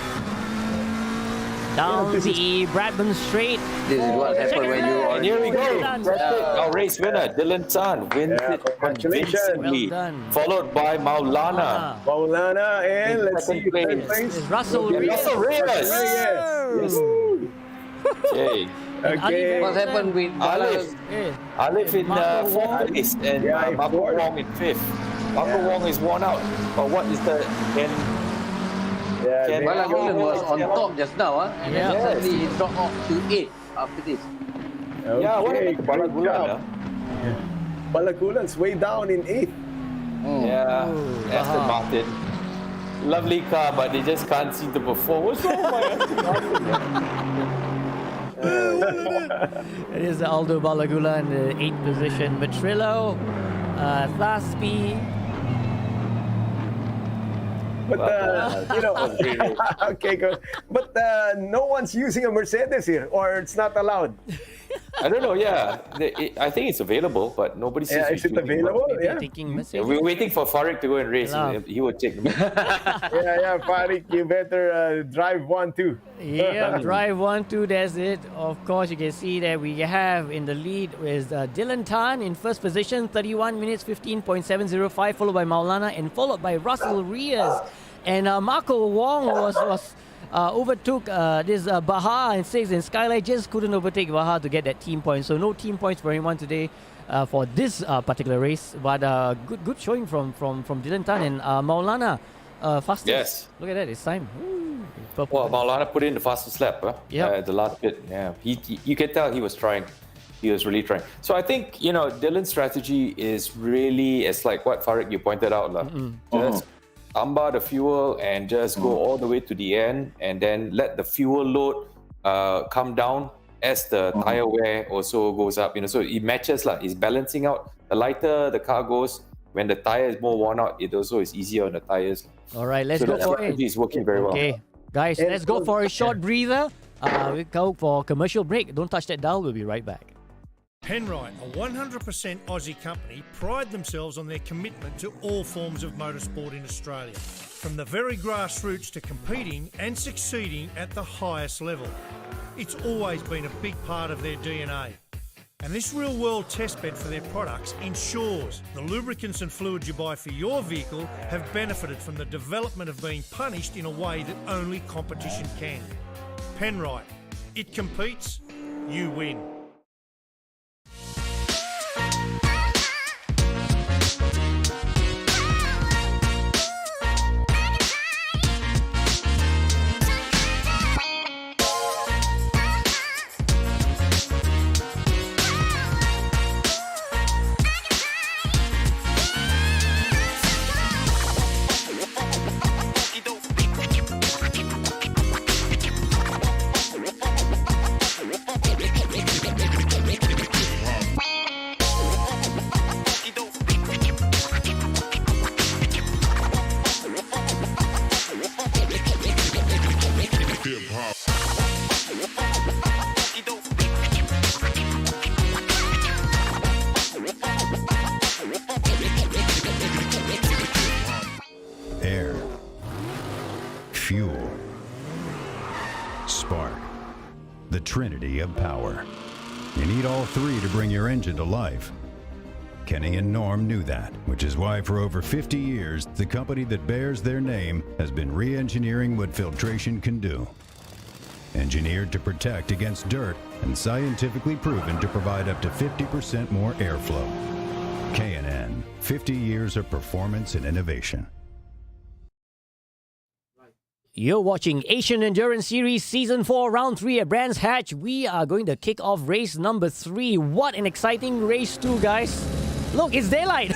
Down this the Bradburn Straight. This is what happened when you And here we go. Well done. That's it. Our race winner, Dylan Tan, wins Yeah, it congratulations. convincingly, Well done. followed by Maulana. Maulana and In let's see second third place. place. Is Russell Yeah, Reyes. Russell Reyes. Yes. Okay. Okay. What happened with Alif. Yeah. Alif in Marco fourth Wong. place and Yeah, in Marco fourth. Wong in fifth. Marco Wong is worn out. But what is the Yeah, Can- they- Balagulan was on top just now, and then Yeah. suddenly he dropped off to 8 after this. yeah, what okay, happened to good Balagulan? job. Balagulan's way down in 8th. Yeah, Ooh, Aston Martin. Lovely car, but they just can't seem to perform. What's wrong with my Aston Martin? It is Aldo Balagula in the 8th position. Matrillo, Thaspi. But okay, good. But no one's using a Mercedes here, or it's not allowed. I don't know, yeah. I think it's available, but nobody seems Yeah, to is be it using it. available? Maybe Yeah. taking Yeah, Mercedes. we're waiting for Farik to go and race. Hello. He will take them. Yeah, Farik, you better drive one too. Yeah, drive 1-2, that's it. Of course, you can see that we have in the lead is Dylan Tan in first position, 31 minutes 15.705, followed by Maulana and followed by Russell Reyes. And Marco Wong was overtook this Baha in 6th, and Skylight just couldn't overtake Baha to get that team point. So no team points for anyone today for this particular race. But good showing from Dylan Tan and Maulana. Fastest. Yes. Look at that, it's time. Ooh, purple. Well, Maulana put in the fastest lap, huh? Yep. At the last bit. Yeah. You can tell he was trying. He was really trying. So I think, Dylan's strategy is really, it's like what Farik, you pointed out. Just amba the fuel and just go all the way to the end and then let the fuel load come down as the tire wear also goes up. So it matches, it's balancing out. The lighter the car goes, when the tire is more worn out, it also is easier on the tires. All right, let's So go that for strategy it. is working very well. Okay, guys, And let's go for a short breather. We go for commercial break. Don't touch that dial. We'll be right back. Penrite, a 100% Aussie company, pride themselves on their commitment to all forms of motorsport in Australia. From the very grassroots to competing and succeeding at the highest level. It's always been a big part of their DNA. And this real-world testbed for their products ensures the lubricants and fluids you buy for your vehicle have benefited from the development of being punished in a way that only competition can. Penrite, it competes, you win. Air, fuel, spark, the trinity of power. You need all three to bring your engine to life. Kenny and Norm knew that, which is why for over 50 years, the company that bears their name has been re-engineering what filtration can do. Engineered to protect against dirt and scientifically proven to provide up to 50% more airflow. K&N, 50 years of performance and innovation. You're watching Asian Endurance Series Season 4, Round 3 at Brands Hatch. We are going to kick off race number 3. What an exciting race 2, guys. Look, it's daylight.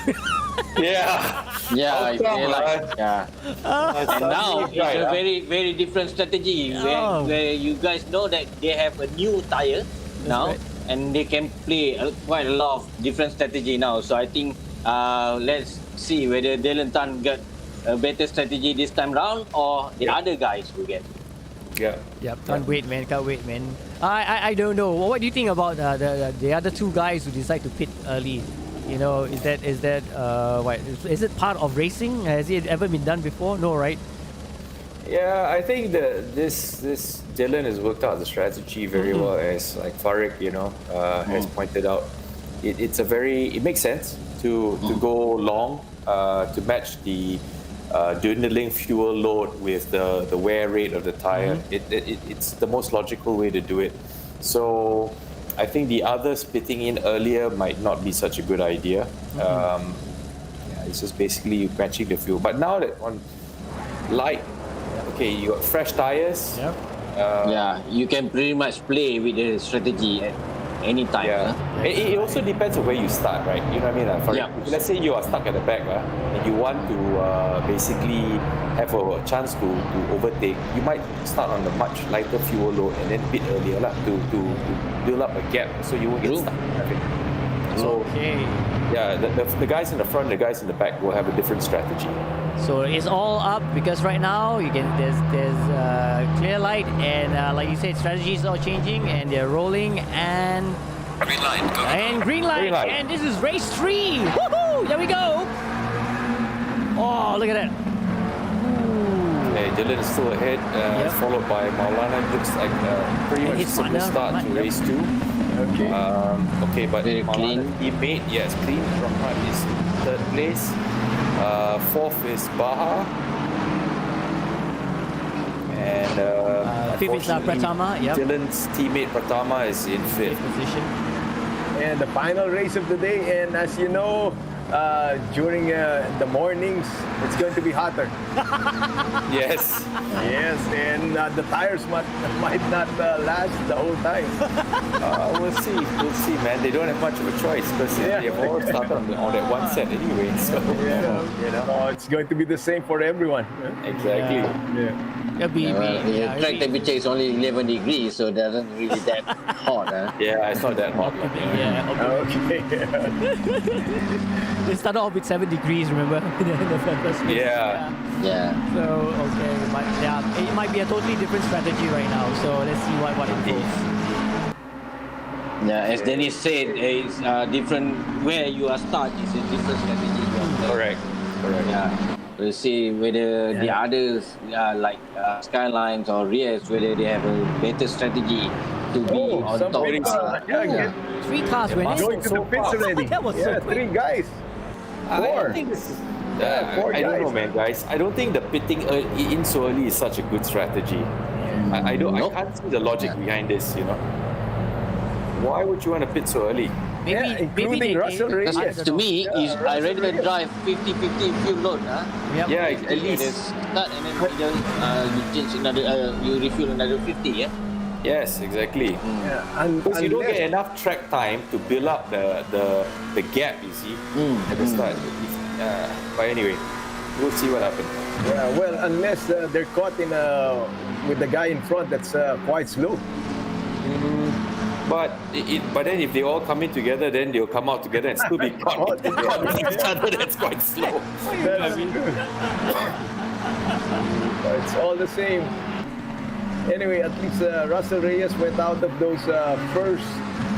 Yeah. Yeah, it's like, yeah. And now it's right, a very, very different strategy where you guys know that they have a new tire now, right. and they can play quite a lot of different strategy now. So I think let's see whether Dylan Tan got a better strategy this time round or the other guys will get. Yeah. Yep, can't wait, man. I don't know. What do you think about the other two guys who decide to pit early? You know, is that what is it part of racing? Has it ever been done before? No, right? Yeah, I think that this Dylan has worked out the strategy very well, as like Farik, has pointed out. It makes sense to go long to match the dwindling fuel load with the wear rate of the tire. It's the most logical way to do it. So I think the others pitting in earlier might not be such a good idea. It's just basically matching the fuel. But now that on light, okay, you got fresh tires. Yep. You can pretty much play with the strategy at any time. Yeah. It also depends on where you start, right? You know what I mean? If let's say you are stuck at the back and you want to basically have a chance to overtake, you might start on a much lighter fuel load and then pit earlier to build up a gap so you won't get stuck in traffic. So, the guys in the front, the guys in the back will have a different strategy. So it's all up because right now there's clear light and like you said, strategies are changing and they're rolling and green light. Go. And green light. And this is race 3. Woohoo! There we go. Oh, look at that. Okay, Dylan is still ahead, followed by Maulana. Looks like pretty much a simple start to race 2. Okay. But Maulana's teammate, clean. Rahmat is 3rd place. 4th is Baha. And 5th is Pratama. Yep. Dylan's teammate Pratama is in 5th position. And the final race of the day, and as you know, during the mornings, it's going to be hotter. Yes, and the tires might not last the whole time. we'll see, man. They don't have much of a choice because they have all started on that one set anyway. So it's going to be the same for everyone. Exactly. The track temperature is only 11 degrees, so it doesn't really that hot. Yeah, it's not that hot. Okay. They started off with 7 degrees, remember? The first race. Yeah. So, it might be a totally different strategy right now. So let's see what it goes. Yeah, as Dennis said, it's different where you are start is a different strategy. Correct. Yeah. We'll see whether the others, like Skylines or Rears, whether they have a better strategy to be on top. 3 cars went in. Going to the pits already. That was so quick. 3 guys. 4. I think this is. I don't know, man, guys. I don't think the pitting in so early is such a good strategy. I can't see the logic behind this. Why would you want to pit so early? Including Russell Reyes. To me, I rather drive 50-50 fuel load. Yep. Yeah, at least. Start and then you change another, you refuel another 50. Yeah. Yes, exactly. Because you don't get enough track time to build up the gap, you see, at the start. But anyway, we'll see what happens. Yeah, well, unless they're caught with the guy in front that's quite slow. But then if they all come in together, then they'll come out together and still be caught with each other. That's quite slow. It's all the same. Anyway, at least Russell Reyes went out of those first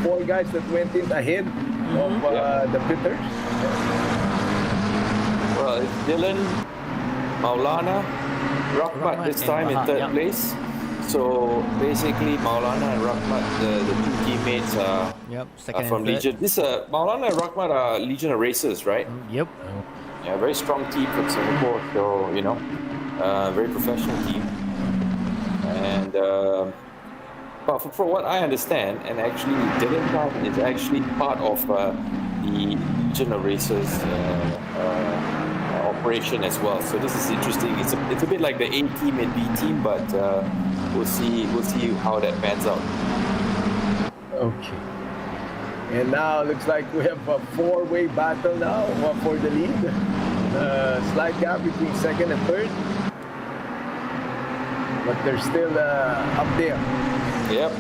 4 guys that went in ahead of the pitters. Well, it's Dylan, Maulana, Rahmat this time in 3rd place. So basically, Maulana and Rahmat, the 2 teammates are from Legion. Maulana and Rahmat are Legion of Racers, right? Yep. Yeah, very strong team from Singapore. So very professional team. And but from what I understand, and actually Dylan Tan is actually part of the Legion of Racers operation as well. So this is interesting. It's a bit like the A team and B team, but we'll see how that pans out. Okay. And now looks like we have a four-way battle now for the lead. Slight gap between second and third. But they're still up there. Yep.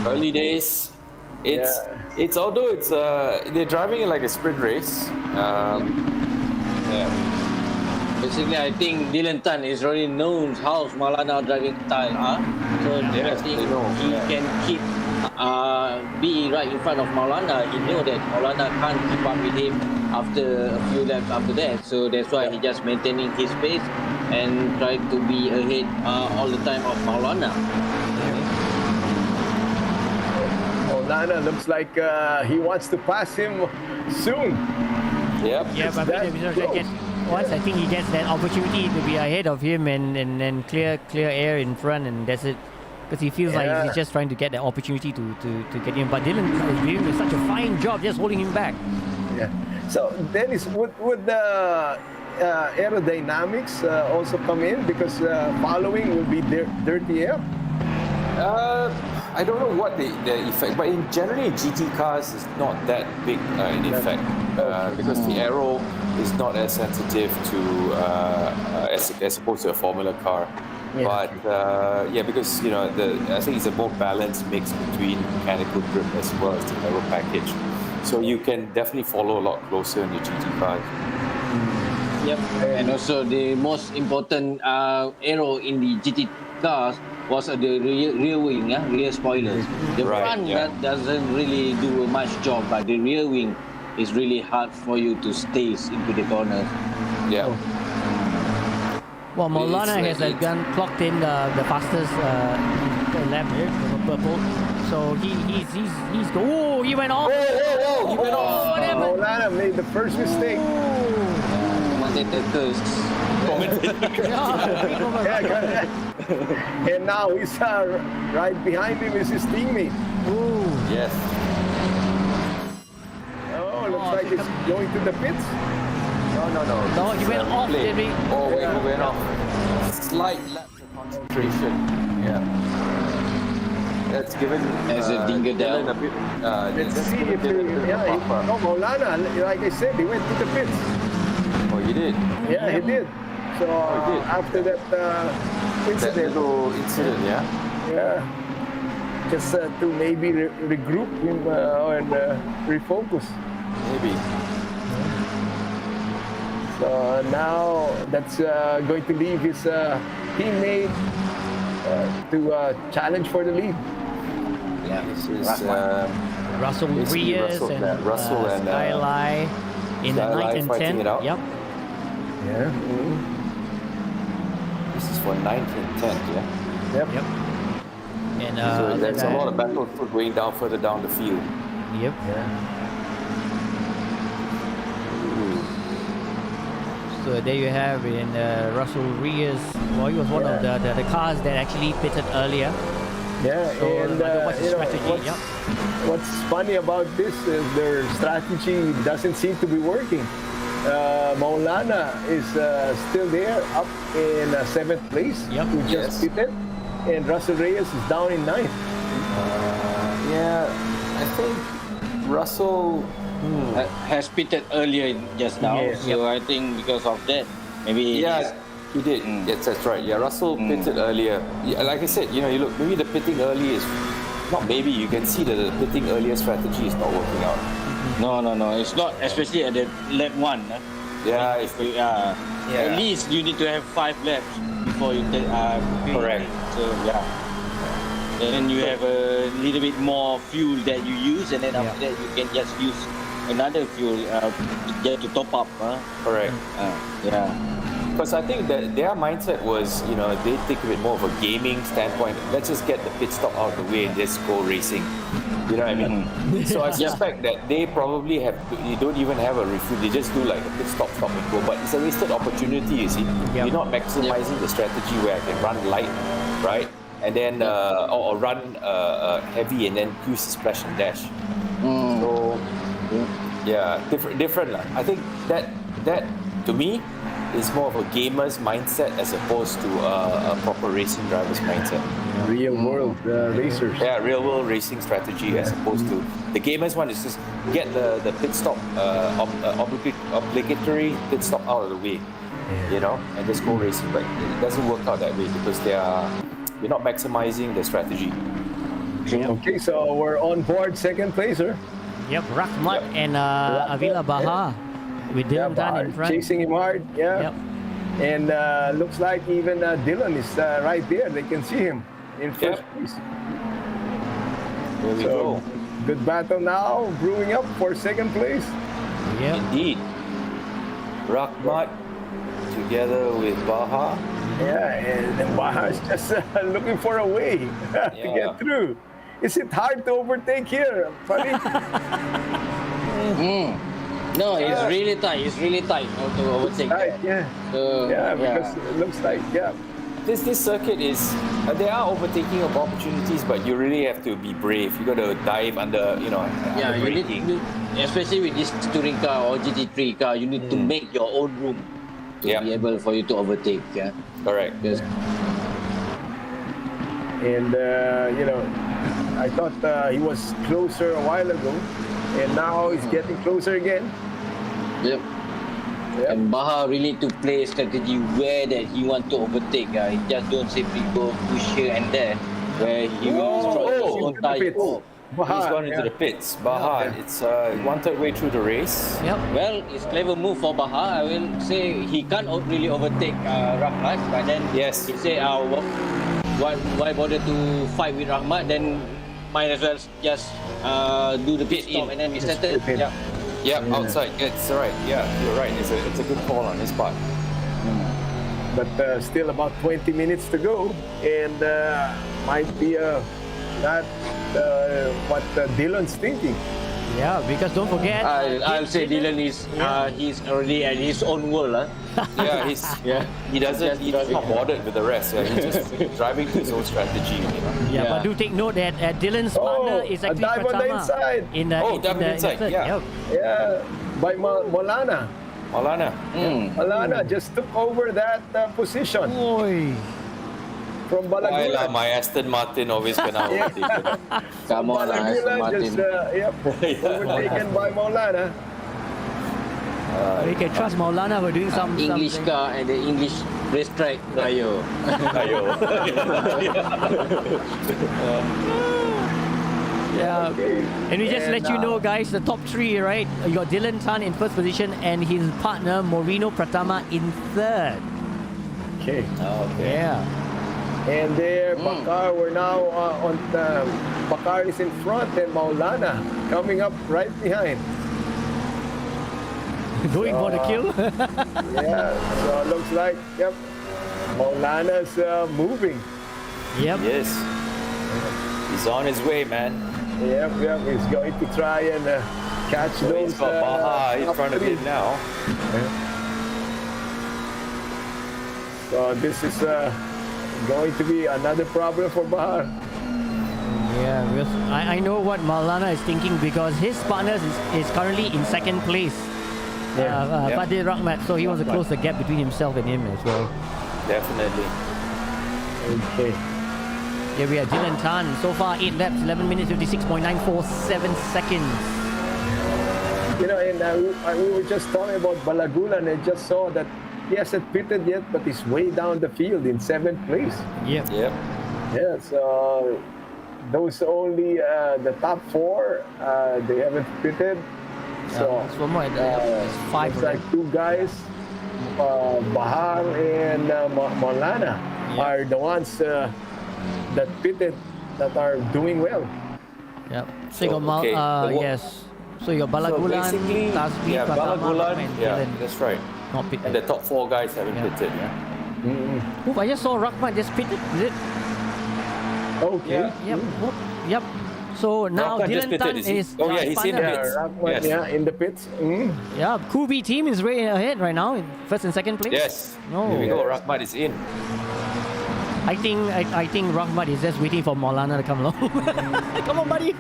Early days. It's although it's they're driving in like a sprint race. Yeah. Basically, I think Dylan Tan is already knows how Maulana driving style are. So I think he can keep be right in front of Maulana. He know that Maulana can't keep up with him after a few laps after that. So that's why he just maintaining his pace and try to be ahead all the time of Maulana. Maulana looks like he wants to pass him soon. Yep. Yeah, but once I think he gets that opportunity to be ahead of him and clear air in front, and that's it. Because he feels like he's just trying to get that opportunity to get him. But Dylan is doing such a fine job just holding him back. Yeah. So Dennis, would the aerodynamics also come in, because following will be dirty air? I don't know what the effect, but in generally GT cars is not that big in effect because the aero is not as sensitive to as opposed to a Formula car. But because I think it's a more balanced mix between mechanical grip as well as the aero package, so you can definitely follow a lot closer in the GT cars. Yep, and also the most important aero in the GT cars was the rear wing, rear spoilers. The front that doesn't really do much job, but the rear wing is really hard for you to stay into the corners. Yeah. Well, Maulana has clocked in the fastest lap purple. So he's oh, he went off. Whoa, he went off. What happened? Maulana made the first mistake. And now he's right behind him is his teammate. Ooh. Yes. Oh, looks like he's going to the pits. No, he went off, did he? Oh, wait, he went off. Slight lapse of concentration. Yeah. That's given As a dinger down. Dylan a bit. Let's see if Maulana, like I said, he went to the pits. Oh, he did. Yeah, he did. So he did. after that That incident, little incident, yeah. just to maybe regroup him and refocus. Maybe. So now that's going to leave his teammate to challenge for the lead. Yeah, This is Russell basically Reyes and Russell and Skyline in the 9th and fighting 10th. it out. Yep. Yeah. This is for 9th and 10th, yeah. Yep. And So there's a lot of battlefield going down further down the field. Yep. So there you have it. And Russell Reyes, well, he was one of the cars that actually pitted earlier. Yeah, So and what's the strategy? what's funny about this is their strategy doesn't seem to be working. Maulana is still there, up in 7th place, Yep. who just pitted, and Russell Reyes is down in 9th. I think Russell. has pitted earlier just now. Yes. So I think because of that, maybe Yeah, he did. Yes, that's right. Yeah, Russell pitted earlier. Yeah, like I said, you look, maybe the pitting early is not maybe. You can see that the pitting earlier strategy is not working out. No, it's not, especially at the lap 1. Yeah, At least you need to have 5 laps before you take. Correct. So then you have a little bit more fuel that you use, and then after that you can just use another fuel to top up. correct. Because I think that their mindset was, they take a bit more of a gaming standpoint. Let's just get the pit stop out of the way and just go racing. You know what I mean? So I suspect that they probably you don't even have a refuel. They just do like a pit stop and go. But it's a wasted opportunity, you see. You're not maximizing the strategy where I can run light, right? And then, or run heavy and then use the splash and dash. So, Yeah, different lah. I think that to me is more of a gamer's mindset as opposed to a proper racing driver's mindset. Real world racers. Yeah, real world racing strategy as opposed to the gamer's one is just get the pit stop obligatory pit stop out of the way, you know, and just go racing. But it doesn't work out that way because you're not maximizing the strategy. Okay, so we're on board second placer. Yep, Rahmat and Avila Baha with Dylan Tan in front. Chasing him hard, yeah. Yep. And looks like even Dylan is right there. They can see him in first place. There we go. Good battle now, brewing up for second place. Yep. Indeed. Rahmat together with Baha. Yeah, and Baha is just looking for a way to get through. Is it hard to overtake here, buddy? No, it's really tight. It's really tight to overtake. Right, yeah. So, Because it looks like, This circuit is there are overtaking of opportunities, but you really have to be brave. You got to dive under, you Yeah, under you need braking. especially with this touring car or GT3 car, you need to make your own room to be able for you to overtake. Yeah, Correct. because and I thought he was closer a while ago, and now he's getting closer again. Yep. And Baha really to play strategy where that he want to overtake. He just don't simply go push here and there, where he will destroy his own tire. He's gone into the pits. Baha, it's 1/3 way through the race. Yep. Well, it's clever move for Baha. I will say he can't really overtake Rahmat, but then Yes. he say, why bother to fight with Rahmat? Then might as well just do the pit stop and then we settle. Yeah. Yeah, outside. It's right. Yeah, you're right. It's a good call on his part. But still about 20 minutes to go, and might be not what Dylan's thinking. Yeah, because don't forget. I'll say Dylan is he's already at his own world. Yeah, he's he's not bothered with the rest. Yeah, he's just driving his own strategy. Yeah, but do take note that Dylan's partner is a actually dive on the Pratama. inside. Dive on the inside, third. yeah. Yep. Yeah, by Molana. Malana. Molana just took over that position Oi. from Why lah, Balagulan. my Aston Martin always kena overtaken. Come on, Aston Balagulan Martin. just overtaken by Molana. We can trust Maulana for doing some English something. car and the English racetrack. Ayo. Ayo. Yeah. And we just let you know, guys, the top three, right? You got Dylan Tan in first position and his partner Moreno Pratama in third. Okay. Yeah. And there, Bakar, we're now on Bakar is in front and Maulana coming up right behind. Going for the kill. Yeah, so it looks like, Maulana's moving. Yep. Yes. He's on his way, man. Yep, he's going to try and catch So those. he's got Baha in top front of three. him now. So this is going to be another problem for Bahar. Yeah, because I know what Maulana is thinking because his partner is currently in second place. Fadil Rahmat, so he wants to close the gap between himself and him as well. Definitely. Okay. Here we are, Dylan Tan. So far, 8 laps, 11 minutes, 56.947 seconds. And we were just talking about Balagulan and just saw that he hasn't pitted yet, but he's way down the field in 7th place. Yep. Yep. Yeah, so those only the top 4, they haven't pitted. So it's one more. It's 5. it's like 2 guys, Bahar and Maulana are the ones that pitted that are doing well. Yep. So you got okay. yes. So you got So Balagulan, basically, Tasbih, yeah, Pratama, Balagulan, and yeah, Dylan. that's right. Not And pitted. the top 4 guys haven't Yeah. pitted. Yeah. Oop, I just saw Rahmat just pitted. Is it? Okay. Yep. Oop, yep. So now Rahmat just Dylan pitted, Tan is he? is Oh, yeah, he's in the partner. pits. Rahmat, Yes. yeah, in the pits. Yeah, Kubi team is way ahead right now in first and second place. Yes. No. Here we go. Rahmat is in. I think Rahmat is just waiting for Maulana to come along. Come on, buddy.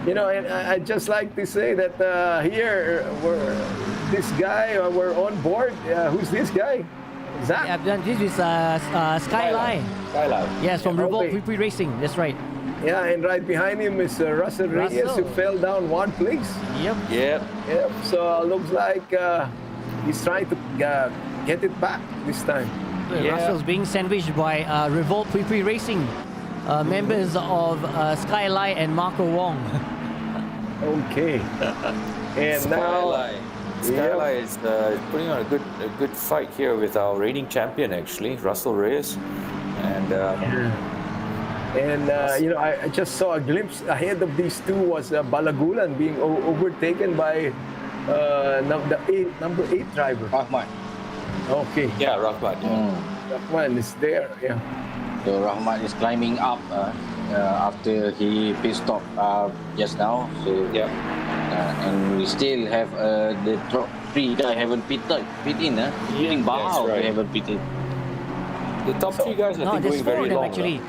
You know, and I just like to say that here, this guy, we're on board. Who's this guy? Zach? Yeah, this is Skyline. Skyline. Yes, from Yeah, Revolt okay. PP Racing. That's right. Yeah, and right behind him is Russell Reyes, who Russell. fell down one place. Yep. Yep. Yep. So looks like he's trying to get it back this time. Yeah. Russell's being sandwiched by Revolt PP Racing, members of Skyline and Marco Wong. Okay. And now, Skyline is putting on a good fight here with our reigning champion, actually, Russell Reyes. And you know, I just saw a glimpse ahead of these two was Balagulan being overtaken by number 8 driver. Rahman. Okay. yeah, Rahmat. Yeah. Rahman is there. Yeah. So Rahman is climbing up after he pit stop just now. So Yeah. and we still have the top 3 guy haven't pit in, including Bahau, right. they haven't pitted. The top 3 guys, I No, think, there's going 4 of very them long. actually.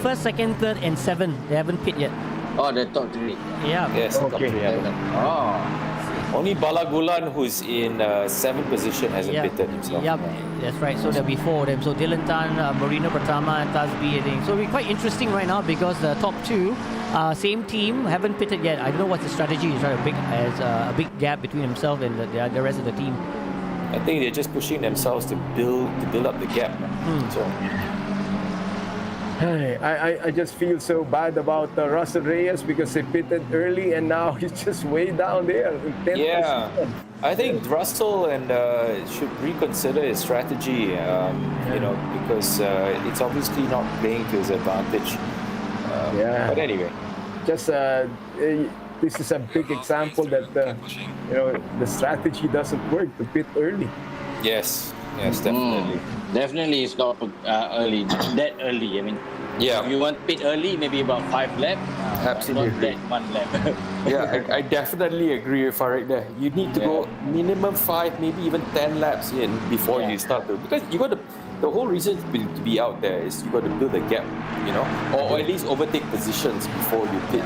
First, second, third, and 7. They haven't pit yet. Oh, the top 3. Yeah. Yes, the top Okay. 3 haven't. Oh, Only Balagulan, who's in 7th position, hasn't Yeah. pitted himself. Yep, that's right. So there'll be 4 of them. So Dylan Tan, Marino Pratama, and Tasbi. I think. So it'll be quite interesting right now because the top 2, same team, haven't pitted yet. I don't know what's the strategy. He's trying to a big gap between himself and the rest of the team. I think they're just pushing themselves to build up the gap. So I just feel so bad about Russell Reyes because he pitted early and now he's just way down there. In 10th yeah, position. I think Russell and should reconsider his strategy. You know, because it's obviously not playing to his advantage. Yeah. But anyway, Just this is a big example that you know, the strategy doesn't work to pit early. yes, definitely. definitely it's not early, that early. I mean, Yeah. if you want pit early, maybe about 5 lap. Absolutely. Not that 1 lap. Yeah, I definitely agree with Farid there. You need to go minimum 5, maybe even 10 laps in before you start to, because you got to. The whole reason to be out there is you got to build a gap, you know, or at least overtake positions before you pit.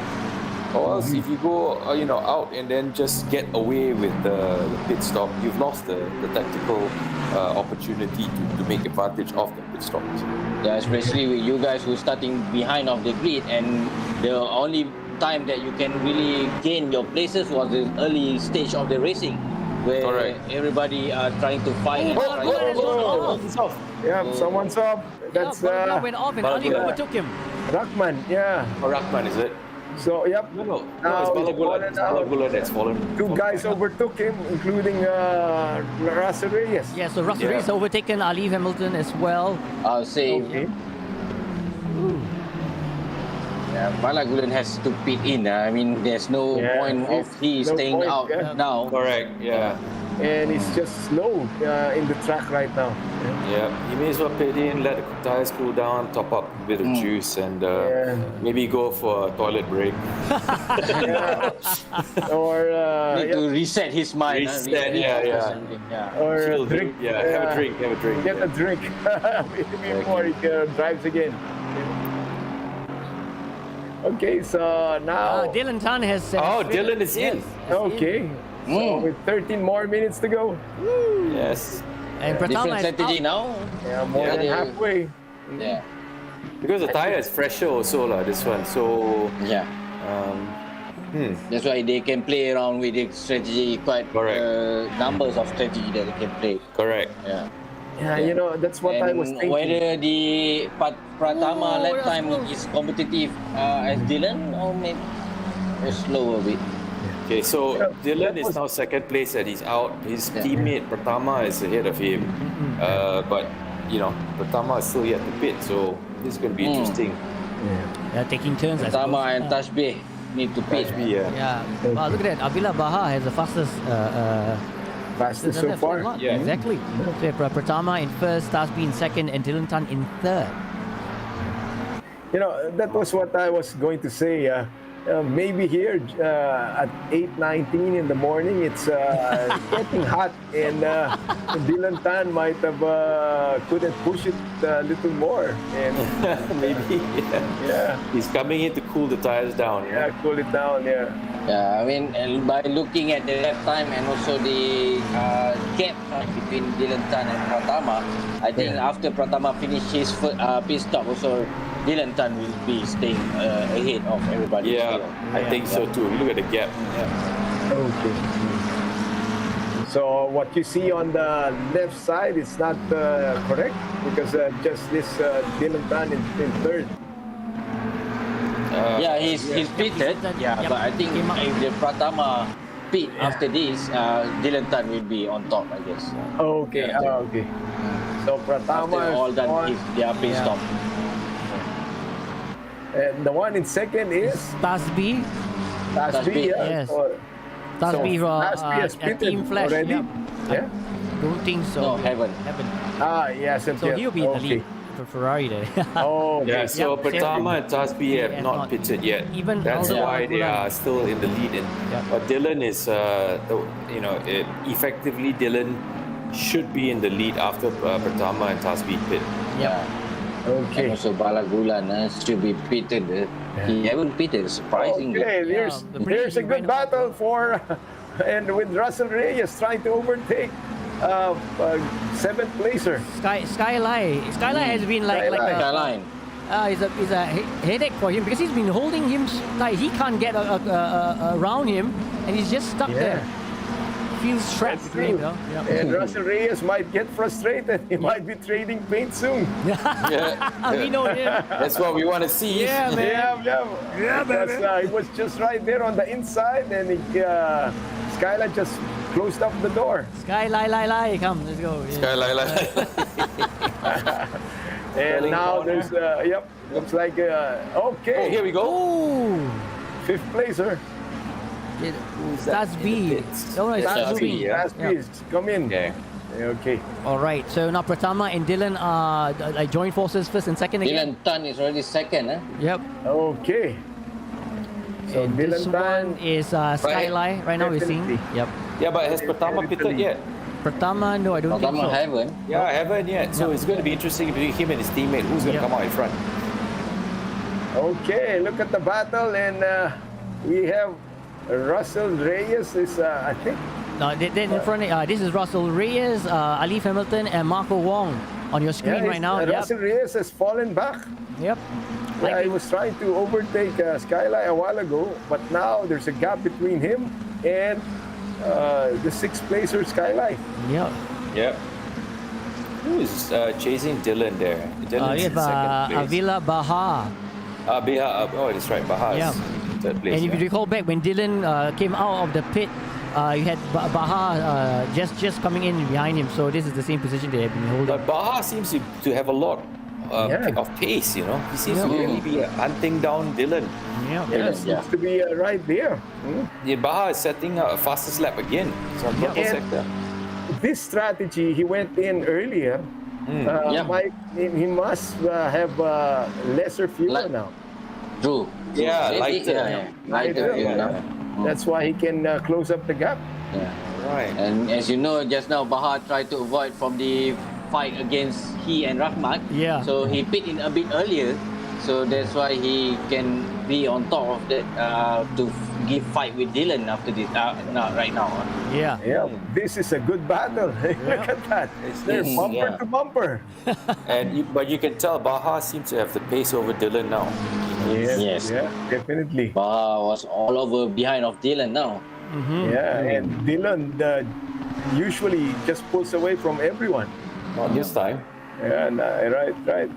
Or else, if you go, you know, out and then just get away with the pit stop, you've lost the tactical opportunity to make advantage of the pit stops. Yeah, especially with you guys who are starting behind of the grid, and the only time that you can really gain your places was the early stage of the racing, where Correct. everybody are trying to fight. It's off. Yeah, someone's up. That's Balagulan went off and Ali Balagulan. overtook him. Rahman. Yeah. Oh, Rahman, is it? So yep. No, Now it's he's Balagulan. fallen It's out. Balagulan that's fallen. 2 guys overtook him, including Russell Reyes. Yeah, so Russell Yeah. Reyes overtaken Ali Hamilton as well. I'll say Okay. Balagulan has to pit in. I mean, there's no Yeah, point of he no staying point, out yeah. now. Correct. Yeah. And he's just slow in the track right now. Yeah, you may as well pit in, let the tires cool down, top up a bit of juice, and maybe go for a toilet break. Yeah. Or Need to reset his mind. Reset, yeah. or Chill, drink. yeah, have a drink. Get a drink before he drives again. Okay, so now. Dylan Tan has. Oh, Dylan is in. Okay. So with 13 more minutes to go. Yes. And Pratama Different is strategy out. now. Yeah, more than Yeah. halfway. Yeah. Because the tire is fresher also, this one. So, Yeah. That's why they can play around with the strategy, quite Correct. numbers of strategy that they can play. correct. Yeah. Yeah, you know, that's what I was And thinking. whether the Pratama Oh, lap that's time close. is competitive as Dylan, or maybe slower a bit. Okay, so Yeah, Dylan that is was- now second place and he's out. His Yeah. teammate Pratama is ahead of him. But, you know, Pratama is still yet to pit. So, this is going to be interesting. They're taking turns. I Pratama suppose. and Tashbih need to pit. Maybe, Yeah. Wow, look at that. Abila Baha has the fastest. Fastest so far. Yeah. Exactly. So Pratama in first, Tasbi in second, and Dylan Tan in third. You know, that was what I was going to say. maybe here at 8:19 in the morning, it's getting hot, and Dylan Tan might have couldn't push it a little more, and Maybe. yeah, He's coming in to cool the tires down. yeah, cool it down, yeah. Yeah, I mean, and by looking at the lap time and also the gap between Dylan Tan and Pratama, I think after Pratama finishes pit stop, also Dylan Tan will be staying ahead of everybody. Yeah, still. I think so too. Look at the gap. Okay. So what you see on the left side is not correct, because just this Dylan Tan in third. Yeah, he's pitted. Yeah, Yep. but I think Came up. if the Pratama pit after this, Dylan Tan will be on top, I guess. Okay, okay. So After Pratama all is done, on, their pit Yeah. stop. and the one in second is Tasby. Tasby. Tasby, yes. Tasby from Tasby has pitted Team Flash. already. Yep. Yeah. Don't think so. No, haven't. Yes, So he'll be in the lead for Ferrari there. Oh, Yeah, okay. so Yep, Pratama and Tasby have have not not. pitted yet. Even That's Aldo why they Aguilar. are still in the lead. And Yep. Dylan is, effectively Dylan should be in the lead after Pratama and Tasby pit. Yeah. Okay. And also Balagulan should be pitted. He haven't pitted, surprisingly. Okay, there's the British a good ran battle for, and with Russell Reyes trying to overtake seventh placer. Skyline has been like Skyline. it's a headache for him because he's been holding him tight. He can't get around him, and he's just stuck there. Feels trapped That's between him, true. you know? And Russell Reyes might get frustrated. He might be trading paint soon. Yeah, We know him. that's what we want to see. Yeah, man. Yeah, because he was just right there on the inside, and Skylar just closed up the door. Sky, come, let's go. Yeah. Skyline. And Sterling now corner. there's, looks like, okay, Oh, here we go. Oh, fifth placer. that's B. No, it's That's Tasby. B, yeah. Tasby, come in. Okay. Okay. All right, so now Pratama and Dylan are like join forces first and second again. Dylan Tan is already second. Yep. Okay. So And Dylan this Tan, one is Skyline. Right now we're seeing. Definitely. Yep. Yeah, but has Pratama pitted yet? Pratama, no, I don't think Pratama so. haven't. Yeah, I haven't yet. So Yeah. it's going to be interesting between him and his teammate. Who's going to Yeah. come out in front? okay, look at the battle, and we have Russell Reyes is, I think, No, then in front, this is Russell Reyes, Alif Hamilton, and Marco Wong on your screen right now. Yep. Russell Reyes has fallen back. Yep. Yeah, he was trying to overtake Skyline a while ago, but now there's a gap between him and the sixth placer Skyline. Yep. Yeah. Who is chasing Dylan there? Dylan's We in have second place. Avila Baha. Biha, oh, that's right. Baha's Yeah. in third place. And if you yeah. recall back when Dylan came out of the pit, you had Baha just coming in behind him. So this is the same position they have been holding. But Baha seems to have a lot Yeah. of pace, you know. He seems to Yeah. really be hunting down Dylan. Yeah. Yeah, Yeah. seems to be right there. Yeah, Baha is setting a fastest lap again. So purple And- sector. This strategy, he went in earlier. Yeah. He must have lesser fuel Like- now. True. Yeah, Maybe, lighter. Lighter. Lighter, Yeah. That's why he can close up the gap. Yeah. Right. And as you know, just now Baha tried to avoid from the fight against he and Rahmat. Yeah. So he pit in a bit earlier. So that's why he can be on top of that to give fight with Dylan after this. Right now. Yeah. Yeah, this is a good battle. Look at that. They're Yes, bumper yeah. to bumper. But you can tell Baha seems to have the pace over Dylan now. Yes. Yeah, definitely. Baha was all over behind of Dylan now. Yeah, and Dylan usually just pulls away from everyone. Not this time. Yeah, right.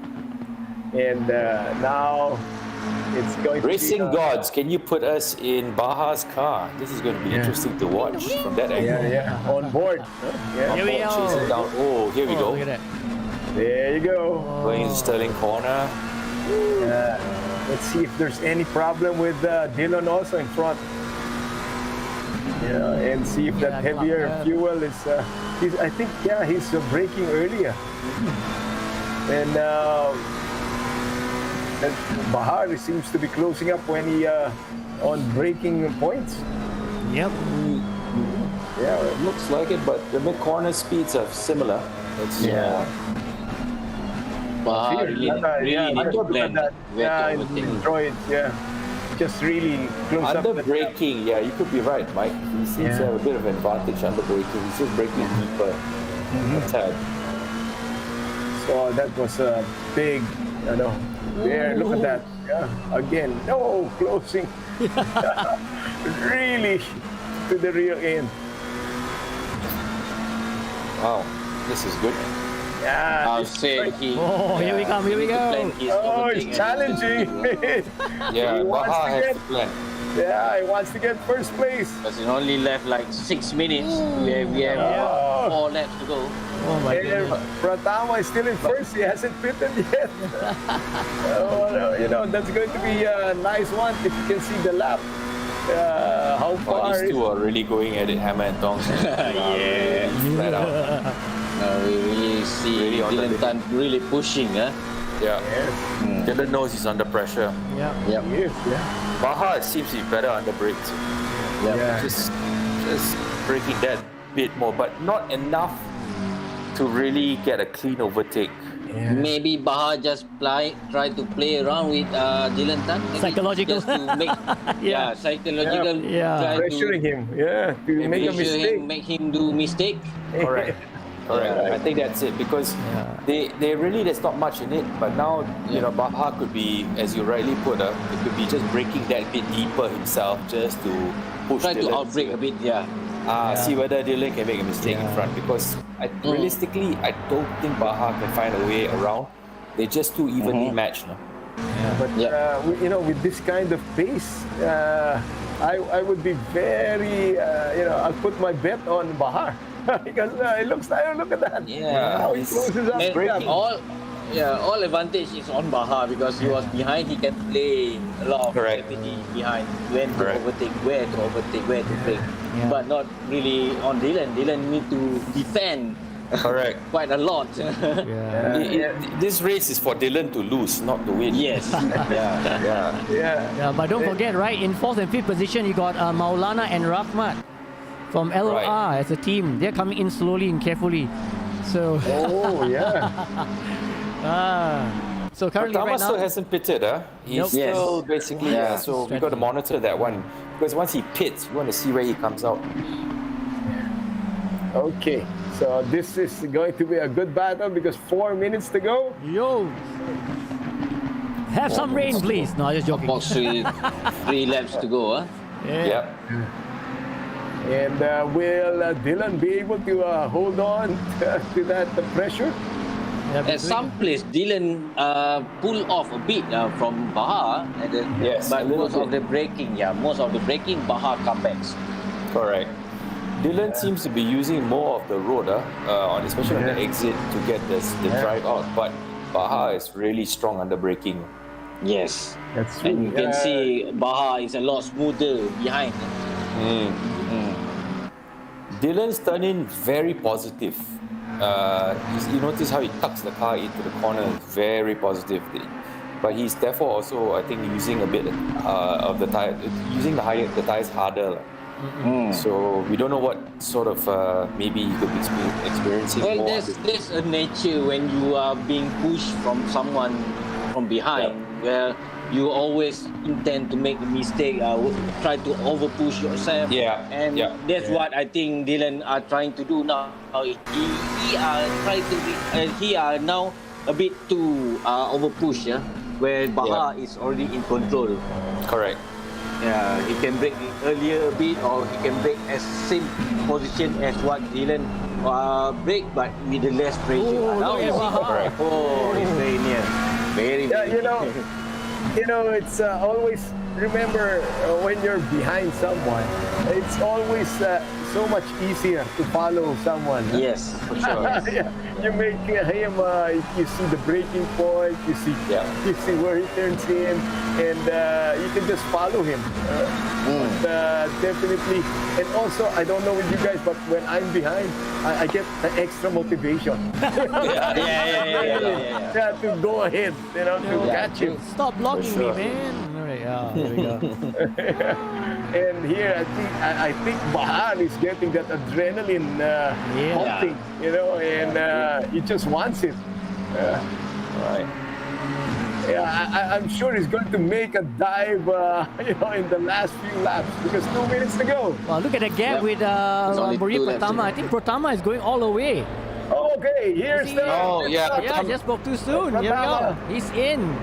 And now it's going Racing to be... gods, can you put us in Baha's car? This is going to be interesting to watch from that angle. Yeah, on board. Yeah, Here we Bob go. chasing down. Oh, here we Oh, go. look at that. there you go. Going into Sterling corner. Let's see if there's any problem with Dylan also in front. Yeah, and see if that Yeah, heavier clock, fuel is. I think he's braking earlier. And And Bahar seems to be closing up when he on breaking points. Yep. Yeah, it looks like it, but the mid-corner speeds are similar. It's, Bahar really need to plan where to in overtake. Detroit, just really close under up. the- braking, yeah, you could be right, Mike. He seems to have a bit of advantage under braking. He's just braking deeper. A tad. So that was a big, there, look at that. Yeah, again, no closing. Really to the rear end. Wow, this is good. Yeah. I'll say he. Oh, here we come, here we go. Oh, it's challenging. Yeah, He wants Baha to has get- to plan. Yeah, he wants to get first place. Because it only left like 6 minutes. We have Yeah. 4 laps to go. Oh my And goodness. Pratama is still in first. He hasn't pitted yet. That's going to be a nice one if you can see the lap. How Oh, far these two are really going at it, hammer and tongs. Yeah. Flat out. We really see Really on the Dylan Tan really pushing. Yeah. Yes, Dylan knows he's under pressure. Yeah. Yep. yes, yeah. Baha seems to be better under brakes. Yeah. Just braking that bit more, but not enough to really get a clean overtake. Maybe Bahar just try to play around with Dylan Tan. Maybe Psychological. Just to make, psychological. Yeah. Try Pressuring him, to make a pressure mistake. him, make him do mistake. Correct. Correct. I think that's it because they really there's not much in it. But now Baha could be, as you rightly put, it could be just breaking that bit deeper himself just to push Try to Dylan. outbreak a bit, See whether Dylan can make a mistake in front because realistically, I don't think Baha can find a way around. They're just too evenly matched. No? But with this kind of pace, I would be very, I'll put my bet on Bahar because it looks like, look at that. How he closes up. Man, all advantage is on Bahar because he was behind. He can play a lot of Correct. strategy behind when to Correct. overtake, where to overtake, where to break. Yeah. But not really on Dylan. Dylan need to defend Correct. quite a lot. Yeah. This race is for Dylan to lose, not to win. Yes. Yeah. Yeah, but don't forget, right? In 4th and 5th position, you got Maulana and Rahmat from LOR as a team. They're coming in slowly and carefully. So, Oh, yeah. so currently Tama right now, still hasn't pitted, He's Nope. still Yes. basically, Yeah. so we got to monitor that one. Because once he pits, we want to see where he comes out. Okay, so this is going to be a good battle because 4 minutes to go. yo, have some rain, please. No, just joking. Approximately 3 laps to go. Yep. And will Dylan be able to hold on to that pressure? Yeah, At some place, Dylan pull off a bit from Bahar, Yes, a but little most of bit. the braking, Bahar comebacks. Correct. Dylan seems to be using more of the road, especially on the exit to get the drive out. But Baha is really strong under braking. Yes, That's and you can see Bahar is a lot smoother behind. Dylan's turning very positive. You notice how he tucks the car into the corner very positively. But he's therefore also, I think, using a bit of the tire, using the tires harder. So we don't know what sort of maybe he could be experiencing Well, more. there's a nature when you are being pushed from someone from behind, where you always intend to make a mistake, try to overpush yourself. Yeah, And yeah. that's what I think Dylan are trying to do now. He are trying to he are now a bit too overpush, where Bahar is already in control. Correct. Yeah, he can break earlier a bit, or he can break as same position as what Dylan break, but with the less pressure. Oh, Now look you at see, Bahar. oh, it's very near, very. Yeah, very it's always remember when you're behind someone, it's always so much easier to follow someone. Yes, for sure. Yeah. you make him. You see the breaking point. You see where he turns in, and you can just follow him. Definitely. And also, I don't know with you guys, but when I'm behind, I get the extra motivation. Yeah, to go ahead, to catch him. Stop blocking me, man. All right, there we go. And here, I think Bahar is getting that adrenaline pumping, and he just wants it. Right. Yeah, I'm sure he's going to make a dive, in the last few laps because 2 minutes to go. Well, look at the gap with only Maria 2 laps Pratama. I think Pratama is going all the way. Okay, here's the. Oh, yeah. Yeah, just spoke too soon. Here we go. He's in.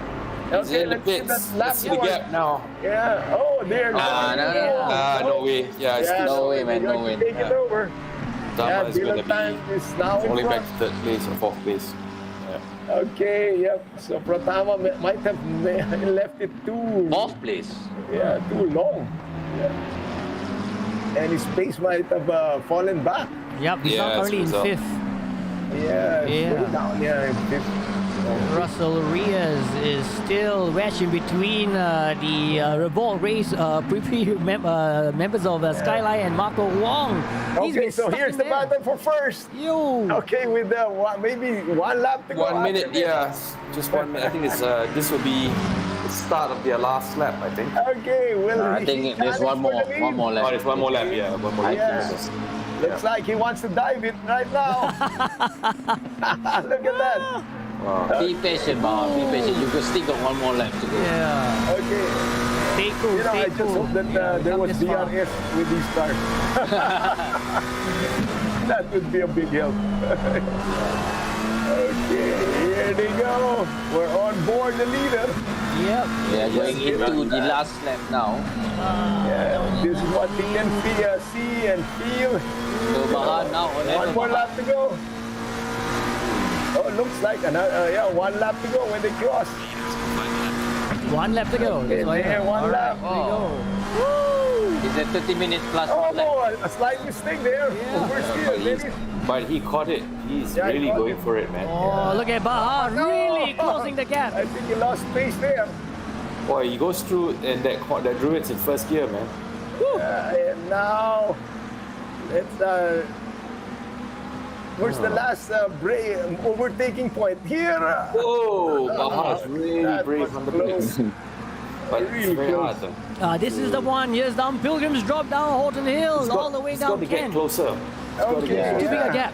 Okay, in the let's see pits. that lap Let's see the one. gap now. Yeah. Oh, there. No way. Yeah, it's Yeah, No way, man, no way. Take it over. Dama is going to Dylan be is now in falling back front. to third place or fourth place. Okay, yep. So Pratama might have left it too. Fourth place. Yeah, too long. Yeah. And his pace might have fallen back. Yep, he's now Yeah, currently in so- 5th. Yeah, it's Yeah. way down. Yeah, in fifth. Russell Reyes is still wedged in between the Revolt Race members of Skyline and Marco Wong. He's Okay, been so stuck here's in the there. battle for first. Yo! Okay, with maybe 1 lap to go. 1 minute, after this. just 1 minute. I think it's this will be the start of their last lap, I think. Okay, well, I think there's one more lap. Oh, there's one more lap, yeah. One more lap. Yes. Looks like he wants to dive it right now. Look at that. Wow. Be patient, Bahar. Be patient. You still got one more lap to go. Yeah. Okay. Stay cool, I stay just cool. hope that there Come was this far. DRS with these cars. That would be a big help. Okay, here they go. We're on board the leader. Yep. They are going into the last lap now. Yeah, this is what we can see and feel. So Bahar now on One more lap to go. Oh, looks like another, 1 lap to go when they cross. 1 lap to go. Okay, That's why- there, 1 All right, lap. there you go. It's a 30-minute plus Oh, lap. a slight mistake there. Oversteer. Maybe. But he caught it. He's Yeah, he really caught going it. for it, man. Oh, look at Bahar really closing the gap. I think he lost pace there. Boy, he goes through and that druid's in first gear, man. And now, let's. Where's the last overtaking point? Here. Whoa, Bahar's really that brave was on the close. brakes. But Really it's very close. hard though. This is the one. Here's down Pilgrim's drop down Horton Hill all the way He's down got to get Kent. closer. He's got to Okay, get Too closer. big a gap.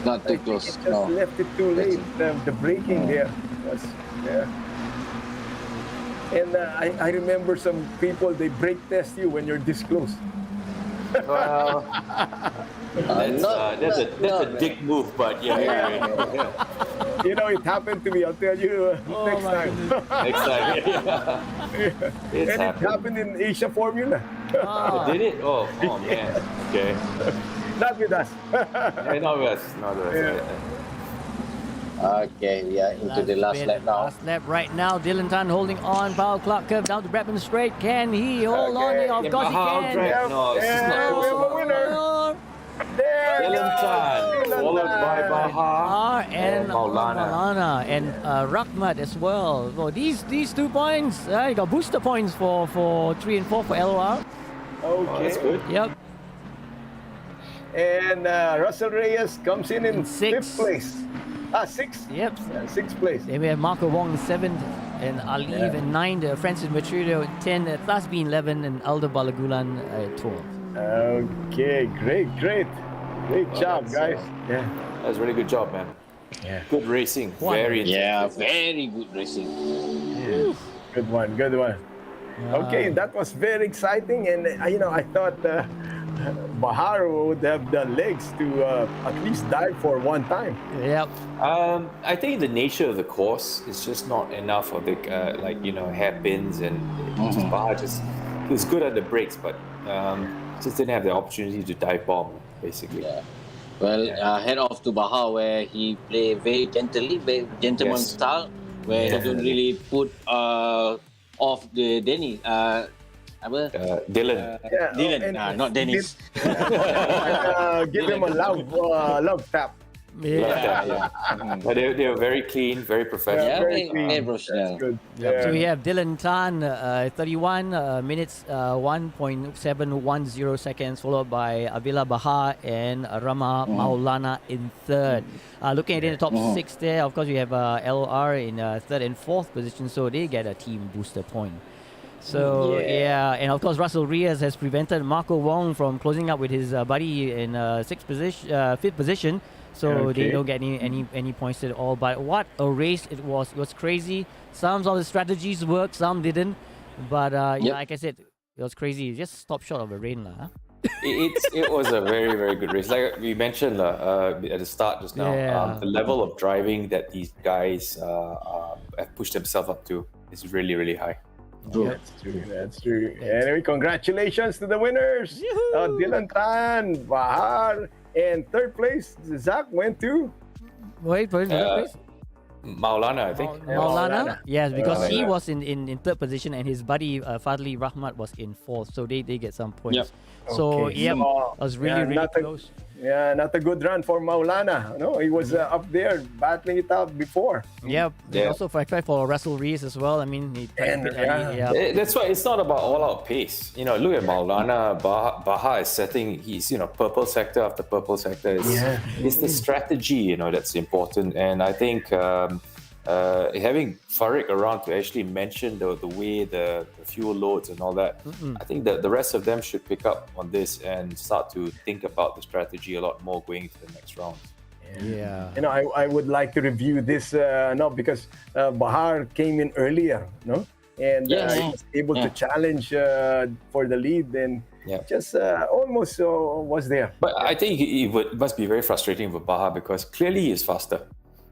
Not I too think close. he just No. left it too late. The braking there was, And I remember some people, they brake test you when you're this close. Well, that's a dick move, but yeah. It happened to me. I'll tell you next my time. Next time, it's And it happened. happened in Asia Formula. Oh, did it? Oh man. Okay. Not with us. Yeah, not with us. Not with us. Yeah. Okay, we are into the last bit. lap now. Last lap right now. Dylan Tan holding on. Power Clark curve down to Bradman Straight. Can he hold on? Okay. Of course he Bahar can. drag. No, it's just not And we close have a enough. winner. There Dylan goes Chan, Dylan followed by Chan. Bahar And Maulana and Rahmat as well. So these 2 points, you got booster points for 3 and 4 for LOR. Oh, that's Okay. good. Yep. And Russell Reyes comes in 6th. 5th place. 6th. Yep. Yeah, 6th place. Then we have Marco Wong in 7th and Ali in 9th. Francis Maturio in 10th. Thlas B in 11th and Aldo Balagulan at 12th. Okay, great job, that's, guys. Yeah. That's a really good job, man. Yeah. Good racing. One. Very Yeah, intense. very good racing. Good one. Okay, that was very exciting, and I thought Bahar would have the legs to at least dive for one time. Yep. I think the nature of the course is just not enough of the hairpins and just Bahar he was good at the brakes, but just didn't have the opportunity to dive bomb basically. Yeah. Well, head off to Bahar where he play very gently, very gentleman Yes. style, where he don't really put off the Dennis. Dylan. Dylan, and not Dennis. Give him a love tap. But they were very clean, very professional. Yeah, very clean. very professional. That's good. So we Yeah. have Dylan Tan, 31 minutes, 1.710 seconds, followed by Avila Bahar and Rama Maulana in third. Looking at it in the top six there, of course, we have LR in third and fourth position, so they get a team booster point. So, and of course, Russell Reyes has prevented Marco Wong from closing up with his buddy in fifth position. So they don't get any points at all. But what a race it was! It was crazy. Some of the strategies worked, some didn't. But like I said, it was crazy. Just stop short of the rain, lah. It was a very, very good race. Like we mentioned at the start just now, the level of driving that these guys have pushed themselves up to is really, really high. That's true. Anyway, congratulations to the winners. Dylan Tan, Bahar, and third place, Zach went to Wait, third place? Maulana, I think. Maulana? Yes, because he was in third position and his buddy Fadli Rahmat was in fourth. So they get some points. Yep. So, Okay. it was really close. Not a good run for Maulana. No, he was up there battling it out before. Yep. Yeah. Also for Russell Rees as well. I mean, he That's why it's not about all-out pace. Look at Maulana. Baha is setting. He's purple sector after purple sector. It's the strategy that's important. And I think having Farid around to actually mention the way the fuel loads and all that, I think that the rest of them should pick up on this and start to think about the strategy a lot more going into the next round. Yeah. I would like to review this because Bahar came in earlier, and he was able to challenge for the lead and just almost was there. But I think it must be very frustrating for Baha because clearly he is faster.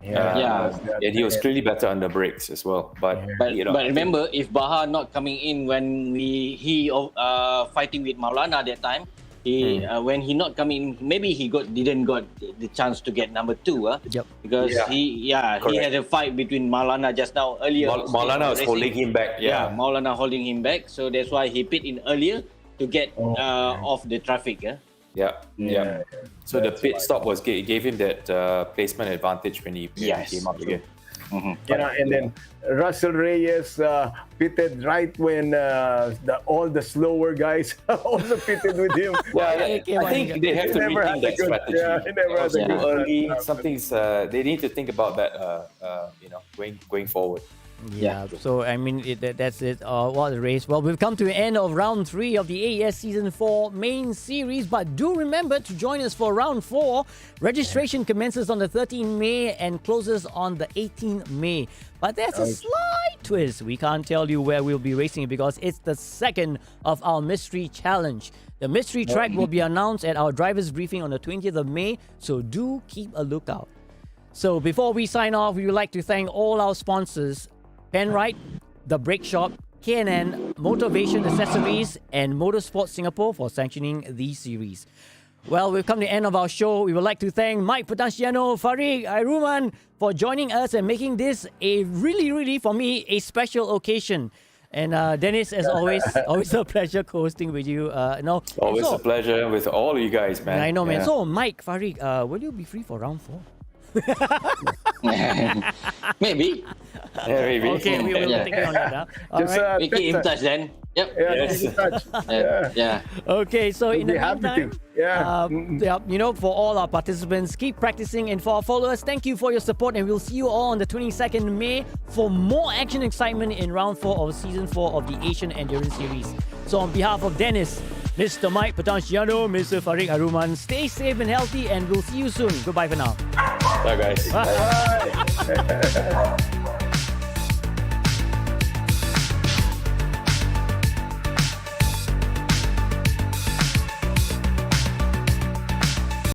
And he was clearly better under brakes as well. But remember, if Baha not coming in when he fighting with Maulana that time, when he not coming, maybe he didn't got the chance to get number 2. Yep. Because he had a fight between Maulana just now earlier. Maulana was holding him back. Maulana holding him back, so that's why he pit in earlier to get off the traffic. So the pit stop gave him that placement advantage when he came up again. And then Russell Reyes pitted right when all the slower guys also pitted with him. I think they have to rethink that strategy. Early, something's they need to think about that. Going forward. Yeah, so I mean that's it. What a race! Well, we've come to the end of round 3 of the AES Season 4 main series, but do remember to join us for round 4. Registration commences on the 13th May and closes on the 18th May. But there's a slight twist. We can't tell you where we'll be racing because it's the second of our mystery challenge. The mystery track will be announced at our driver's briefing on the 20th of May, so do keep a lookout. So before we sign off, we would like to thank all our sponsors: Penrite, The Brake Shop, K&N, Motivation Accessories, and Motorsport Singapore for sanctioning these series. Well, we've come to the end of our show. We would like to thank Mike Patanciano, Farid Airuman for joining us and making this a really, for me, a special occasion. And Dennis, as always a pleasure co-hosting with you. Always a pleasure with all you guys, man. I know, man. So, Mike, Farid, will you be free for round 4? Maybe. Maybe. Okay, we will take it on that. We keep in touch then. Yep. Keep in touch. Okay, so in the meantime, for all our participants, keep practicing, and for our followers, thank you for your support, and we'll see you all on the 22nd May for more action excitement in round 4 of season 4 of the Asian Endurance Series. So on behalf of Dennis, Mr. Mike Patanciano, Mr. Farid Airuman, stay safe and healthy, and we'll see you soon. Goodbye for now. Bye, guys. Bye.